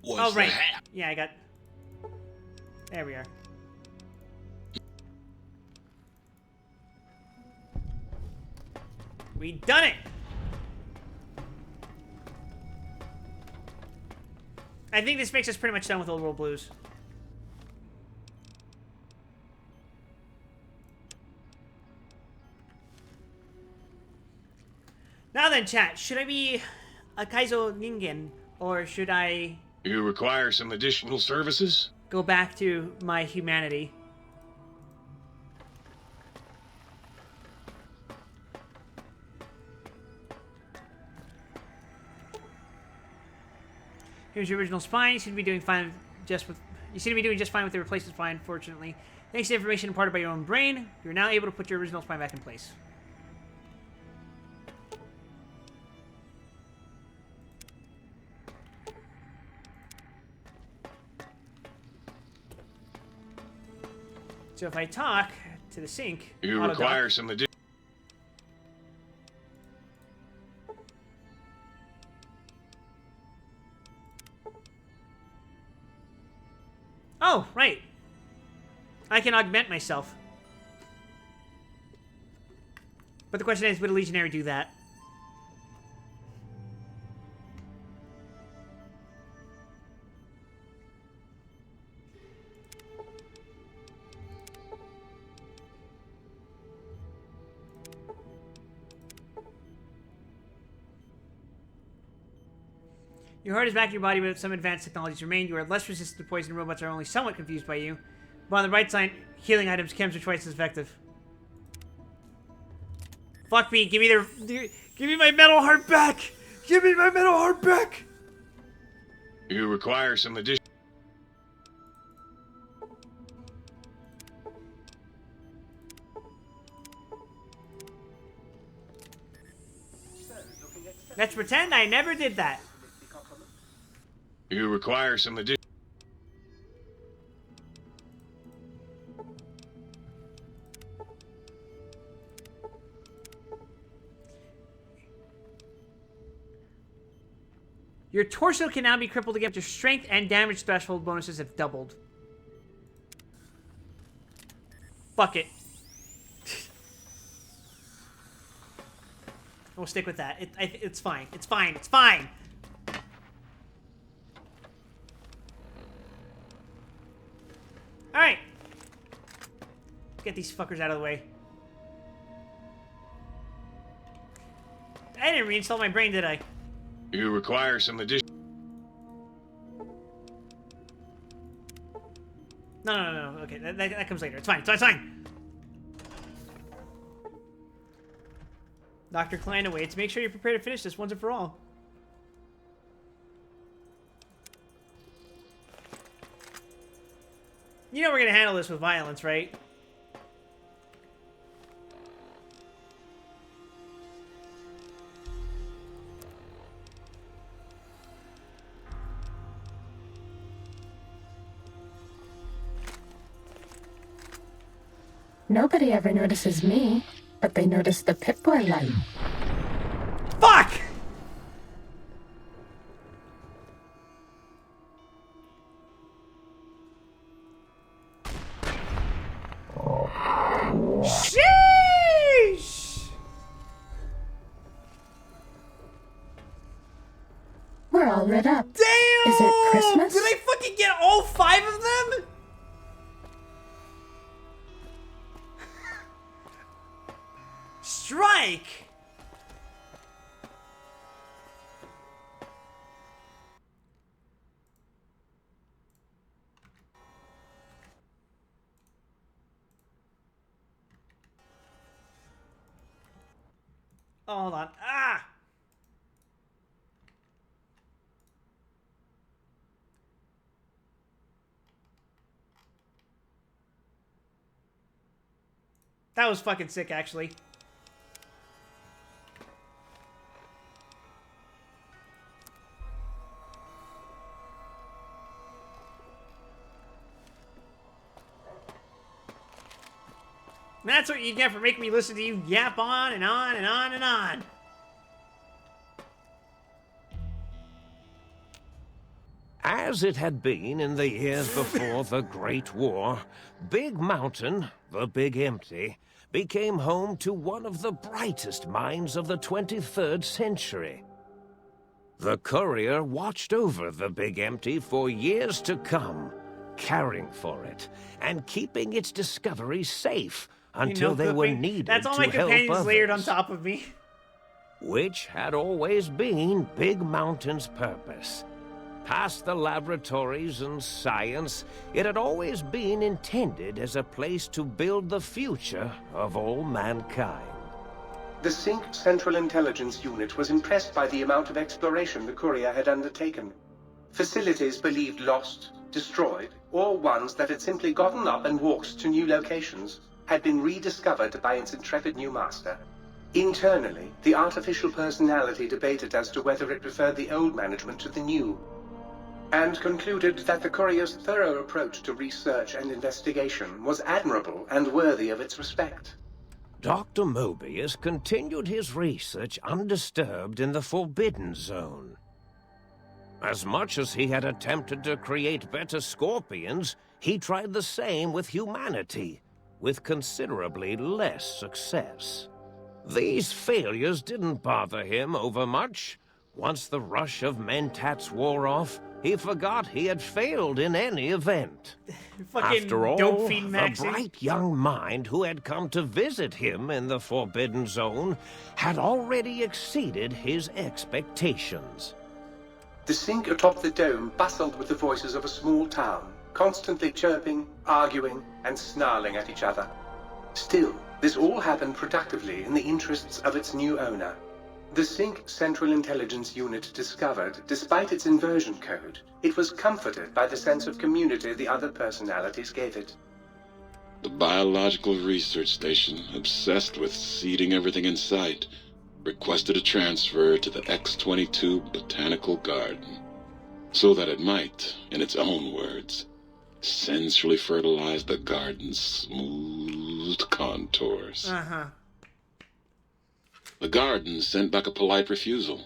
What's right. that? Yeah, I got... There we are. We done it! I think this makes us pretty much done with Old World Blues. Now then, chat, should I be a Kaizo Ningen, or should I You require some additional services? go back to my humanity? Here's your original spine. You seem to be doing fine with the replacement spine, fortunately. Thanks to the information imparted by your own brain, you're now able to put your original spine back in place. So if I talk to the sink, You auto require dock, some additional... oh, right. I can augment myself. But the question is, would a legionary do that? Your heart is back in your body, but some advanced technologies remain. You are less resistant to poison. Robots are only somewhat confused by you. But on the bright side, healing items, chems are twice as effective. Fuck me, give me my metal heart back! Give me my metal heart back! You require some additional... Let's pretend I never did that. You require some additional... Your torso can now be crippled again. Your strength and damage threshold bonuses have doubled. Fuck it. We'll stick with that. It's fine. It's fine. It's fine. All right. Get these fuckers out of the way. I didn't reinstall my brain, did I? You require some addition. No. Okay, that comes later. It's fine. It's fine. Dr. Klein awaits. Make sure you're prepared to finish this once and for all. You know we're gonna handle this with violence, right? Nobody ever notices me, but they notice the Pip-Boy light. Fuck! Sheesh! We're all lit up. Damn! Is it Christmas? Did I fucking get all 5 of them? Strike! Oh, hold on. Ah! That was fucking sick, actually. And that's what you get for making me listen to you yap on and on and on and on. As it had been in the years before the Great War, Big Mountain, the Big Empty, became home to one of the brightest minds of the 23rd century. The Courier watched over the Big Empty for years to come, caring for it and keeping its discoveries safe until they were needed That's all to my help companions others. layered on top of me. Which had always been Big Mountain's purpose. Past the laboratories and science, it had always been intended as a place to build the future of all mankind. The Sync Central Intelligence Unit was impressed by the amount of exploration the Courier had undertaken. Facilities believed lost, destroyed, or ones that had simply gotten up and walked to new locations had been rediscovered by its intrepid new master. Internally, the artificial personality debated as to whether it preferred the old management to the new, and concluded that the Courier's thorough approach to research and investigation was admirable and worthy of its respect. Dr. Mobius continued his research undisturbed in the Forbidden Zone. As much as he had attempted to create better Scorpions, he tried the same with humanity, with considerably less success. These failures didn't bother him overmuch. Once the rush of Mentats wore off, he forgot he had failed in any event. After all, the bright young mind who had come to visit him in the Forbidden Zone had already exceeded his expectations. The Sync atop the dome bustled with the voices of a small town, constantly chirping, arguing, and snarling at each other. Still, this all happened productively in the interests of its new owner. The Sync Central Intelligence Unit discovered, despite its inversion code, it was comforted by the sense of community the other personalities gave it. The Biological Research Station, obsessed with seeding everything in sight, requested a transfer to the X-22 Botanical Garden, so that it might, in its own words, sensually fertilize the garden's smooth contours. Uh-huh. The garden sent back a polite refusal,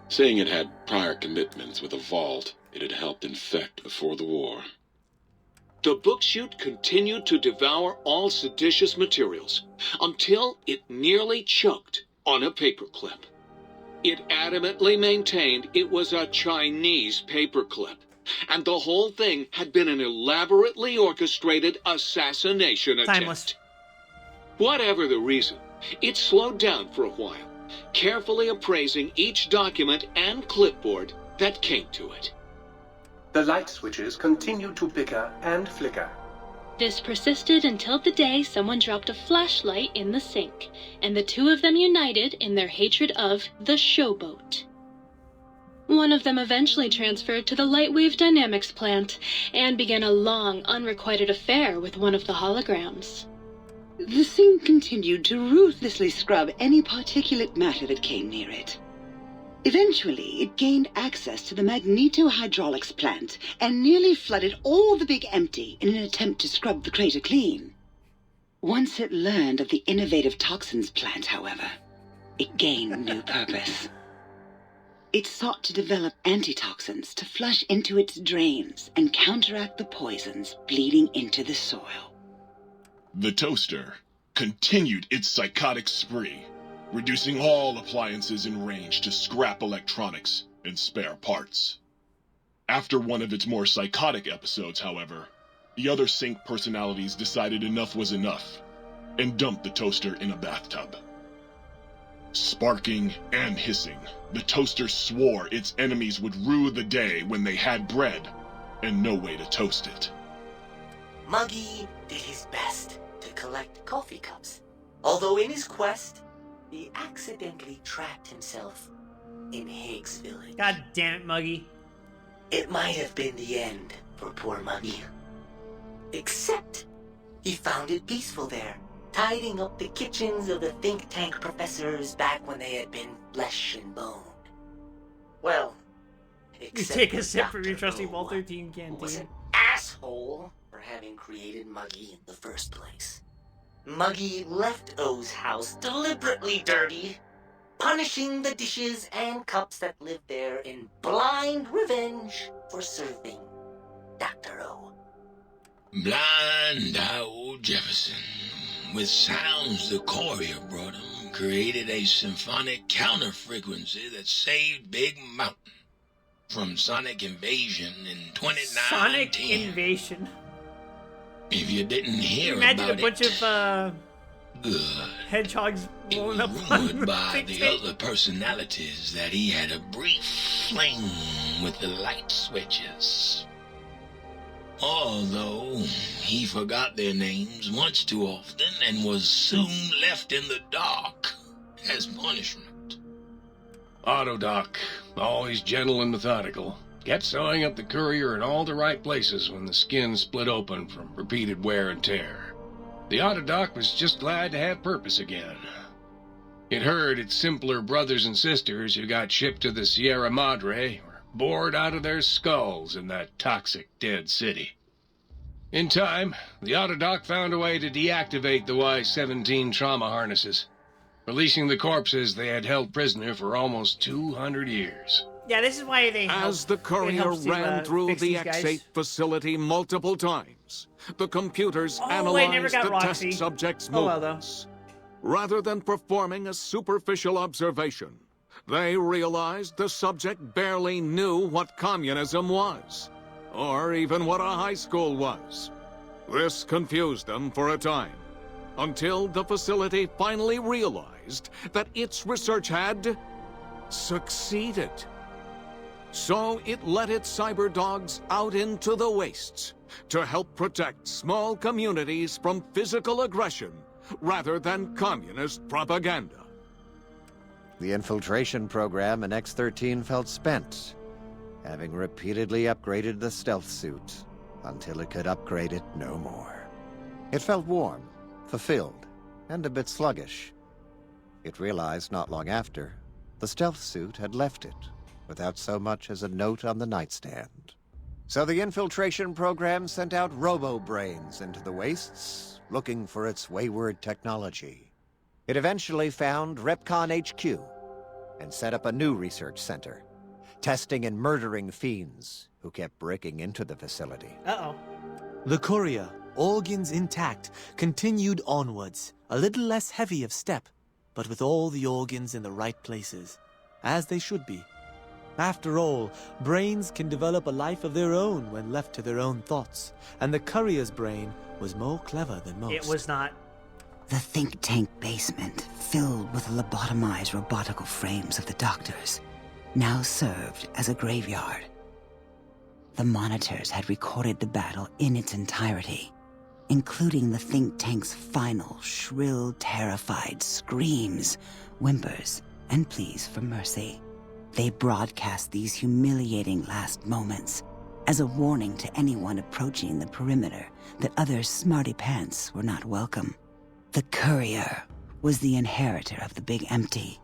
saying it had prior commitments with a vault it had helped infect before the war. The book chute continued to devour all seditious materials until it nearly choked on a paperclip. It adamantly maintained it was a Chinese paperclip, and the whole thing had been an elaborately orchestrated assassination attempt. Timeless. Whatever the reason, it slowed down for a while, carefully appraising each document and clipboard that came to it. The light switches continued to bicker and flicker. This persisted until the day someone dropped a flashlight in the sink, and the two of them united in their hatred of the Showboat. One of them eventually transferred to the Lightwave Dynamics plant, and began a long, unrequited affair with one of the holograms. The sink continued to ruthlessly scrub any particulate matter that came near it. Eventually, it gained access to the magnetohydraulics plant and nearly flooded all the Big Empty in an attempt to scrub the crater clean. Once it learned of the innovative toxins plant, however, it gained new purpose. It sought to develop antitoxins to flush into its drains and counteract the poisons bleeding into the soil. The toaster continued its psychotic spree, reducing all appliances in range to scrap electronics and spare parts. After one of its more psychotic episodes, however, the other sink personalities decided enough was enough and dumped the toaster in a bathtub. Sparking and hissing, the toaster swore its enemies would rue the day when they had bread and no way to toast it. Muggy did his best to collect coffee cups, although in his quest, he accidentally trapped himself in Higgs Village. God damn it, Muggy. It might have been the end for poor Muggy. Except, he found it peaceful there, tidying up the kitchens of the think tank professors back when they had been flesh and bone. Well, You except take a for sip from Dr. your trusty O, Ball 13 who was canteen. an asshole for having created Muggy in the first place. Muggy left O's house deliberately dirty, punishing the dishes and cups that lived there in blind revenge for serving Dr. O. Blind old Jefferson, with sounds the courier brought him, created a symphonic counter-frequency that saved Big Mountain from sonic invasion in 2019. Sonic invasion. If you didn't hear Imagine about a bunch of hedgehogs rolling up on rumored the by big the tape. other personalities that he had a brief fling with the light switches. Although he forgot their names much too often and was soon left in the dark as punishment. Autodoc, always gentle and methodical, kept sewing up the courier in all the right places when the skin split open from repeated wear and tear. The Autodoc was just glad to have purpose again. It heard its simpler brothers and sisters who got shipped to the Sierra Madre were bored out of their skulls in that toxic dead city. In time, the Autodoc found a way to deactivate the Y-17 trauma harnesses, releasing the corpses they had held prisoner for almost 200 years. Yeah, this is why they As the courier ran through the X8 facility multiple times, the computers analyzed the Roxy. test subject's Oh, well, movements. Rather than performing a superficial observation, they realized the subject barely knew what communism was, or even what a high school was. This confused them for a time, until the facility finally realized that its research had succeeded. So it let its cyber dogs out into the wastes to help protect small communities from physical aggression rather than communist propaganda. The infiltration program in X-13 felt spent, having repeatedly upgraded the stealth suit until it could upgrade it no more. It felt warm, fulfilled, and a bit sluggish. It realized not long after the stealth suit had left it without so much as a note on the nightstand. So the infiltration program sent out robo-brains into the wastes, looking for its wayward technology. It eventually found Repcon HQ and set up a new research center, testing and murdering fiends who kept breaking into the facility. Uh-oh. The courier, organs intact, continued onwards, a little less heavy of step, but with all the organs in the right places, as they should be. After all, brains can develop a life of their own when left to their own thoughts, and the courier's brain was more clever than most. It was not. The think tank basement, filled with the lobotomized robotical frames of the doctors, now served as a graveyard. The monitors had recorded the battle in its entirety, including the think tank's final, shrill, terrified screams, whimpers, and pleas for mercy. They broadcast these humiliating last moments as a warning to anyone approaching the perimeter that other smarty pants were not welcome. The courier was the inheritor of the Big Empty,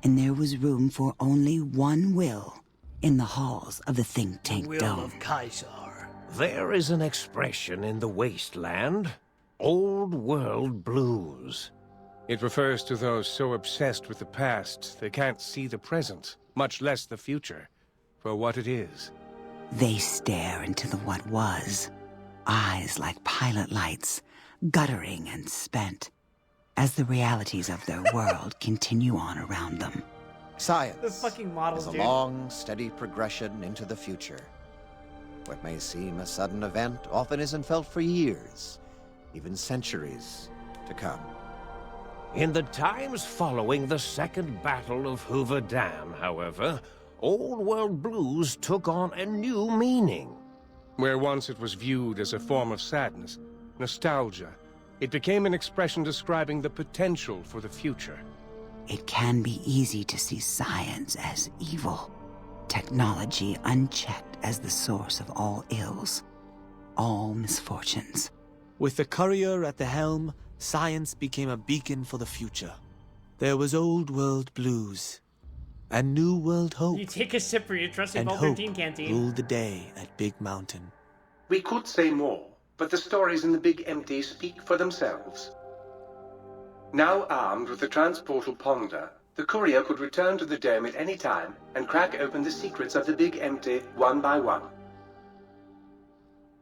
and there was room for only one will in the halls of the think tank Will dome. of Kaiser. There is an expression in the wasteland, old world blues. It refers to those so obsessed with the past they can't see the present, much less the future, for what it is. They stare into the what was, eyes like pilot lights, guttering and spent, as the realities of their world continue on around them. Science The fucking models, is a dude. long, steady progression into the future. What may seem a sudden event often isn't felt for years, even centuries to come. In the times following the Second Battle of Hoover Dam, however, old world blues took on a new meaning. Where once it was viewed as a form of sadness, nostalgia, it became an expression describing the potential for the future. It can be easy to see science as evil, technology unchecked as the source of all ills, all misfortunes. With the courier at the helm, science became a beacon for the future. There was old world blues, and new world hope. You take a sip for your trusty And Vault hope 13 canteen. ruled the day at Big Mountain. We could say more, but the stories in the Big Empty speak for themselves. Now armed with the transportal Ponder, the courier could return to the dome at any time and crack open the secrets of the Big Empty one by one.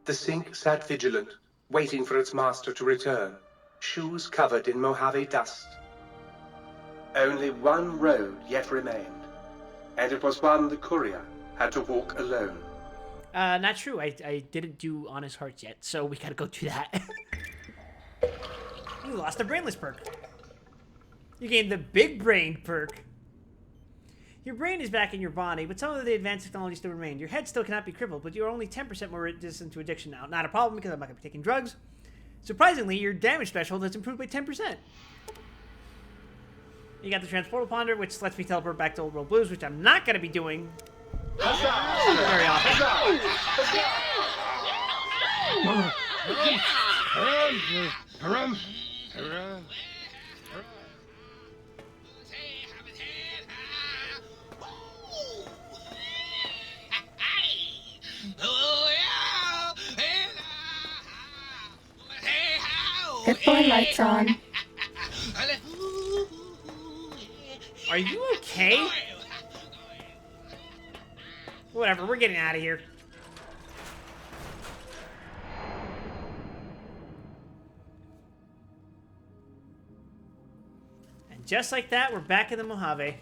The sink sat vigilant, waiting for its master to return, shoes covered in Mojave dust. Only one road yet remained, and it was one the courier had to walk alone. Not true. I didn't do Honest Hearts yet, so we gotta go do that. You lost the brainless perk. You gained the big brain perk. Your brain is back in your body, but some of the advanced technology still remain. Your head still cannot be crippled, but you're only 10% more resistant to addiction now. Not a problem because I'm not gonna be taking drugs. Surprisingly, your damage threshold has improved by 10%. You got the Transportal Ponder, which lets me teleport back to Old World Blues, which I'm not gonna be doing very often. Good boy, lights on. Are you okay? Whatever, we're getting out of here. And just like that, we're back in the Mojave.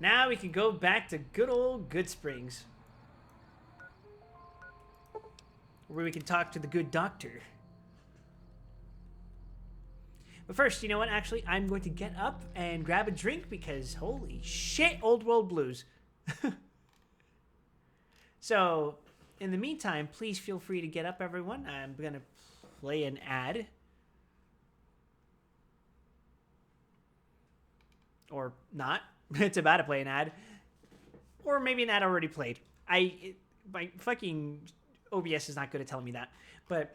Now we can go back to good old Good Springs, where we can talk to the good doctor. But first, you know what? Actually, I'm going to get up and grab a drink because holy shit, Old World Blues. So, in the meantime, please feel free to get up, everyone. I'm going to play an ad. Or not. It's about to play an ad. Or maybe an ad already played. My fucking OBS is not good at telling me that. But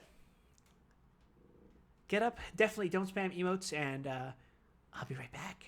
get up. Definitely don't spam emotes. And I'll be right back.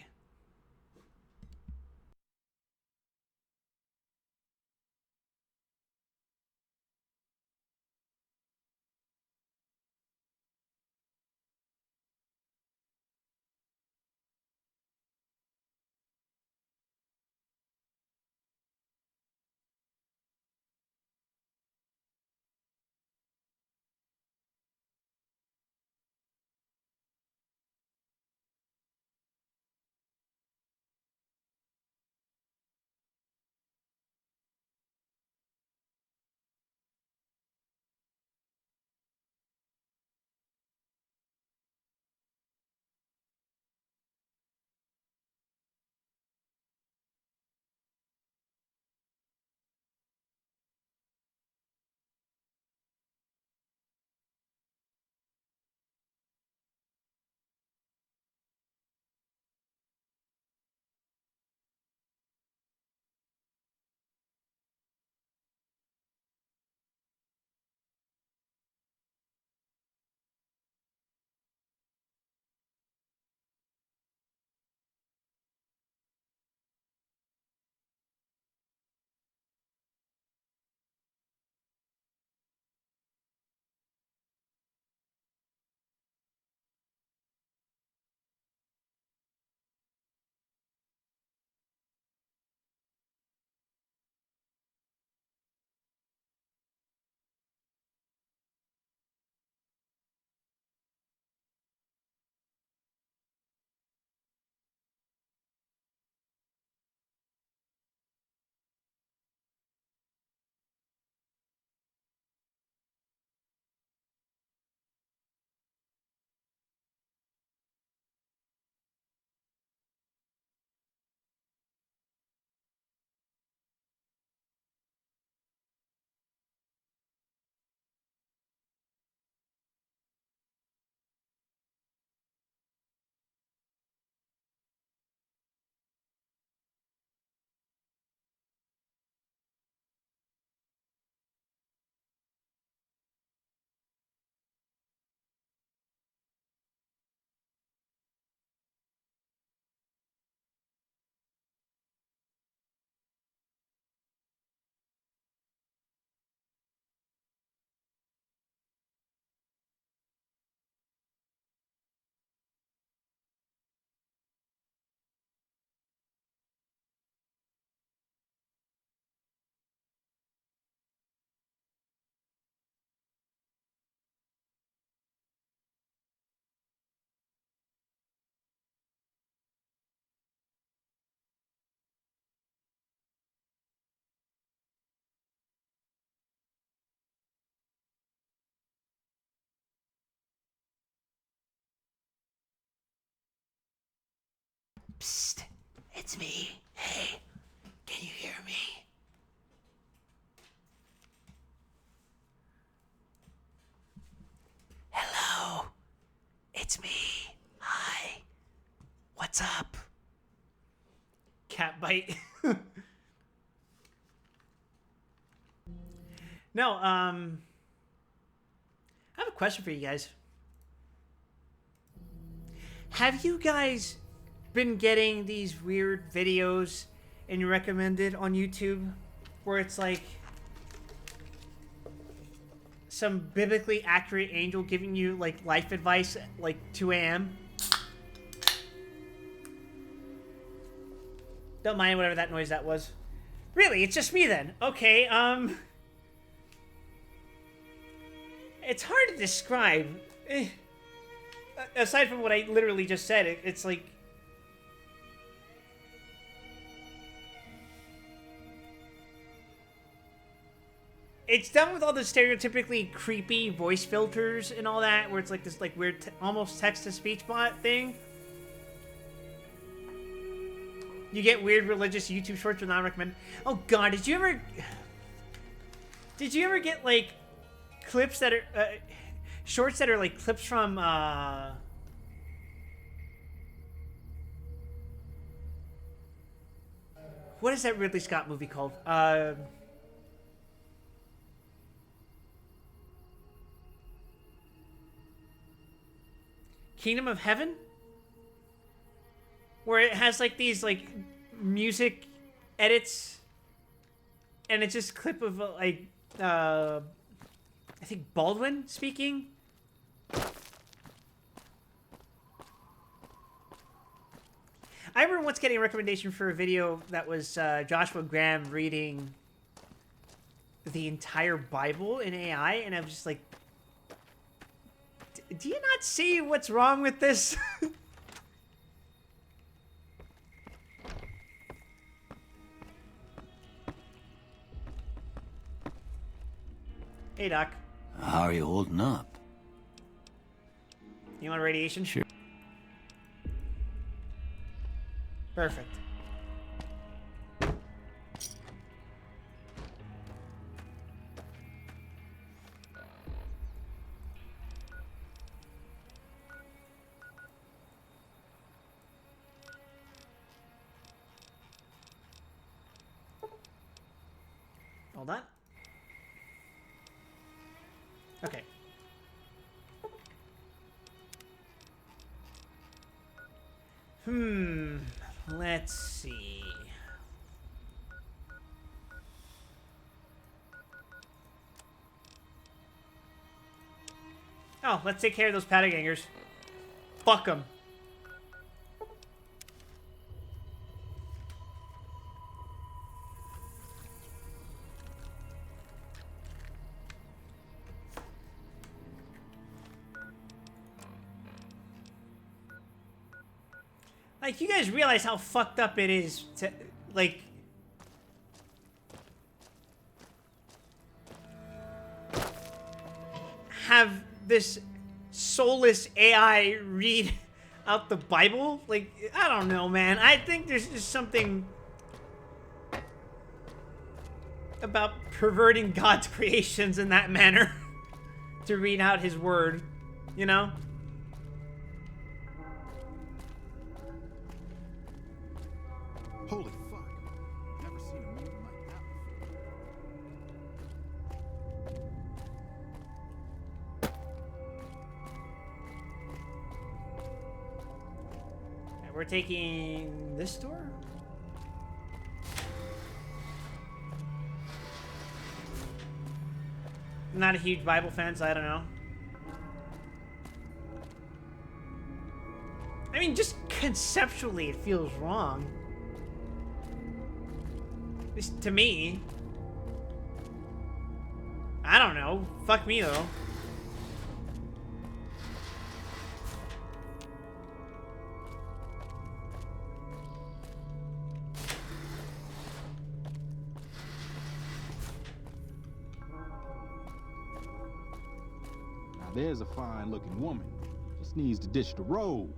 It's me. Hey, can you hear me? Hello. It's me. Hi. What's up? Cat bite. No, I have a question for you guys. Have you guys been getting these weird videos and recommended on YouTube where it's like some biblically accurate angel giving you like life advice at like 2 a.m.? Don't mind whatever that noise that was. Really, it's just me then. Okay, it's hard to describe. Aside from what I literally just said, it's like... It's done with all the stereotypically creepy voice filters and all that, where it's like this like weird, almost text-to-speech bot thing. You get weird religious YouTube shorts, but not recommend. Oh God, did you ever get like clips that are shorts that are like clips from what is that Ridley Scott movie called? Kingdom of Heaven? Where it has like these like music edits and it's just a clip of like I think Baldwin speaking. I remember once getting a recommendation for a video that was Joshua Graham reading the entire Bible in AI, and I was just like, do you not see what's wrong with this? Hey, Doc. How are you holding up? You want radiation? Sure. Perfect. Hold on. Okay. Let's see. Oh, let's take care of those Patagangers. Fuck them. Like, you guys realize how fucked up it is to, like... have this soulless AI read out the Bible? Like, I don't know, man. I think there's just something about perverting God's creations in that manner to read out his word, you know? Holy fuck. Never seen a mutant like that We're taking this door? I'm not a huge Bible fan, so I don't know. I mean, just conceptually, it feels wrong. At least to me. I don't know. Fuck me, though. Now there's a fine-looking woman. Just needs to ditch the road.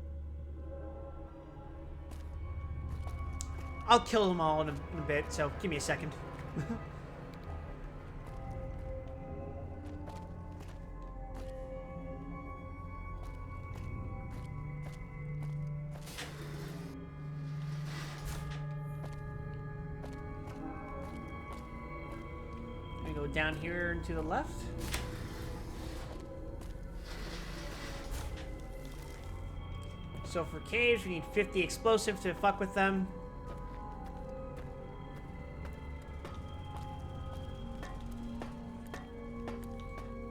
I'll kill them all in a bit, so give me a second. I go down here and to the left. So for caves, we need 50 explosive to fuck with them.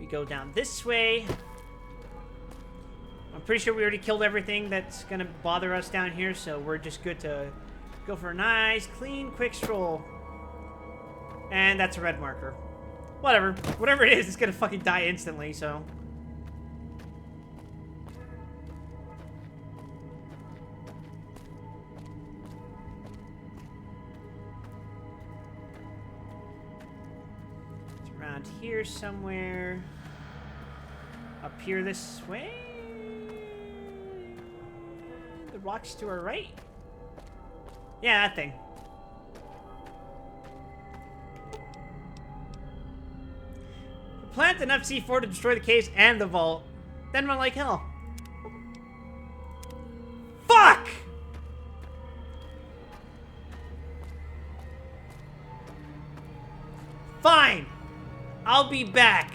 We go down this way. I'm pretty sure we already killed everything that's gonna bother us down here, so we're just good to go for a nice, clean, quick stroll. And that's a red marker. Whatever. Whatever it is, it's gonna fucking die instantly, so... around here somewhere. Up here this way. The rocks to our right. Yeah, that thing. Plant enough C4 to destroy the caves and the vault. Then run like hell. Fuck! Fine. I'll be back.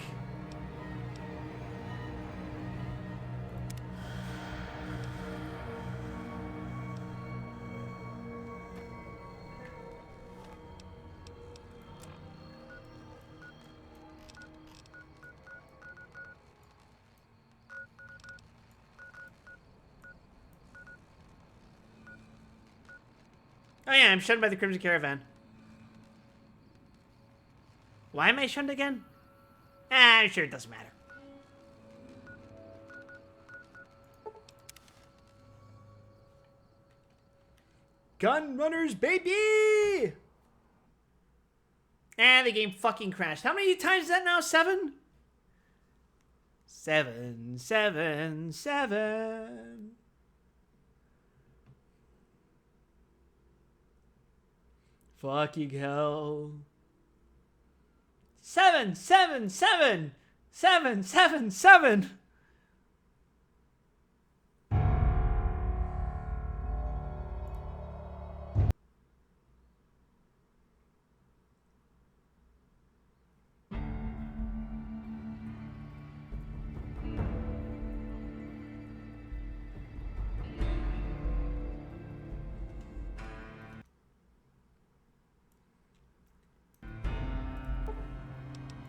Oh yeah, I'm shunned by the Crimson Caravan. Why am I shunned again? Ah, sure, it doesn't matter. Gun runners, baby! And the game fucking crashed. How many times is that now? 7? 7, 7, 7. Fucking hell. 7, 7, 7, 7, 7, 7.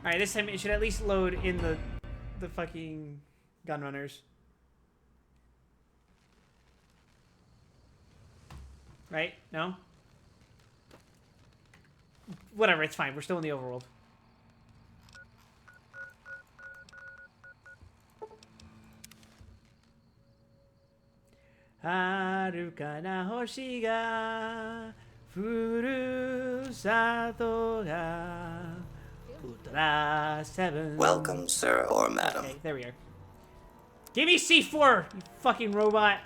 Alright, this time it should at least load in the fucking gun runners. Right? No? Whatever, it's fine. We're still in the overworld. Haruka na hoshi ga furusato ga Utra 7. Welcome, sir or madam. Okay, there we are. Give me C4, you fucking robot.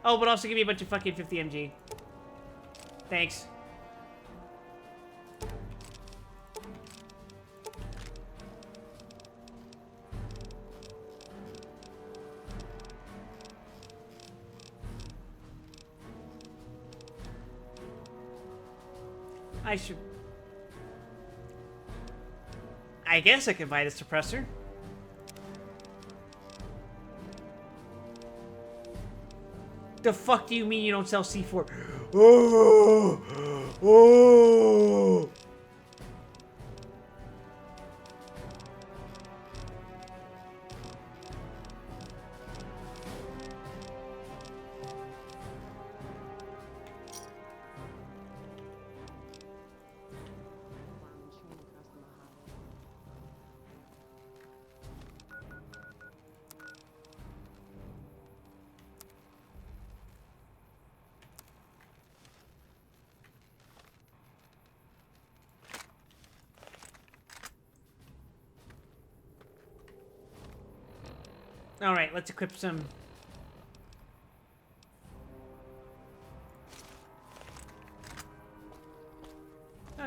Oh, but also give me a bunch of fucking 50 MG. Thanks. I guess I can buy the suppressor. The fuck do you mean you don't sell C4? Oh! Oh! Alright, let's equip some...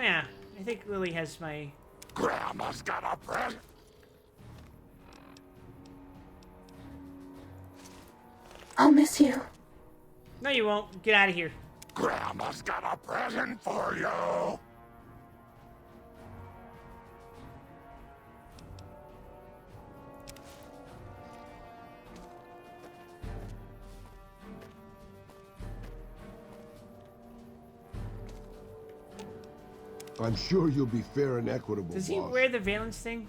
Yeah, I think Lily has my... Grandma's got a present. I'll miss you. No, you won't. Get out of here. Grandma's got a present for you. I'm sure you'll be fair and equitable, Does he boss. wear the valence thing?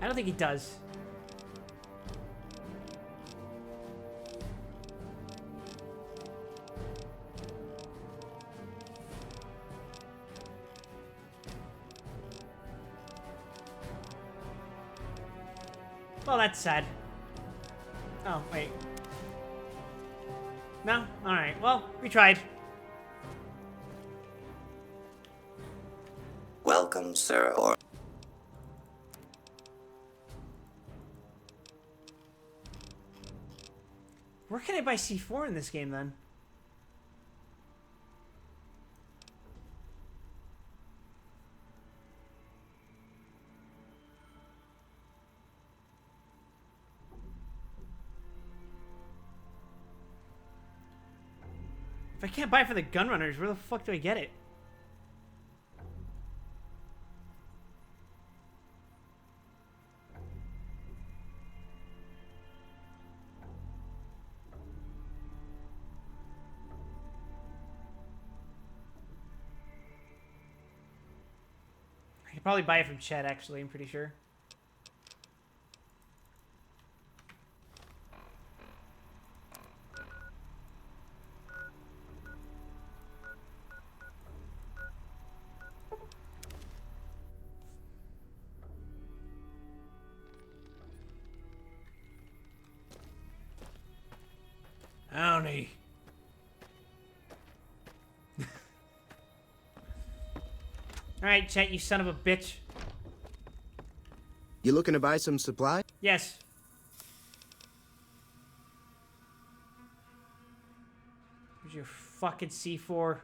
I don't think he does. Well, that's sad. Oh, wait. No? Alright, well, we tried. Welcome, Sir Or... Where can I buy C4 in this game, then? If I can't buy it for the gunrunners, where the fuck do I get it? I could probably buy it from Chet, actually, I'm pretty sure. Howdy. Alright, Chet, you son of a bitch. You looking to buy some supply? Yes. Where's your fucking C4?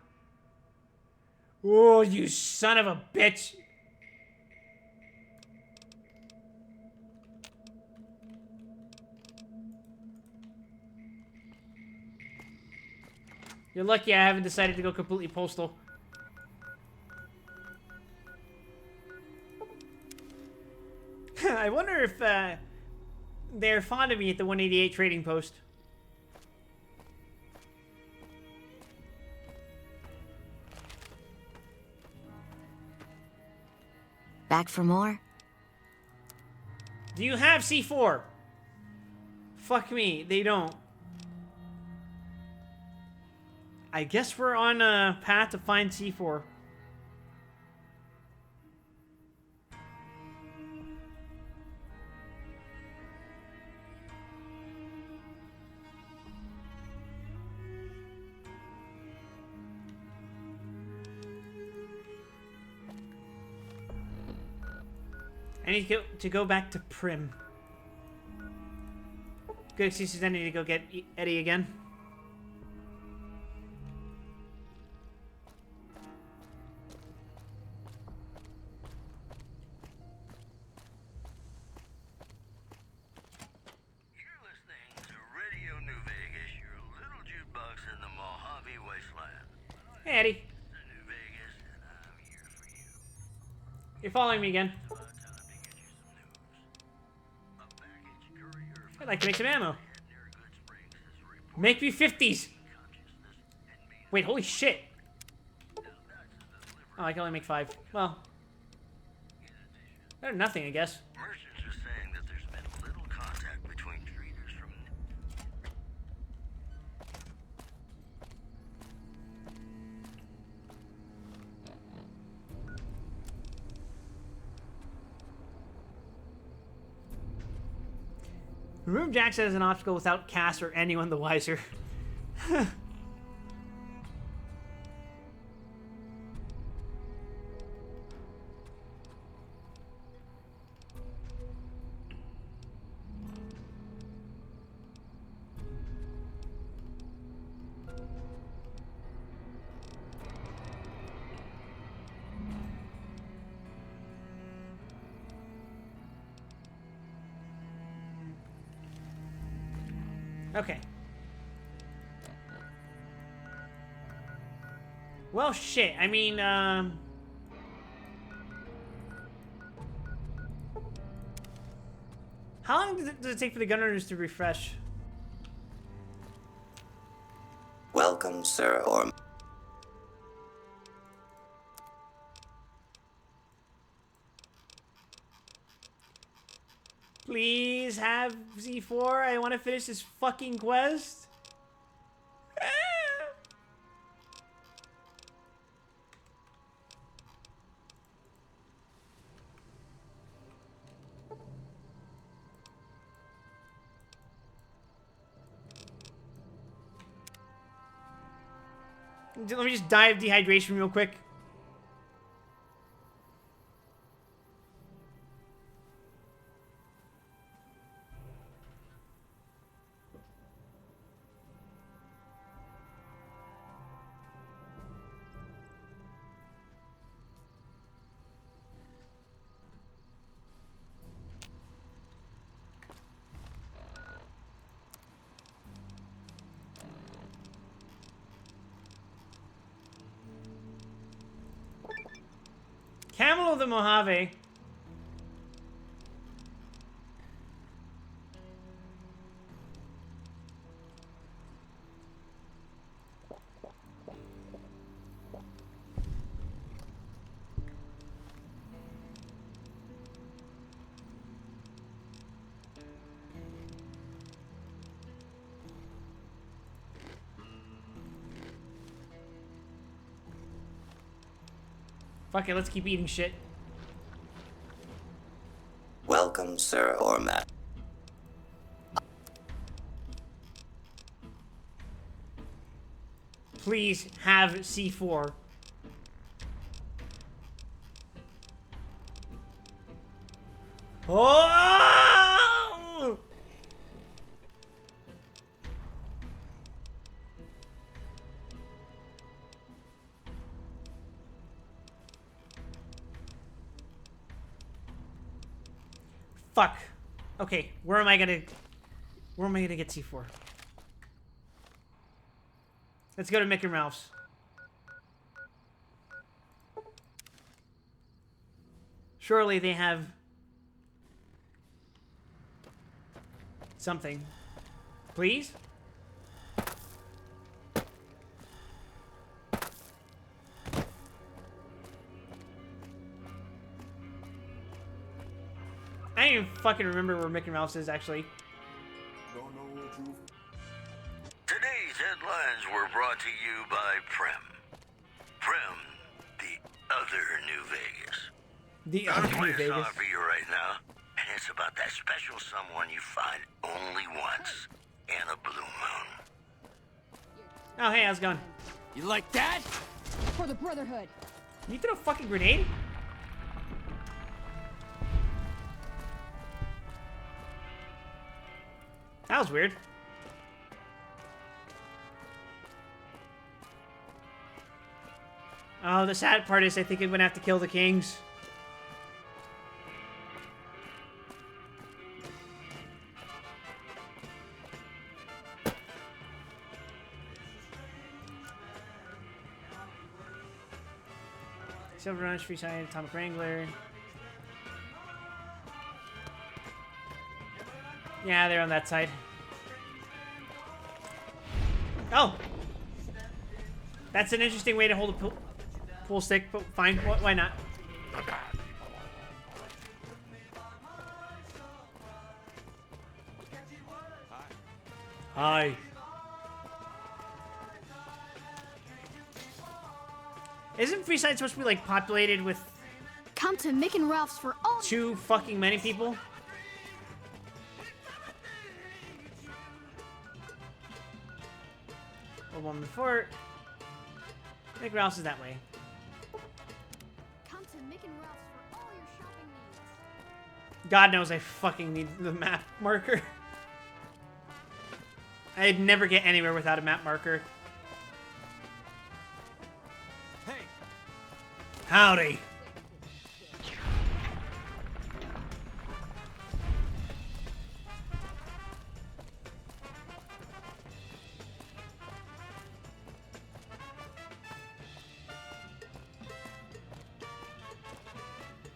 Oh, you son of a bitch. You're lucky I haven't decided to go completely postal. I wonder if they're fond of me at the 188 trading post. Back for more? Do you have C4? Fuck me, they don't. I guess we're on a path to find C4. I need to go back to Prim. Good excuses. I need to go get Eddie again. Hey, Eddie. You're following me again. I'd like to make some ammo. Make me 50s. Wait, holy shit. Oh, I can only make 5. Well, better than nothing, I guess. Merchants are saying that there's been little contact between traders from... Remove Jackson as an obstacle without Cass or anyone the wiser. Okay. Well, shit. I mean, how long does it take for the Gunrunners to refresh? Welcome, sir, or... Please have Z4. I want to finish this fucking quest. Let me just die of dehydration real quick. Camel of the Mojave. Fuck it, let's keep eating shit. Welcome, sir, or madam. Please have C4. Oh! Fuck. Okay, where am I gonna get C4? Let's go to Mick and Ralph's. Surely they have something. Please? I don't even fucking remember where Mick and Ralph's is, actually. Today's headlines were brought to you by Prem. Prem, the other New Vegas. The I'm other New playing a Vegas. song for you right now, and it's about that special someone you find only once in a blue moon. Oh, hey, how's it going? You like that? For the Brotherhood. You threw a fucking grenade? That was weird. Oh, the sad part is I think I'm gonna have to kill the kings. Silver Rush, Free Side, Atomic Wrangler. Yeah, they're on that side. Oh! That's an interesting way to hold a pool stick, but fine. Why not? Hi. Isn't Freeside supposed to be, like, populated with... Come to Mick and Ralph's for all... too fucking many people? Or one before... Mick Ralph's is that way. Come to Mick and Ralph's for all your shopping needs. God knows I fucking need the map marker. I'd never get anywhere without a map marker. Hey. Howdy.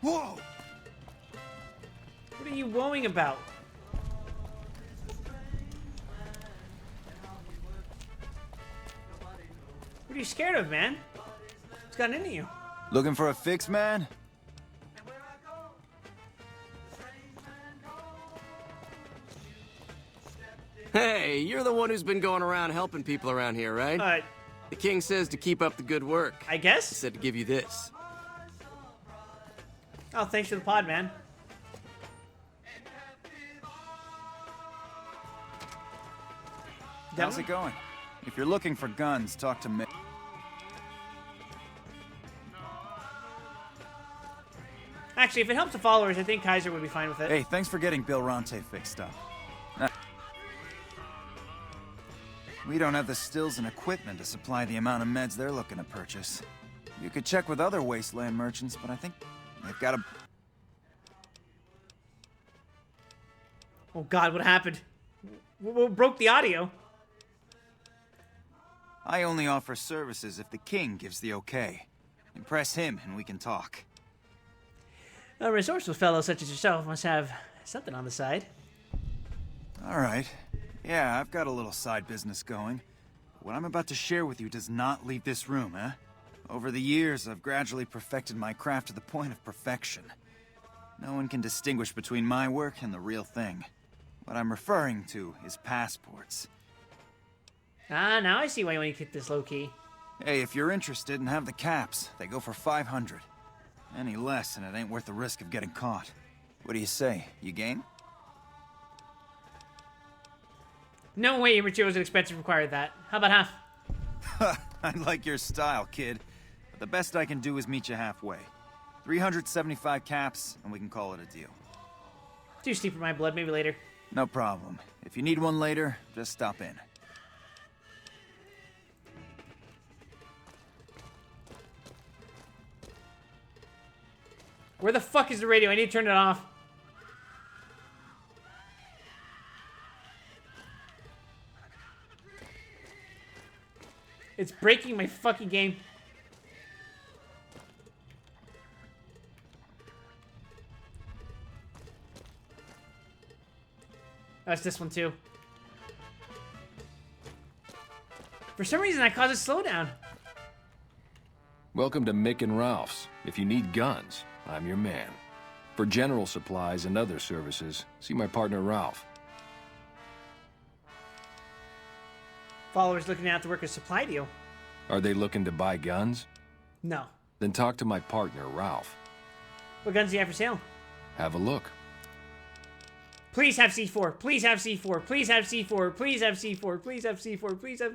Whoa! What are you whoaing about? What are you scared of, man? What's gotten into you? Looking for a fix, man? Hey, you're the one who's been going around helping people around here, right? The king says to keep up the good work. I guess? He said to give you this. Oh, thanks for the pod, man. How's it going? If you're looking for guns, talk to me. Actually, if it helps the followers, I think Kaiser would be fine with it. Hey, thanks for getting Bill Ronte fixed up. We don't have the stills and equipment to supply the amount of meds they're looking to purchase. You could check with other wasteland merchants, but I think they've got a... Oh God, what happened? What broke the audio? I only offer services if the king gives the okay. Impress him and we can talk. A resourceful fellow such as yourself must have something on the side. All right. Yeah, I've got a little side business going. What I'm about to share with you does not leave this room, eh? Over the years, I've gradually perfected my craft to the point of perfection. No one can distinguish between my work and the real thing. What I'm referring to is passports. Ah, now I see why you want to keep this low-key. Hey, if you're interested and have the caps, they go for 500. Any less, and it ain't worth the risk of getting caught. What do you say? You game? No way your materials and expenses require that. How about half? I like your style, kid. But the best I can do is meet you halfway. 375 caps, and we can call it a deal. Too steep for my blood, maybe later. No problem. If you need one later, just stop in. Where the fuck is the radio? I need to turn it off. It's breaking my fucking game. That's this one too. For some reason, that causes slowdown. Welcome to Mick and Ralph's. If you need guns, I'm your man. For general supplies and other services, see my partner Ralph. Followers looking out to work a supply deal. Are they looking to buy guns? No. Then talk to my partner Ralph. What guns do you have for sale? Have a look. Please have C4. Please have C4. Please have C4. Please have C4. Please have C4. Please have...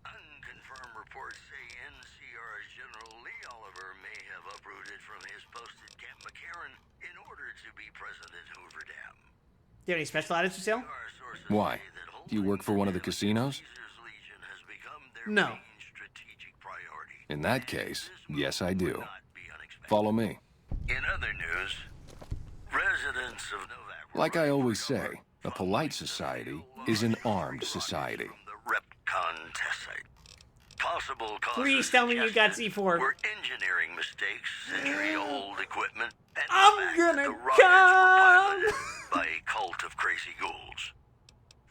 Unconfirmed reports say NCR's General Lee Oliver may have uprooted from his post at Camp McCarran in order to be present at Hoover Dam. Do you have any special items for sale? Why? Do you work for one of the casinos? No. In that case, yes I do. Follow me. In other news, residents of Novak... Like I always say, a polite society is an armed society. Repcon test site. Possible causes Please tell me you got C4. were engineering mistakes, century-old equipment, and I'm the fact gonna that the rockets were piloted by a cult of crazy ghouls.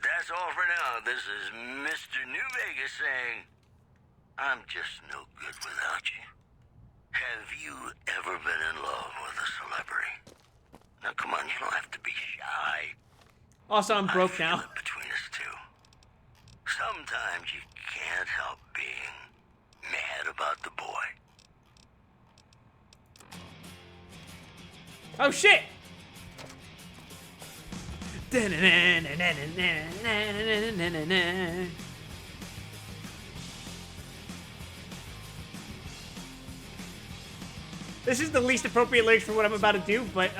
That's all for now. This is Mr. New Vegas saying, I'm just no good without you. Have you ever been in love with a celebrity? Now, come on, you don't have to be shy. Also, I'm broke now. Between us two. Sometimes you can't help being mad about the boy. Oh, shit! This is the least appropriate lyrics for what I'm about to do, but,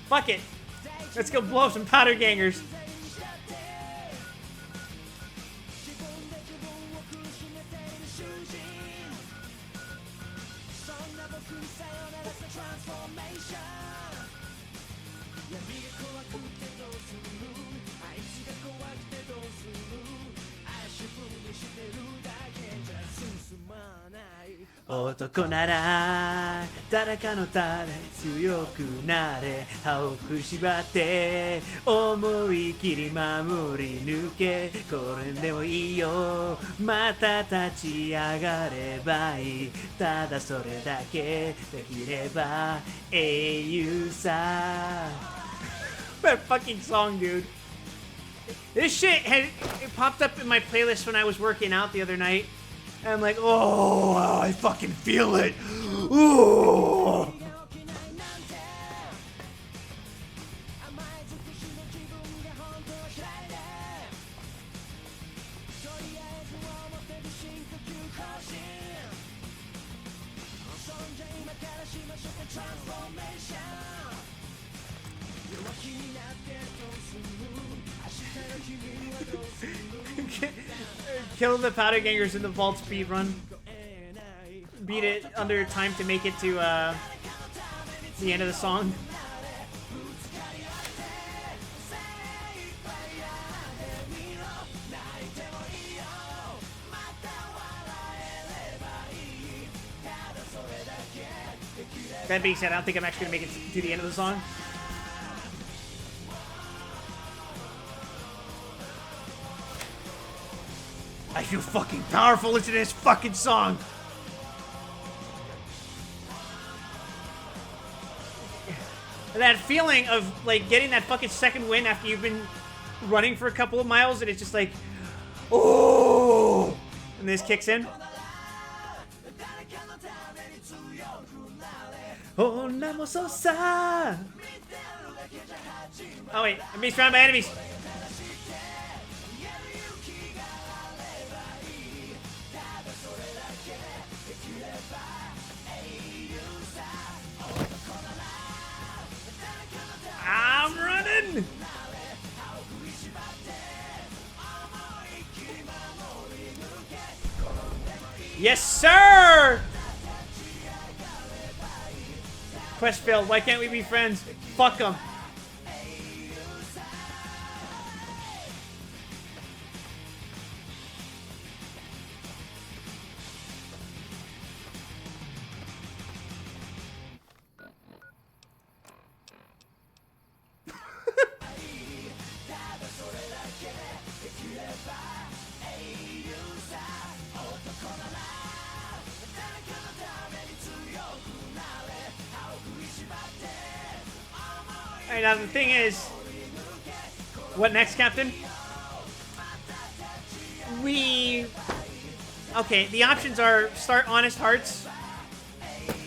fuck it. Let's go blow up some powder gangers. 男なら誰かのため強くなれ歯を食いしばって思い切り守り抜けこれでもいいよまた立ち上がればいいただそれだけできれば英雄さThat fucking song, dude. This shit it popped up in my playlist when I was working out the other night. And I'm like, oh, I fucking feel it. Ooh. Kill the powder gangers in the vault speed run. Beat it under time to make it to the end of the song. That being said, I don't think I'm actually gonna make it to the end of the song. I feel fucking powerful. Listen to this fucking song. That feeling of like getting that fucking second win after you've been running for a couple of miles and it's just like, oh, and this kicks in. Oh, wait, I'm being surrounded by enemies. I'm running! Yes, sir! Quest failed. Why can't we be friends? Fuck them. Alright, now the thing is, what next, Captain? Okay, the options are start Honest Hearts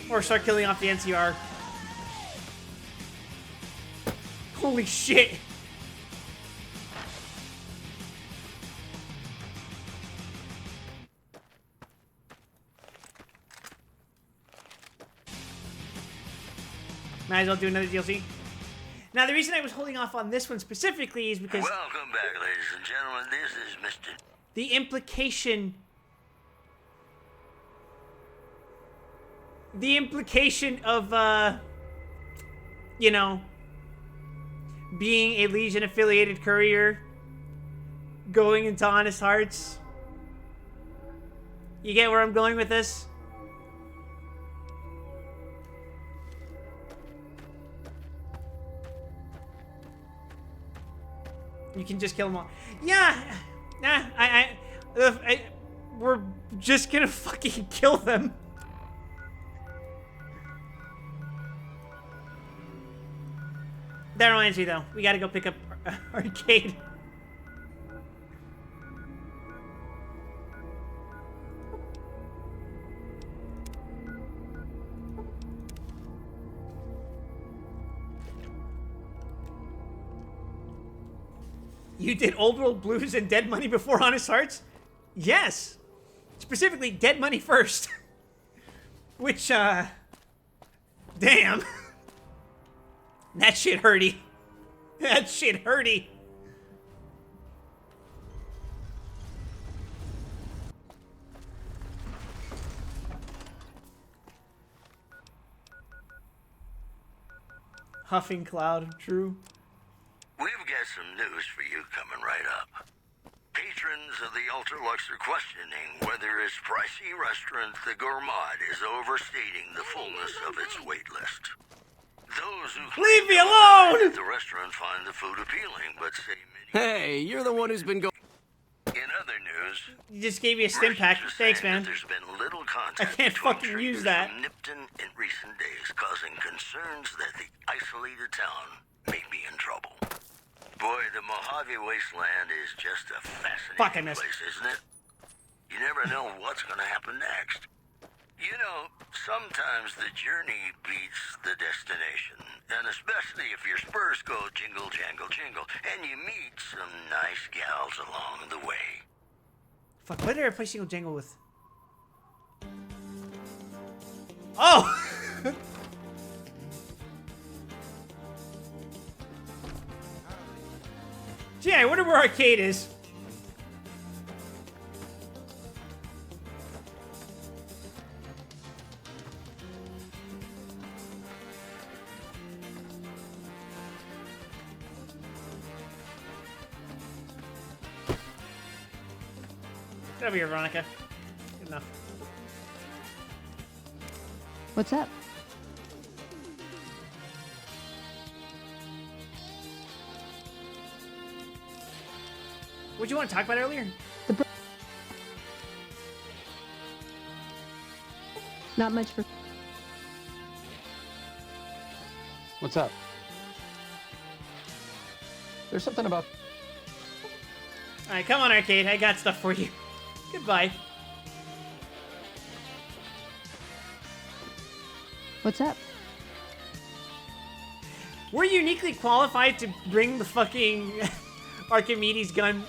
or start killing off the NCR. Holy shit. Might as well do another DLC. Now, the reason I was holding off on this one specifically is because... Welcome back, ladies and gentlemen. This is Mr. The implication... The implication of, you know, being a Legion-affiliated courier, going into Honest Hearts. You get where I'm going with this? You can just kill them all. Yeah, we're just gonna fucking kill them. That reminds me, though. We gotta go pick up Arcade. You did Old World Blues and Dead Money before Honest Hearts? Yes. Specifically, Dead Money first. Which, damn. That shit hurty. That shit hurty. Huffing Cloud, true. We've got some news for you coming right up. Patron patrons of the Ultralux are questioning whether its pricey restaurant, the Gourmand, is overstating the fullness of its wait list. Those who leave me alone! at the restaurant find the food appealing, but say many. Hey, you're the one who's been going. In other news, You just gave me a stim pack. Thanks, man. there's been little I contact can't between fucking traders use that. from Nipton in recent days, causing concerns that the isolated town may be in trouble. Boy, the Mojave Wasteland is just a Fuck, I fascinating missed. place, isn't it? You never know what's gonna happen next. You know, sometimes the journey beats the destination, and especially if your spurs go jingle, jangle, jingle, and you meet some nice gals along the way. Fuck, what did I replace Single Jangle with? Oh! Gee, I wonder where Arcade is. Get over here, Veronica. Good enough. What's up? What'd you want to talk about earlier? Not much for. What's up? There's something about. Alright, come on, Arcade. I got stuff for you. Goodbye. What's up? We're uniquely qualified to bring the fucking Archimedes gun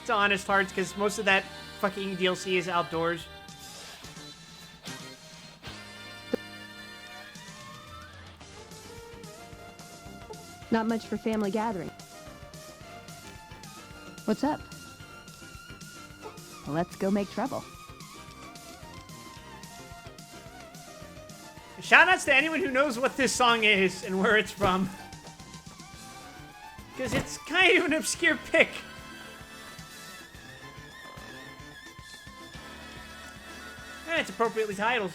to Honest Hearts because most of that fucking DLC is outdoors. Not much for family gathering. What's up? Let's go make trouble. Shoutouts to anyone who knows what this song is and where it's from. Because it's kind of an obscure pick. And it's appropriately titled.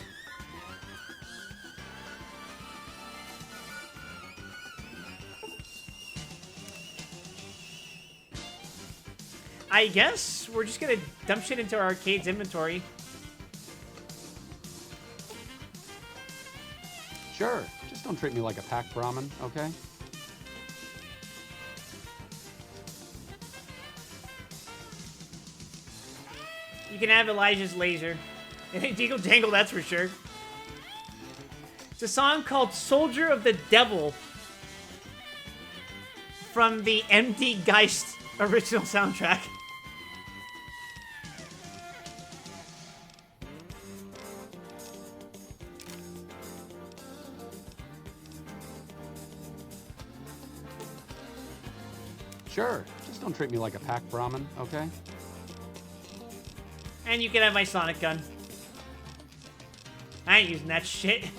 I guess we're just gonna dump shit into our Arcade's inventory. Sure. Just don't treat me like a packed Brahmin, okay? You can have Elijah's laser. It ain't Dingle Jangle, that's for sure. It's a song called Soldier of the Devil from the MD Geist original soundtrack. Sure. Just don't treat me like a packed Brahmin, okay? And you can have my Sonic gun. I ain't using that shit.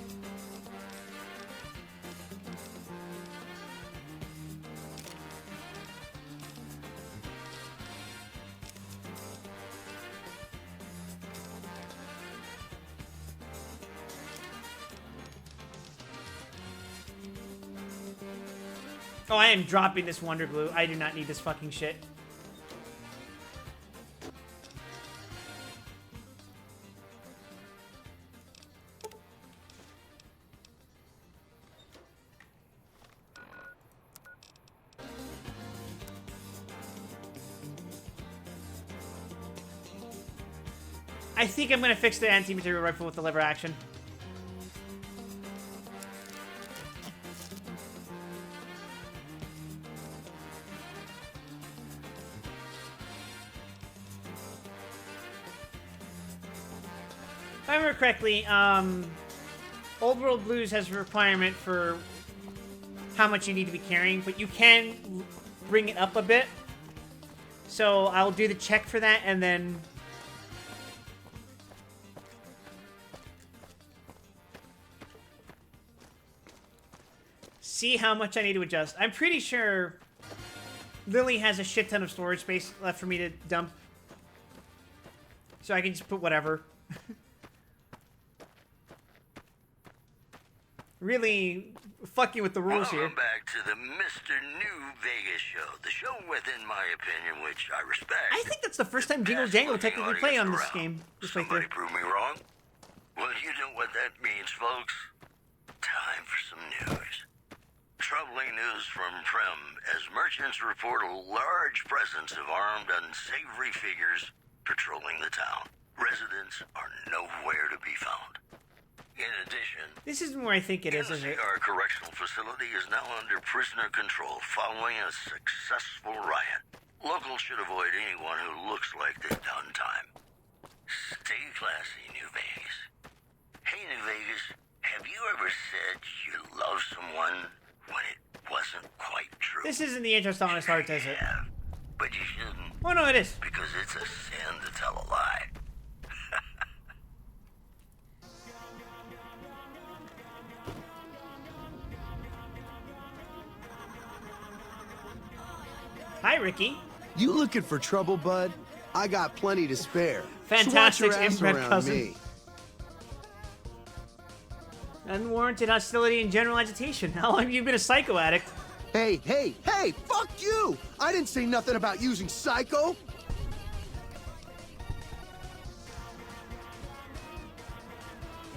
Oh, I am dropping this Wonder Glue. I do not need this fucking shit. I think I'm gonna fix the anti-material rifle with the lever action. If I remember correctly, Old World Blues has a requirement for how much you need to be carrying, but you can bring it up a bit. So I'll do the check for that and then... see how much I need to adjust. I'm pretty sure Lily has a shit ton of storage space left for me to dump So I can just put whatever. Really fucking with the rules here. Welcome back to the Mr. New Vegas show. The show with, in my opinion, which I respect. I think that's the first time Jingle Jangle will technically play on this game. Just right there. Somebody prove me wrong? Well, you know what that means, folks. Time for some news. Troubling news from Prem, as merchants report a large presence of armed, unsavory figures patrolling the town. Residents are nowhere to be found. In addition, this isn't where I think it is it? Our correctional facility is now under prisoner control following a successful riot. Locals should avoid anyone who looks like they've done time. Stay classy, New Vegas. Hey, New Vegas, have you ever said you love someone when it wasn't quite true? This isn't the interest on his heart, is it? Yeah, but you shouldn't. Oh, no, it is. Because it's a sin to tell a lie. Hi, Ricky. You looking for trouble, bud? I got plenty to spare. Fantastic so watch your ass inbred around cousin. me. Unwarranted hostility and general agitation. How long have you been a psycho addict? Hey, hey, hey! Fuck you! I didn't say nothing about using psycho.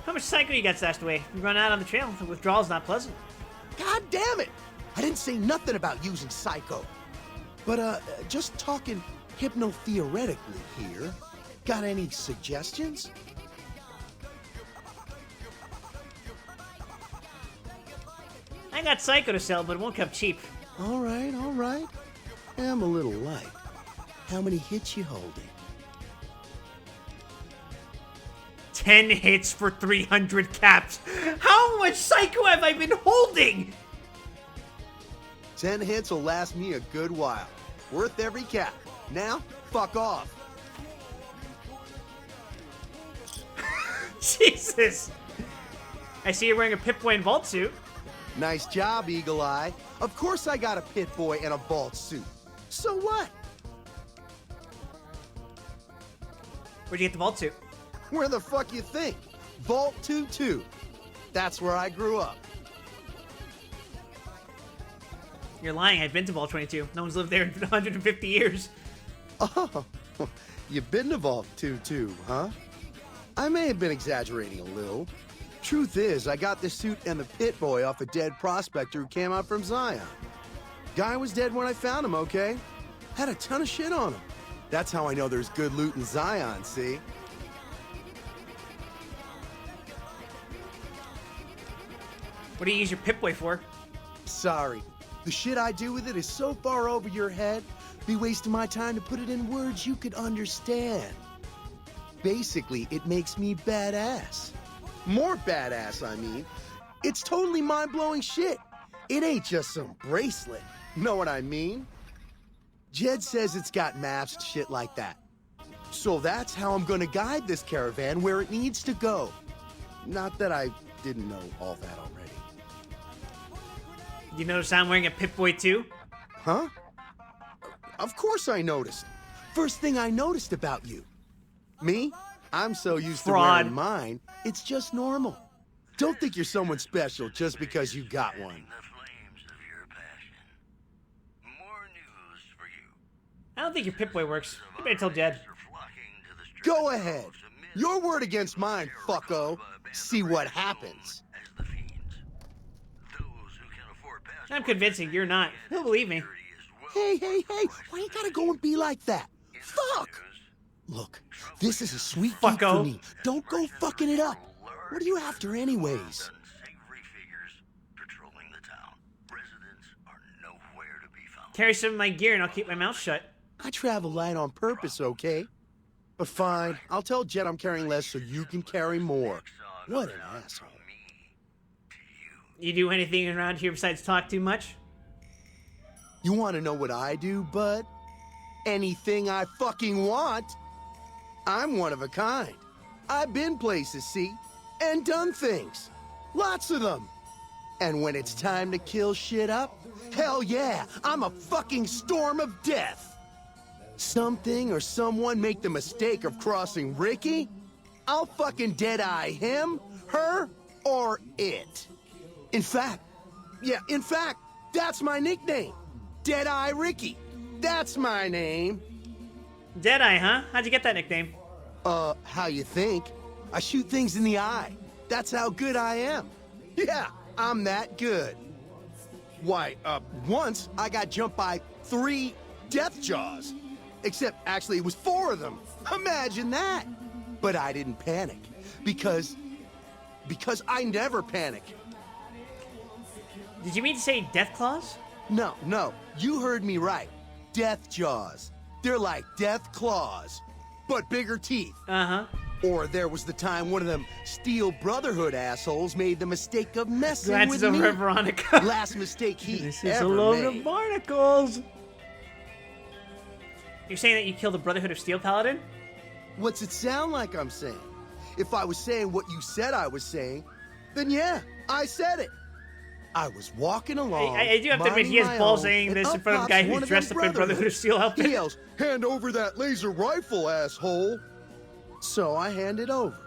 How much psycho you got stashed away? You run out on the trail. The withdrawal's not pleasant. God damn it! I didn't say nothing about using psycho. But, just talking hypno-theoretically here. Got any suggestions? I got psycho to sell, but it won't come cheap. All right, all right. I'm a little light. How many hits you holding? 10 hits for 300 caps. How much psycho have I been holding? 10 hits will last me a good while. Worth every cap. Now, fuck off. Jesus. I see you're wearing a Pip-Boy and Vault suit. Nice job, Eagle Eye. Of course I got a Pit-Boy and a Vault suit. So what? Where'd you get the Vault suit? Where the fuck you think? Vault 22. That's where I grew up. You're lying. I've been to Vault 22. No one's lived there in 150 years. Oh, you've been to Vault 22, huh? I may have been exaggerating a little. Truth is, I got this suit and the Pit-Boy off a dead prospector who came out from Zion. Guy was dead when I found him, okay? Had a ton of shit on him. That's how I know there's good loot in Zion, see? What do you use your Pip-Boy for? Sorry. The shit I do with it is so far over your head, be wasting my time to put it in words you could understand. Basically, it makes me badass. More badass, I mean. It's totally mind-blowing shit. It ain't just some bracelet. Know what I mean? Jed says it's got maps and shit like that. So that's how I'm gonna guide this caravan where it needs to go. Not that I didn't know all that already. You notice I'm wearing a Pip-Boy too? Huh? Of course I noticed. First thing I noticed about you. Me? I'm so used to wearing mine, it's just normal. Don't think you're someone special just because you got one. I don't think your Pip-Boy works. You better tell Jed. Go ahead. Your word against mine, fucko. See what happens. I'm convincing you're not. He'll believe me. Hey, hey, hey. Why you gotta go and be like that? Fuck! Look, this is a sweet gig for me. Don't go fucking it up. What are you after anyways? Carry some of my gear and I'll keep my mouth shut. I travel light on purpose, okay? But fine, I'll tell Jet I'm carrying less so you can carry more. What an asshole. You do anything around here besides talk too much? You want to know what I do, bud? Anything I fucking want. I'm one of a kind. I've been places, see? And done things. Lots of them. And when it's time to kill shit up, hell yeah, I'm a fucking storm of death. something or someone make the mistake of crossing Ricky, I'll fucking dead-eye him, her, or it. In fact, that's my nickname. Dead-Eye Ricky. That's my name. Deadeye, huh? How'd you get that nickname? How you think? I shoot things in the eye. That's how good I am. Yeah, I'm that good. Why, once I got jumped by 3 Deathjaws. Except, actually, it was 4 of them. Imagine that. But I didn't panic. Because I never panic. Did you mean to say Death Claws? No, you heard me right. Deathjaws. They're like death claws, but bigger teeth. Uh-huh. Or there was the time one of them Steel Brotherhood assholes made the mistake of messing Glances with me. over at Veronica. Last mistake he This is ever a load made. of barnacles. You're saying that you killed the Brotherhood of Steel Paladin? What's it sound like I'm saying? If I was saying what you said I was saying, then yeah, I said it. I was walking along. I do have to admit, he has balls saying this in front of a guy who's dressed up in Brotherhood of Steel outfit. He yells, "Hand over that laser rifle, asshole!" So I hand it over,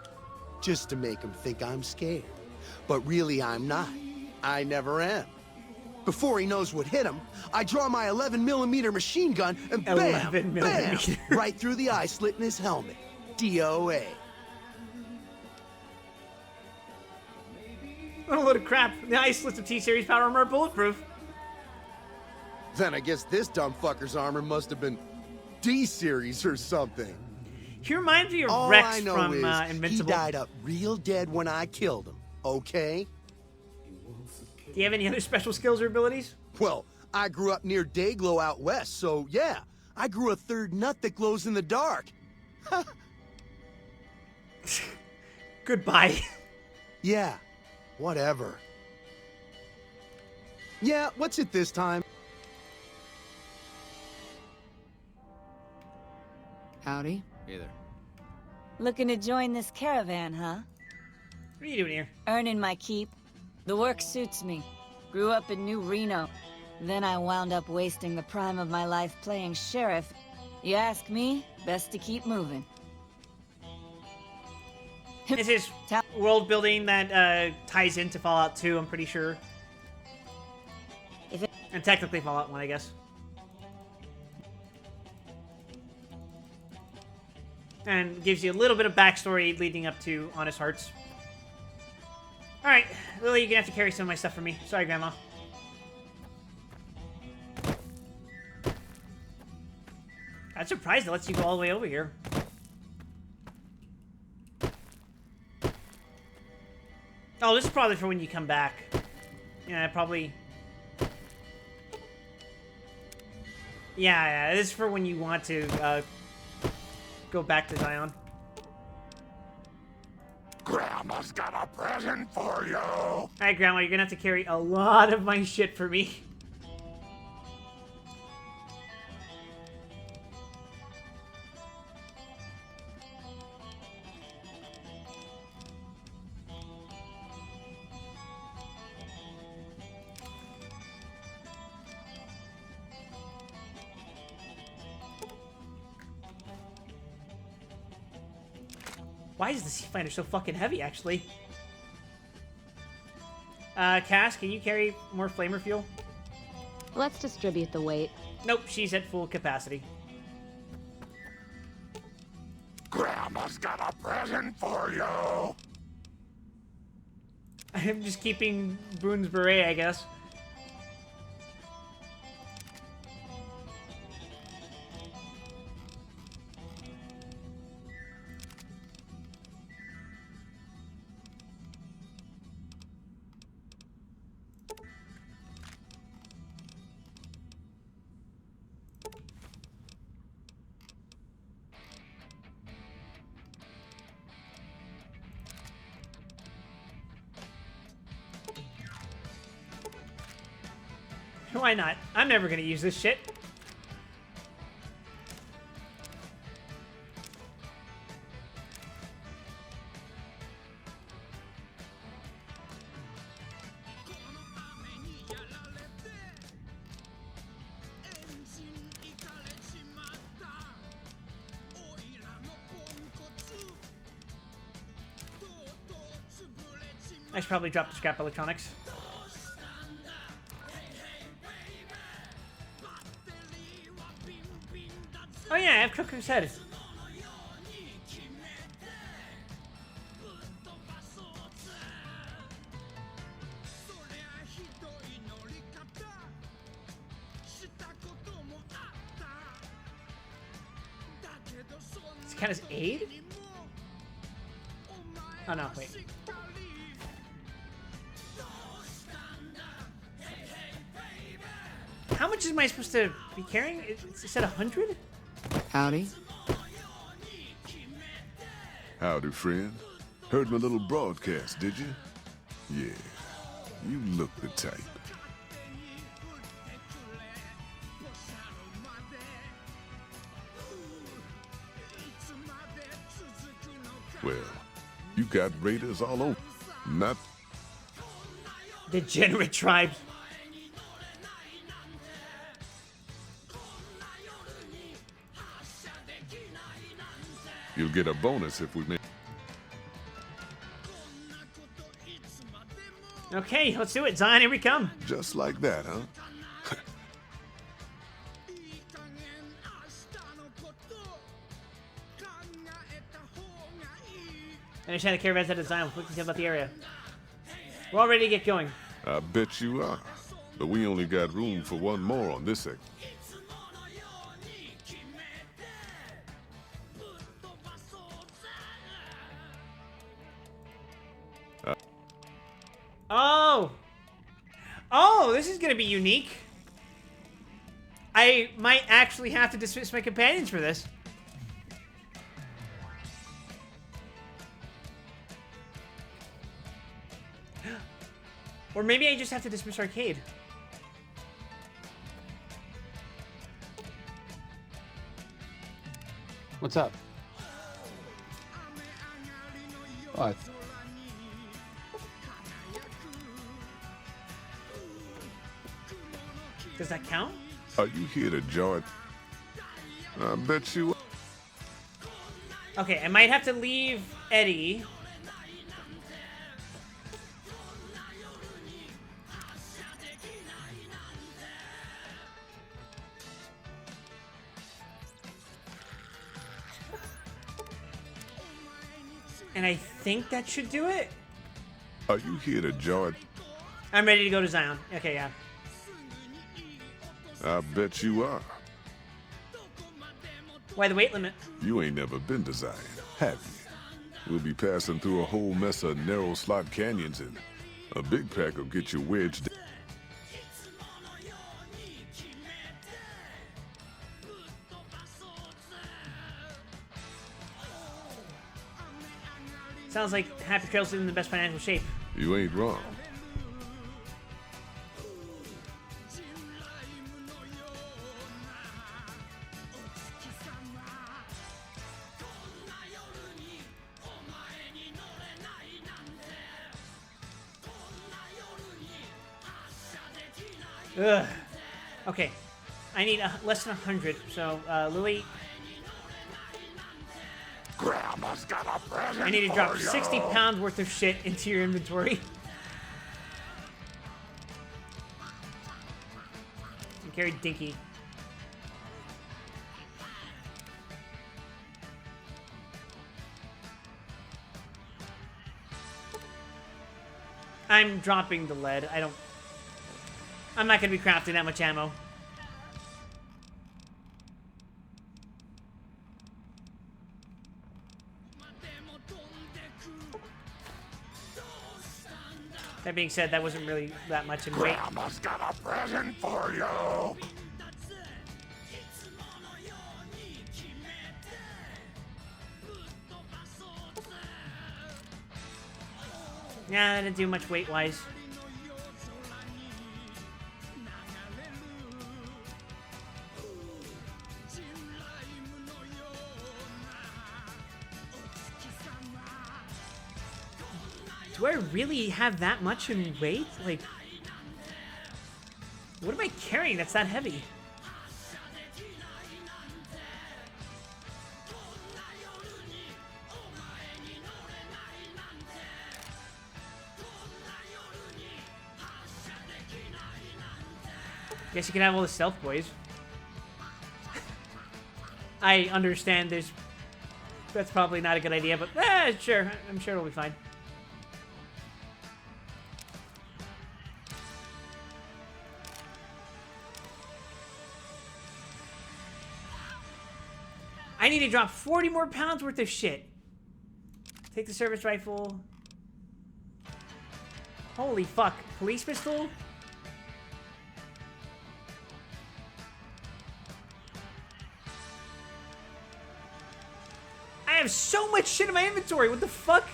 just to make him think I'm scared. But really, I'm not. I never am. Before he knows what hit him, I draw my 11mm machine gun and bam, 11 bam, millimeter. right through the eye slit in his helmet. DOA. What a load of crap. The ice slits of T-Series power armor are bulletproof. Then I guess this dumb fucker's armor must have been D-Series or something. He reminds me of All Rex I know from is Invincible. he died up real dead when I killed him, okay? Do you have any other special skills or abilities? Well, I grew up near Dayglow out west, so yeah. I grew a 3rd nut that glows in the dark. Goodbye. Yeah, whatever. Yeah, what's it this time? Howdy. Hey there. Looking to join this caravan, huh? What are you doing here? Earning my keep. The work suits me. Grew up in New Reno. Then I wound up wasting the prime of my life playing sheriff. You ask me, best to keep moving. This is world building that ties into Fallout 2, I'm pretty sure. And technically Fallout 1, I guess. And gives you a little bit of backstory leading up to Honest Hearts. Alright, Lily, you're gonna have to carry some of my stuff for me. Sorry, Grandma. I'm surprised it lets you go all the way over here. Oh, this is probably for when you come back. Yeah, probably... Yeah, this is for when you want to, go back to Zion. Grandma's got a present for you. Alright, Grandma, you're gonna have to carry a lot of my shit for me. Why is the Sea Finder so fucking heavy, actually? Cass, can you carry more flamer fuel? Let's distribute the weight. Nope, she's at full capacity. Grandma's got a present for you. I'm just keeping Boone's beret, I guess. Why not? I'm never gonna use this shit. I should probably drop the scrap electronics. Oh yeah, I have Cooker's head. Does it count as aid? Oh no, wait. How much am I supposed to be carrying? It said 100? Howdy. Howdy, friend. Heard my little broadcast, did you? Yeah, you look the type. Well, you got raiders all over. Not Degenerate tribes. You'll get a bonus if we make. Okay, let's do it. Zion, here we come. Just like that, huh? I understand the caravans at Zion. What can you tell about the area? We're all ready to get going. I bet you are. But we only got room for one more on this sector. Oh! Oh, this is gonna be unique. I might actually have to dismiss my companions for this. Or maybe I just have to dismiss Arcade. What's up? What? Does that count? Are you here to join? I bet you. Okay, I might have to leave Eddie. And I think that should do it. Are you here to join? I'm ready to go to Zion. Okay, yeah. I bet you are. Why the weight limit? You ain't never been to Zion, have you? We'll be passing through a whole mess of narrow slot canyons, and a big pack will get you wedged. Sounds like Happy Trail's in the best financial shape. You ain't wrong. Ugh. Okay. I need less than 100, so, Lily... Grandma's got a present. I need to drop 60 pounds worth of shit into your inventory. And carry Dinky. I'm dropping the lead. I'm not gonna be crafting that much ammo. That being said, that wasn't really that much in weight. Grandma's got a present for you. Yeah, I didn't do much weight-wise. Do I really have that much in weight? Like, what am I carrying that's that heavy? Guess you can have all the stealth boys. I understand that's probably not a good idea, but sure. I'm sure it'll be fine. I need to drop 40 more pounds worth of shit. Take the service rifle. Holy fuck. Police pistol? I have so much shit in my inventory. What the fuck?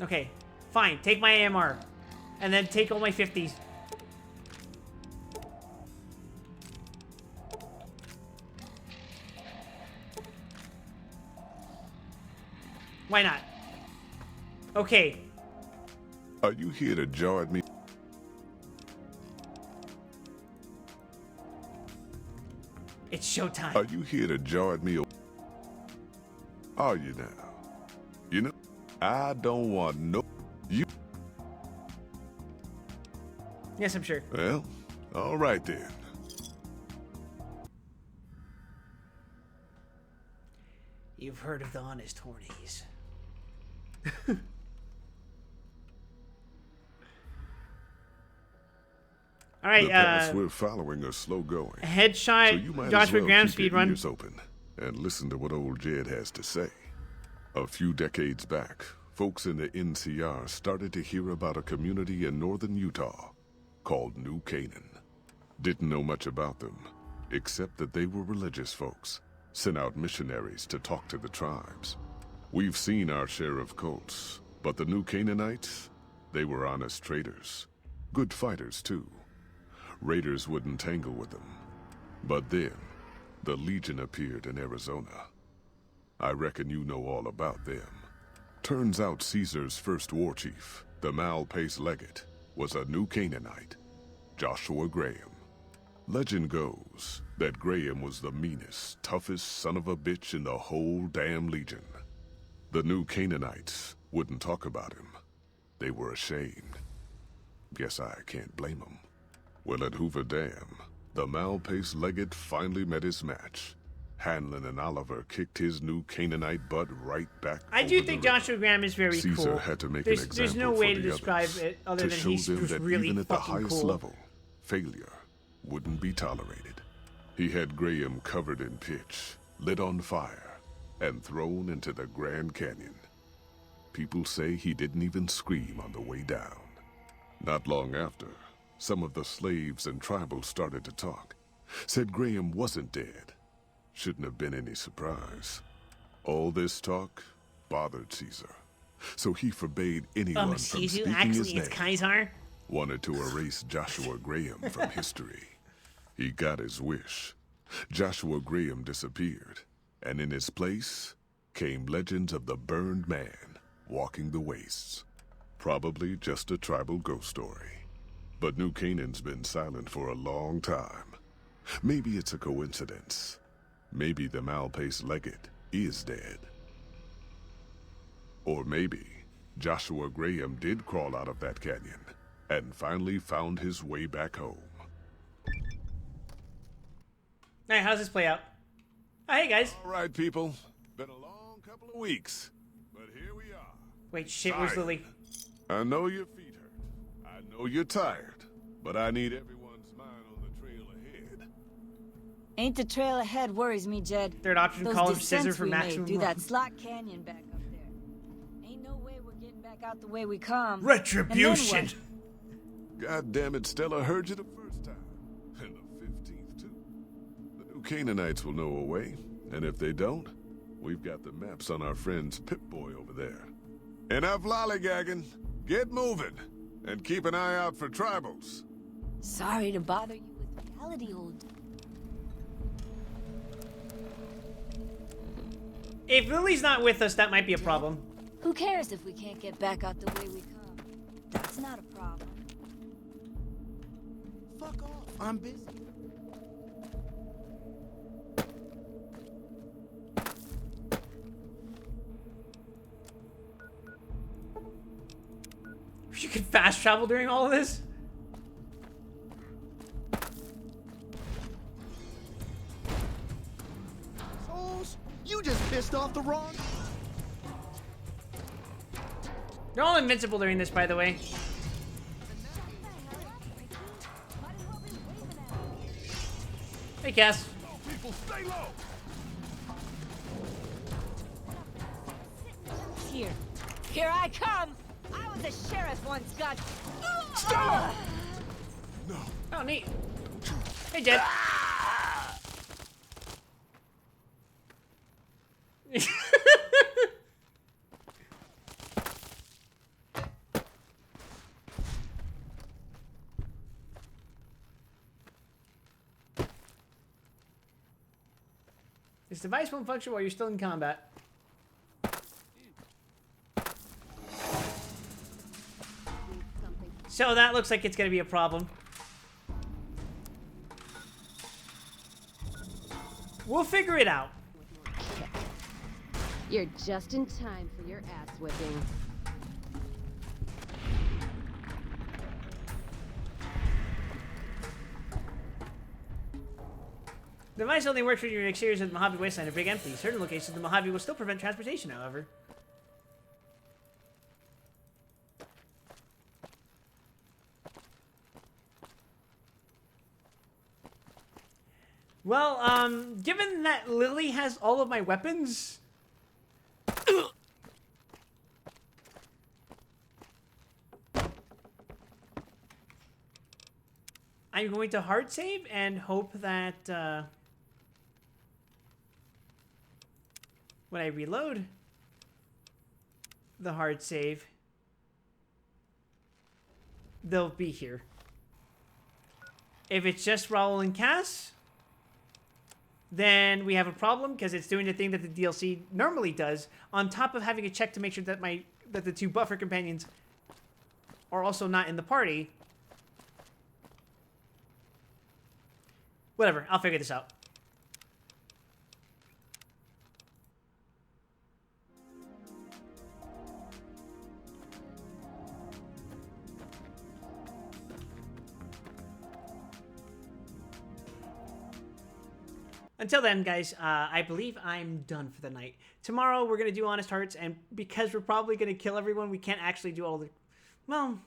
Okay, fine. Take my AMR. And then take all my 50s. Why not? Okay. Are you here to jaw at me? It's showtime. Are you here to jaw at me? Are you now? You know, I don't want no... You... Yes, I'm sure. Well, all right then. You've heard of the honest hornies. All right, the paths we're following are slow going. Headshot, so you might Joshua as well Graham keep your speedrun. ears open and listen to what old Jed has to say. A few decades back, folks in the NCR started to hear about a community in northern Utah called New Canaan. Didn't know much about them, except that they were religious folks, sent out missionaries to talk to the tribes. We've seen our share of cults, but the New Canaanites, they were honest traders. Good fighters, too. Raiders wouldn't tangle with them. But then, the Legion appeared in Arizona. I reckon you know all about them. Turns out Caesar's first war chief, the Malpais Legate, was a New Canaanite, Joshua Graham. Legend goes that Graham was the meanest, toughest son of a bitch in the whole damn Legion. The New Canaanites wouldn't talk about him. They were ashamed. Guess I can't blame them. Well, at Hoover Dam, the Malpais Legate finally met his match. Hanlon and Oliver kicked his New Canaanite butt right back. I do think Joshua Graham is very Caesar cool. had to make there's, an example there's no way to for the describe others, it other to than show he's them just that really even at the fucking highest cool. level, failure wouldn't be tolerated. He had Graham covered in pitch, lit on fire, and thrown into the Grand Canyon. People say he didn't even scream on the way down. Not long after, some of the slaves and tribals started to talk. Said Graham wasn't dead. Shouldn't have been any surprise. All this talk bothered Caesar, so he forbade anyone from Caesar, speaking actually, his name. it's Caesar. Wanted to erase Joshua Graham from history. He got his wish. Joshua Graham disappeared, and in his place came legends of the burned man walking the wastes. Probably just a tribal ghost story. But New Canaan's been silent for a long time. Maybe it's a coincidence. Maybe the Malpais Legate is dead. Or maybe Joshua Graham did crawl out of that canyon and finally found his way back home. Alright, how's this play out? Oh, hey guys. All right, people. Been a long couple of weeks, but here we are. Wait, shit, where's Lily? I know your feet hurt. I know you're tired, but I need everyone's mind on the trail ahead. Ain't the trail ahead worries me, Jed. Third option, Those call him descents Scissor for we maximum made through rock. that slot canyon back up there. Ain't no way we're getting back out the way we come. Retribution! And then what? God damn it, Stella heard you the first time. And the 15th, too. The New Canaanites will know a way, and if they don't, we've got the maps on our friend's Pip-Boy over there. Enough lollygagging. Get moving, and keep an eye out for tribals. Sorry to bother you with reality, old... If Lily's not with us, that might be a problem. Who cares if we can't get back out the way we come? That's not a problem. Fuck off. I'm busy. You can fast travel during all of this? Souls, you just pissed off the wrong... They're all invincible during this, by the way. Hey, Cass. People, stay low. Here I come! I was a sheriff once, God. Stella! No. Oh, neat. Hey, Jed. This device won't function while you're still in combat. So that looks like it's going to be a problem. We'll figure it out. You're just in time for your ass whipping. The device only works when you're in exteriors of the Mojave Wasteland or Big Empty. Certain locations of the Mojave will still prevent transportation, however. Well, given that Lily has all of my weapons... I'm going to hard save and hope that, when I reload the hard save, they'll be here. If it's just Raul and Cass, then we have a problem because it's doing the thing that the DLC normally does, on top of having a check to make sure that that the two buffer companions are also not in the party. Whatever, I'll figure this out. Until then, guys, I believe I'm done for the night. Tomorrow, we're going to do Honest Hearts, and because we're probably going to kill everyone, we can't actually do all the... Well...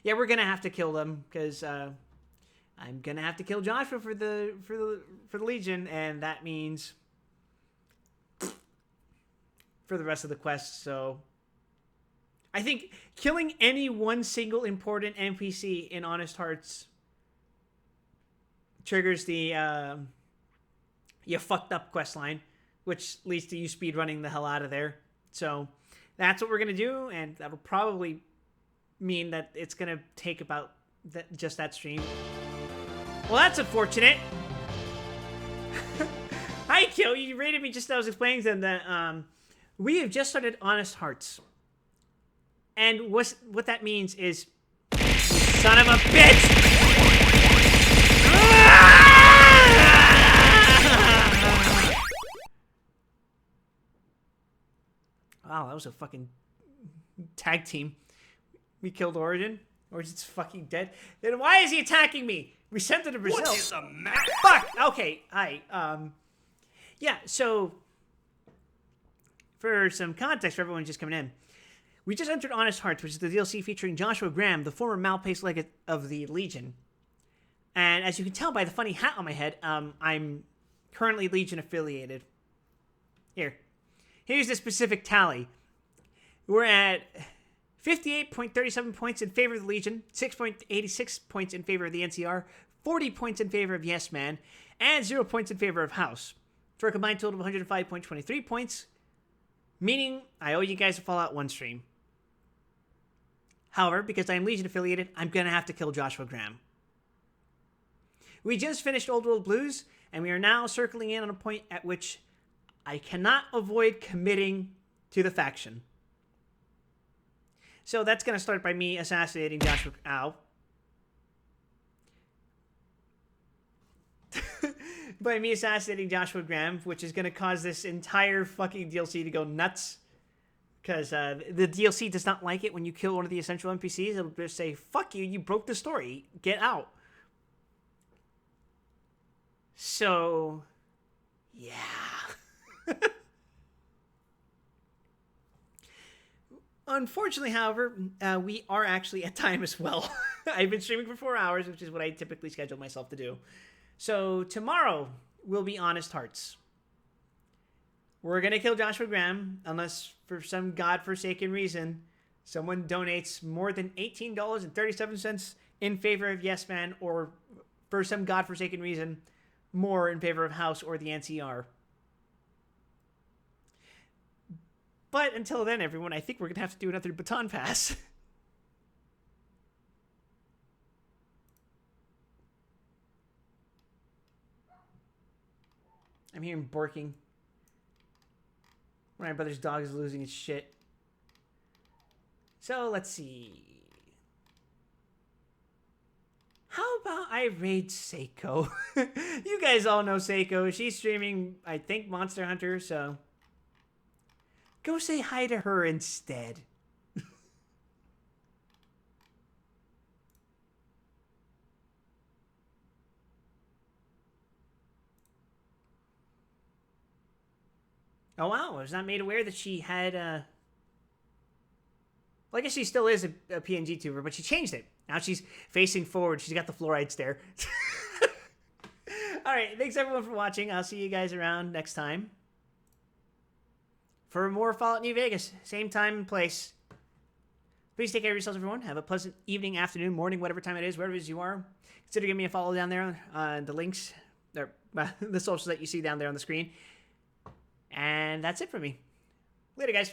Yeah, we're going to have to kill them, because I'm going to have to kill Joshua for the Legion, and that means... for the rest of the quest, so... I think killing any one single important NPC in Honest Hearts... triggers the you fucked up quest line, which leads to you speedrunning the hell out of there. So that's what we're gonna do, and that'll probably mean that it's gonna take about just that stream. Well, that's unfortunate. Hi, Kill. You rated me just as I was explaining to them that we have just started Honest Hearts, and what that means is, you son of a bitch. Wow, that was a fucking tag team. We killed Origin. Origin's fucking dead. Then why is he attacking me? We sent him to Brazil. What is the matter? Fuck! Okay, hi. Yeah, so... for some context for everyone just coming in. We just entered Honest Hearts, which is the DLC featuring Joshua Graham, the former Malpace legate of the Legion. And as you can tell by the funny hat on my head, I'm currently Legion affiliated. Here's the specific tally. We're at 58.37 points in favor of the Legion, 6.86 points in favor of the NCR, 40 points in favor of Yes Man, and 0 points in favor of House, for a combined total of 105.23 points, meaning I owe you guys a Fallout 1 stream. However, because I am Legion affiliated, I'm going to have to kill Joshua Graham. We just finished Old World Blues, and we are now circling in on a point at which I cannot avoid committing to the faction. So that's going to start by me assassinating Joshua... Ow. By me assassinating Joshua Graham, which is going to cause this entire fucking DLC to go nuts. Because the DLC does not like it when you kill one of the essential NPCs. It'll just say, fuck you, you broke the story. Get out. So, yeah. Unfortunately, however, we are actually at time as well. I've been streaming for 4 hours, which is what I typically schedule myself to do. So tomorrow will be Honest Hearts. We're going to kill Joshua Graham, unless for some godforsaken reason, someone donates more than $18.37 in favor of Yes Man, or for some godforsaken reason, more in favor of House or the NCR. But until then, everyone, I think we're going to have to do another baton pass. I'm hearing barking. My brother's dog is losing its shit. So, let's see. How about I raid Seiko? You guys all know Seiko. She's streaming, I think, Monster Hunter, so go say hi to her instead. Oh wow, I was not made aware that she had well, I guess she still is a PNG tuber, but she changed it. Now she's facing forward. She's got the fluoride stare. Alright, thanks everyone for watching. I'll see you guys around next time for more Fallout New Vegas. Same time and place. Please take care of yourselves, everyone. Have a pleasant evening, afternoon, morning, whatever time it is, wherever it is you are. Consider giving me a follow down there. The links, or the socials that you see down there on the screen. And that's it for me. Later, guys.